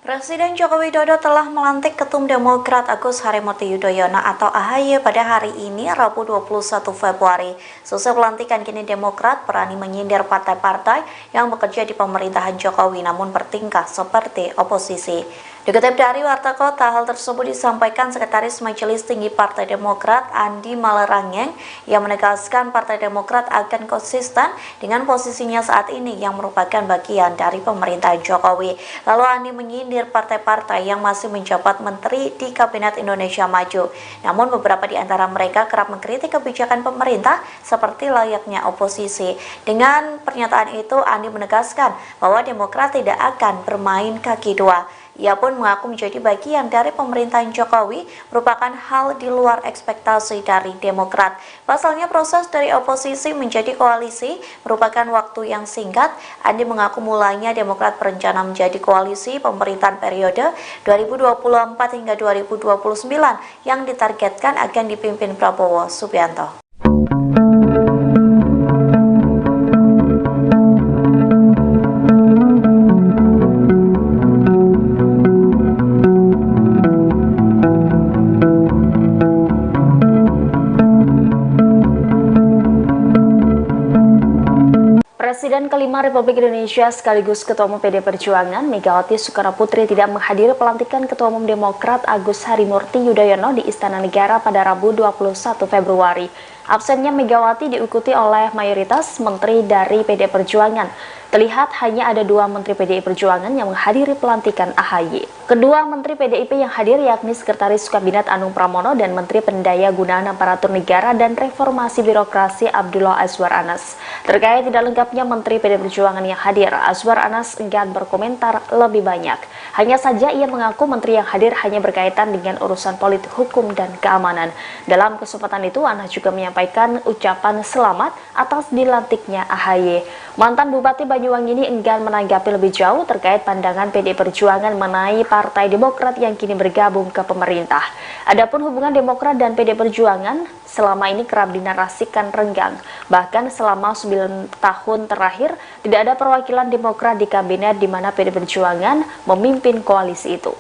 Presiden Joko Widodo telah melantik Ketum Demokrat Agus Harimurti Yudhoyono atau AHY pada hari ini, Rabu 21 Februari. Seusai pelantikan, kini Demokrat berani menyindir partai-partai yang bekerja di pemerintahan Jokowi namun bertingkah seperti oposisi. Dikutip dari Warta Kota, hal tersebut disampaikan Sekretaris Majelis Tinggi Partai Demokrat Andi Malarangeng yang menegaskan Partai Demokrat akan konsisten dengan posisinya saat ini yang merupakan bagian dari pemerintahan Jokowi. Lalu Andi menyindir partai-partai yang masih menjabat menteri di Kabinet Indonesia Maju. Namun beberapa di antara mereka kerap mengkritik kebijakan pemerintah seperti layaknya oposisi. Dengan pernyataan itu, Andi menegaskan bahwa Demokrat tidak akan bermain kaki dua. Ia pun mengaku menjadi bagian dari pemerintahan Jokowi merupakan hal di luar ekspektasi dari Demokrat. Pasalnya proses dari oposisi menjadi koalisi merupakan waktu yang singkat. Andi mengaku mulainya Demokrat berencana menjadi koalisi pemerintahan periode 2024 hingga 2029 yang ditargetkan akan dipimpin Prabowo Subianto. Presiden kelima Republik Indonesia sekaligus Ketua Umum PD Perjuangan Megawati Soekarnoputri tidak menghadiri pelantikan Ketua Umum Demokrat Agus Harimurti Yudhoyono di Istana Negara pada Rabu 21 Februari. Absennya Megawati diikuti oleh mayoritas menteri dari PD Perjuangan. Terlihat hanya ada 2 menteri PDI Perjuangan yang menghadiri pelantikan AHY. Kedua menteri PDIP yang hadir yakni Sekretaris Kabinet Anung Pramono dan Menteri Pendaya Gunaan Aparatur Negara dan Reformasi Birokrasi Abdullah Azwar Anas. Terkait tidak lengkapnya menteri PDI Perjuangan yang hadir, Azwar Anas enggan berkomentar lebih banyak. Hanya saja ia mengaku menteri yang hadir hanya berkaitan dengan urusan politik, hukum, dan keamanan. Dalam kesempatan itu, Anas juga menyampaikan ucapan selamat atas dilantiknya AHY. Mantan Bupati Banyuwangi ini enggan menanggapi lebih jauh terkait pandangan PDI Perjuangan mengenai Partai Demokrat yang kini bergabung ke pemerintah. Adapun hubungan Demokrat dan PDI Perjuangan selama ini kerap dinarasikan renggang. Bahkan selama 9 tahun terakhir tidak ada perwakilan Demokrat di kabinet di mana PDI Perjuangan memimpin koalisi itu.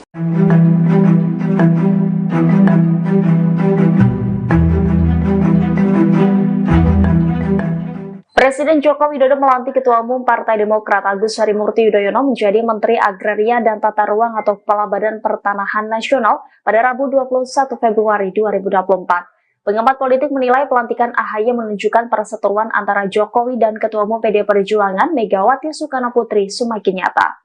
Presiden Joko Widodo melantik Ketua Umum Partai Demokrat Agus Harimurti Yudhoyono menjadi Menteri Agraria dan Tata Ruang atau Kepala Badan Pertanahan Nasional pada Rabu 21 Februari 2024. Pengamat politik menilai pelantikan AHY menunjukkan perseteruan antara Jokowi dan Ketua Umum PD Perjuangan Megawati Soekarnoputri semakin nyata.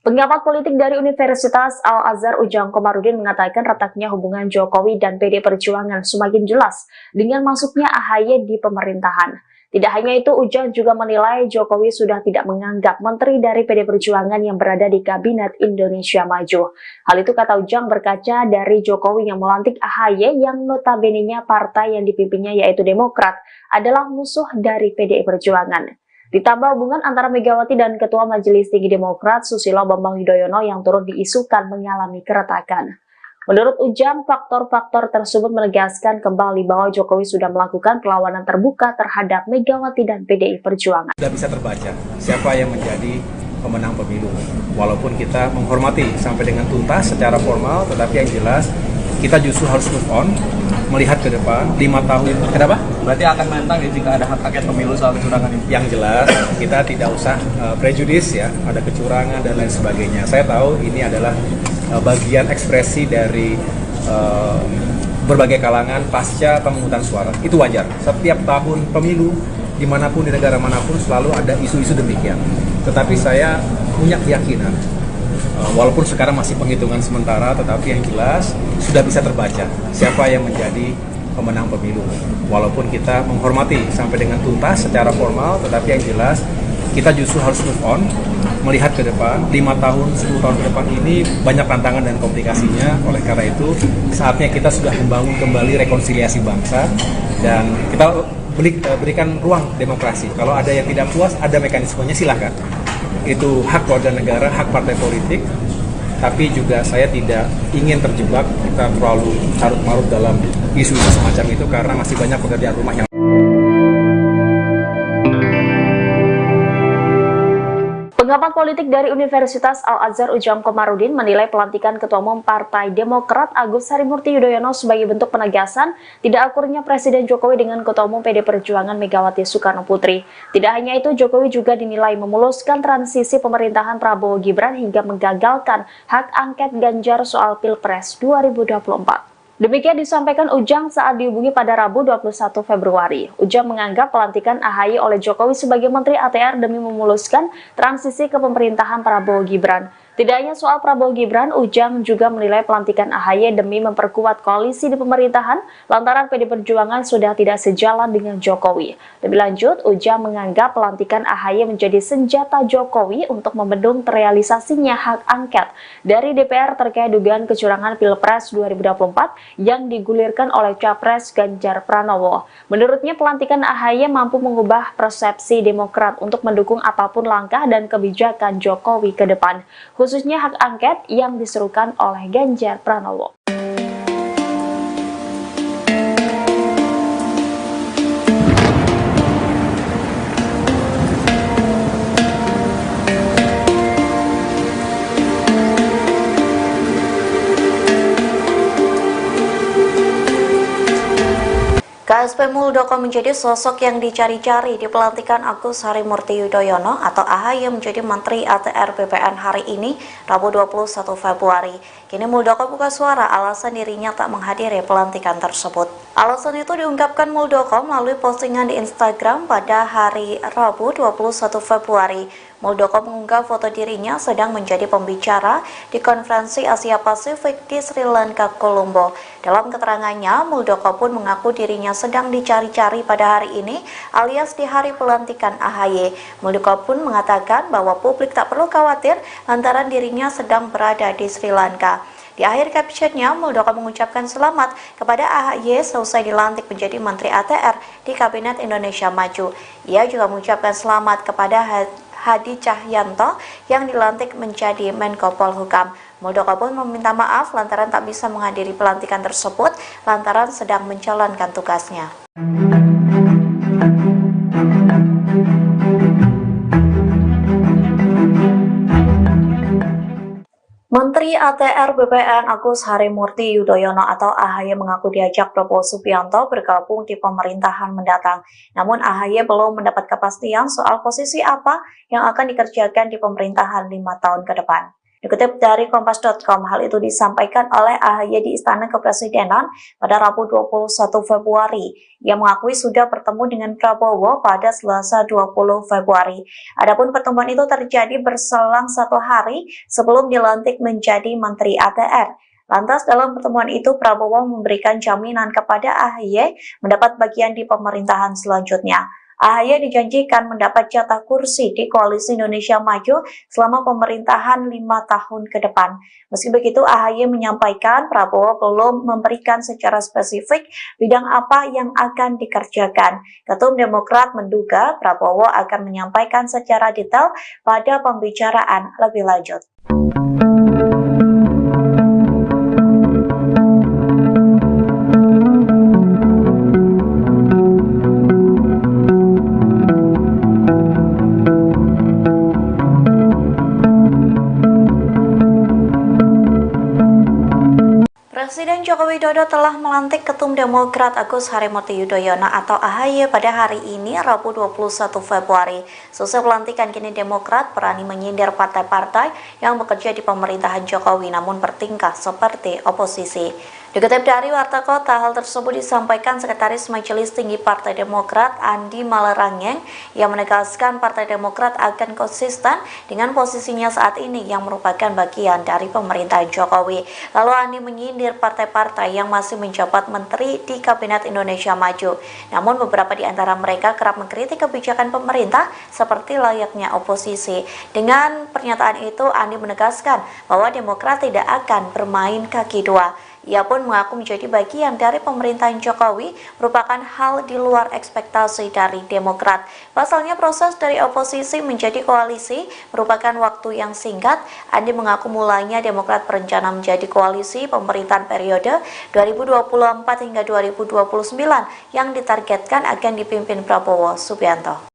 Pengamat politik dari Universitas Al-Azhar Ujang Komarudin mengatakan retaknya hubungan Jokowi dan PD Perjuangan semakin jelas dengan masuknya AHY di pemerintahan. Tidak hanya itu, Ujang juga menilai Jokowi sudah tidak menganggap menteri dari PD Perjuangan yang berada di Kabinet Indonesia Maju. Hal itu kata Ujang berkaca dari Jokowi yang melantik AHY yang notabene-nya partai yang dipimpinnya yaitu Demokrat adalah musuh dari PDI Perjuangan. Ditambah hubungan antara Megawati dan Ketua Majelis Tinggi Demokrat Susilo Bambang Yudhoyono yang turut diisukan mengalami keretakan. Menurut Ujang, faktor-faktor tersebut menegaskan kembali bahwa Jokowi sudah melakukan perlawanan terbuka terhadap Megawati dan PDI Perjuangan. Sudah bisa terbaca siapa yang menjadi pemenang pemilu. Walaupun kita menghormati sampai dengan tuntas secara formal, tetapi yang jelas kita justru harus move on melihat ke depan 5 tahun. Kenapa? Berarti akan menentang ya jika ada hak angket pemilu soal kecurangan ini? Yang jelas kita tidak usah prejudis ya, ada kecurangan dan lain sebagainya. Saya tahu ini adalah bagian ekspresi dari berbagai kalangan pasca pemungutan suara. Itu wajar. Setiap tahun pemilu dimanapun di negara manapun selalu ada isu-isu demikian. Tetapi saya punya keyakinan, walaupun sekarang masih penghitungan sementara, tetapi yang jelas sudah bisa terbaca siapa yang menjadi pemenang pemilu. Walaupun kita menghormati sampai dengan tuntas secara formal, tetapi yang jelas kita justru harus move on, melihat ke depan 5 tahun, 10 tahun ke depan ini banyak tantangan dan komplikasinya. Oleh karena itu saatnya kita sudah membangun kembali rekonsiliasi bangsa dan kita berikan ruang demokrasi. Kalau ada yang tidak puas, ada mekanismenya, silahkan. Itu hak warga negara, hak partai politik. Tapi juga saya tidak ingin terjebak kita terlalu carut-marut dalam isu-isu semacam itu karena masih banyak pekerjaan rumah yang Pengamat politik dari Universitas Al-Azhar Ujang Komarudin menilai pelantikan Ketua Umum Partai Demokrat Agus Harimurti Yudhoyono sebagai bentuk penegasan tidak akurnya Presiden Jokowi dengan Ketua Umum PD Perjuangan Megawati Soekarno Putri. Tidak hanya itu, Jokowi juga dinilai memuluskan transisi pemerintahan Prabowo Gibran hingga menggagalkan hak angket Ganjar soal Pilpres 2024. Demikian disampaikan Ujang saat dihubungi pada Rabu 21 Februari. Ujang menganggap pelantikan AHY oleh Jokowi sebagai Menteri ATR demi memuluskan transisi ke pemerintahan Prabowo Gibran. Tidak hanya soal Prabowo Gibran, Ujang juga menilai pelantikan AHY demi memperkuat koalisi di pemerintahan lantaran PD Perjuangan sudah tidak sejalan dengan Jokowi. Lebih lanjut, Ujang menganggap pelantikan AHY menjadi senjata Jokowi untuk membendung terrealisasinya hak angket dari DPR terkait dugaan kecurangan Pilpres 2024 yang digulirkan oleh Capres Ganjar Pranowo. Menurutnya, pelantikan AHY mampu mengubah persepsi Demokrat untuk mendukung apapun langkah dan kebijakan Jokowi ke depan, khususnya hak angket yang diserukan oleh Ganjar Pranowo. KSP Muldoko menjadi sosok yang dicari-cari di pelantikan Agus Harimurti Yudhoyono atau AHY menjadi Menteri ATR BPN hari ini, Rabu 21 Februari. Kini Muldoko buka suara alasan dirinya tak menghadiri pelantikan tersebut. Alasan itu diungkapkan Muldoko melalui postingan di Instagram pada hari Rabu 21 Februari. Muldoko mengunggah foto dirinya sedang menjadi pembicara di konferensi Asia Pasifik di Sri Lanka, Colombo. Dalam keterangannya, Muldoko pun mengaku dirinya sedang dicari-cari pada hari ini alias di hari pelantikan AHY. Muldoko pun mengatakan bahwa publik tak perlu khawatir lantaran dirinya sedang berada di Sri Lanka. Di akhir captionnya, Muldoko mengucapkan selamat kepada AHY selesai dilantik menjadi Menteri ATR di Kabinet Indonesia Maju. Ia juga mengucapkan selamat kepada Hadi Cahyanto yang dilantik menjadi Menko Polhukam. Muldoko pun meminta maaf lantaran tak bisa menghadiri pelantikan tersebut lantaran sedang menjalankan tugasnya. Menteri ATR BPN Agus Harimurti Yudhoyono atau AHY mengaku diajak Prabowo Subianto bergabung di pemerintahan mendatang. Namun AHY belum mendapat kepastian soal posisi apa yang akan dikerjakan di pemerintahan 5 tahun ke depan. Dikutip dari Kompas.com, hal itu disampaikan oleh AHY di Istana Kepresidenan pada Rabu 21 Februari. Ia mengakui sudah bertemu dengan Prabowo pada Selasa 20 Februari. Adapun pertemuan itu terjadi berselang 1 hari sebelum dilantik menjadi Menteri ATR. Lantas dalam pertemuan itu Prabowo memberikan jaminan kepada AHY mendapat bagian di pemerintahan selanjutnya. AHY dijanjikan mendapat jatah kursi di Koalisi Indonesia Maju selama pemerintahan 5 tahun ke depan. Meski begitu, AHY menyampaikan Prabowo belum memberikan secara spesifik bidang apa yang akan dikerjakan. Ketum Demokrat menduga Prabowo akan menyampaikan secara detail pada pembicaraan lebih lanjut. Presiden Joko Widodo telah melantik Ketum Demokrat Agus Harimurti Yudhoyono atau AHY pada hari ini, Rabu 21 Februari. Seusai pelantikan, kini Demokrat berani menyindir partai-partai yang bekerja di pemerintahan Jokowi namun bertingkah seperti oposisi. Dikutip dari Warta Kota, hal tersebut disampaikan Sekretaris Majelis Tinggi Partai Demokrat Andi Malarangeng yang menegaskan Partai Demokrat akan konsisten dengan posisinya saat ini yang merupakan bagian dari pemerintahan Jokowi. Lalu Andi menyindir partai-partai yang masih menjabat menteri di Kabinet Indonesia Maju. Namun beberapa di antara mereka kerap mengkritik kebijakan pemerintah seperti layaknya oposisi. Dengan pernyataan itu, Andi menegaskan bahwa Demokrat tidak akan bermain kaki dua. Ia pun mengaku menjadi bagian dari pemerintahan Jokowi merupakan hal di luar ekspektasi dari Demokrat. Pasalnya proses dari oposisi menjadi koalisi merupakan waktu yang singkat. Andi mengaku mulainya Demokrat berencana menjadi koalisi pemerintahan periode 2024 hingga 2029 yang ditargetkan akan dipimpin Prabowo Subianto.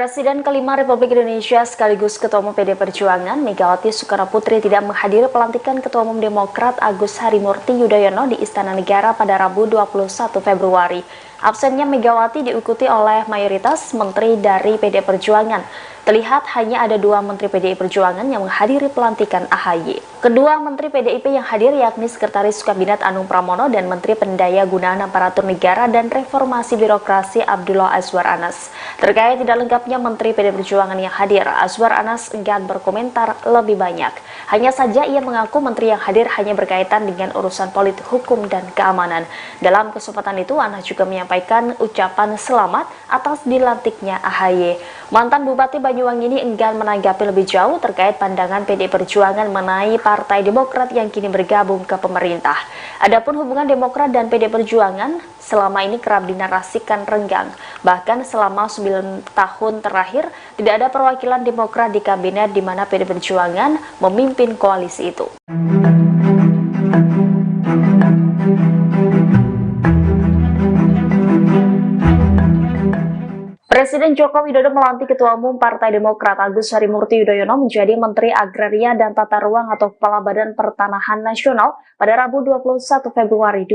Presiden kelima Republik Indonesia sekaligus Ketua Umum PD Perjuangan Megawati Soekarnoputri tidak menghadiri pelantikan Ketua Umum Demokrat Agus Harimurti Yudhoyono di Istana Negara pada Rabu 21 Februari. Absennya Megawati diikuti oleh mayoritas menteri dari PD Perjuangan. Terlihat hanya ada dua menteri PDI Perjuangan yang menghadiri pelantikan AHY. Kedua menteri PDIP yang hadir yakni Sekretaris Kabinet Anung Pramono dan Menteri Pendaya Gunaan Aparatur Negara dan Reformasi Birokrasi Abdullah Azwar Anas. Terkait tidak lengkapnya menteri PDI Perjuangan yang hadir, Azwar Anas enggan berkomentar lebih banyak. Hanya saja ia mengaku menteri yang hadir hanya berkaitan dengan urusan politik, hukum, dan keamanan. Dalam kesempatan itu, Anas juga menyampaikan ucapan selamat atas dilantiknya AHY. Mantan Bupati Banyuwangi ini enggan menanggapi lebih jauh terkait pandangan PDI Perjuangan mengenai Partai Demokrat yang kini bergabung ke pemerintah. Adapun hubungan Demokrat dan PDI Perjuangan selama ini kerap dinarasikan renggang. Bahkan selama 9 tahun terakhir tidak ada perwakilan Demokrat di kabinet di mana PDI Perjuangan memimpin koalisi itu. Presiden Joko Widodo melantik Ketua Umum Partai Demokrat Agus Harimurti Yudhoyono menjadi Menteri Agraria dan Tata Ruang atau Kepala Badan Pertanahan Nasional pada Rabu 21 Februari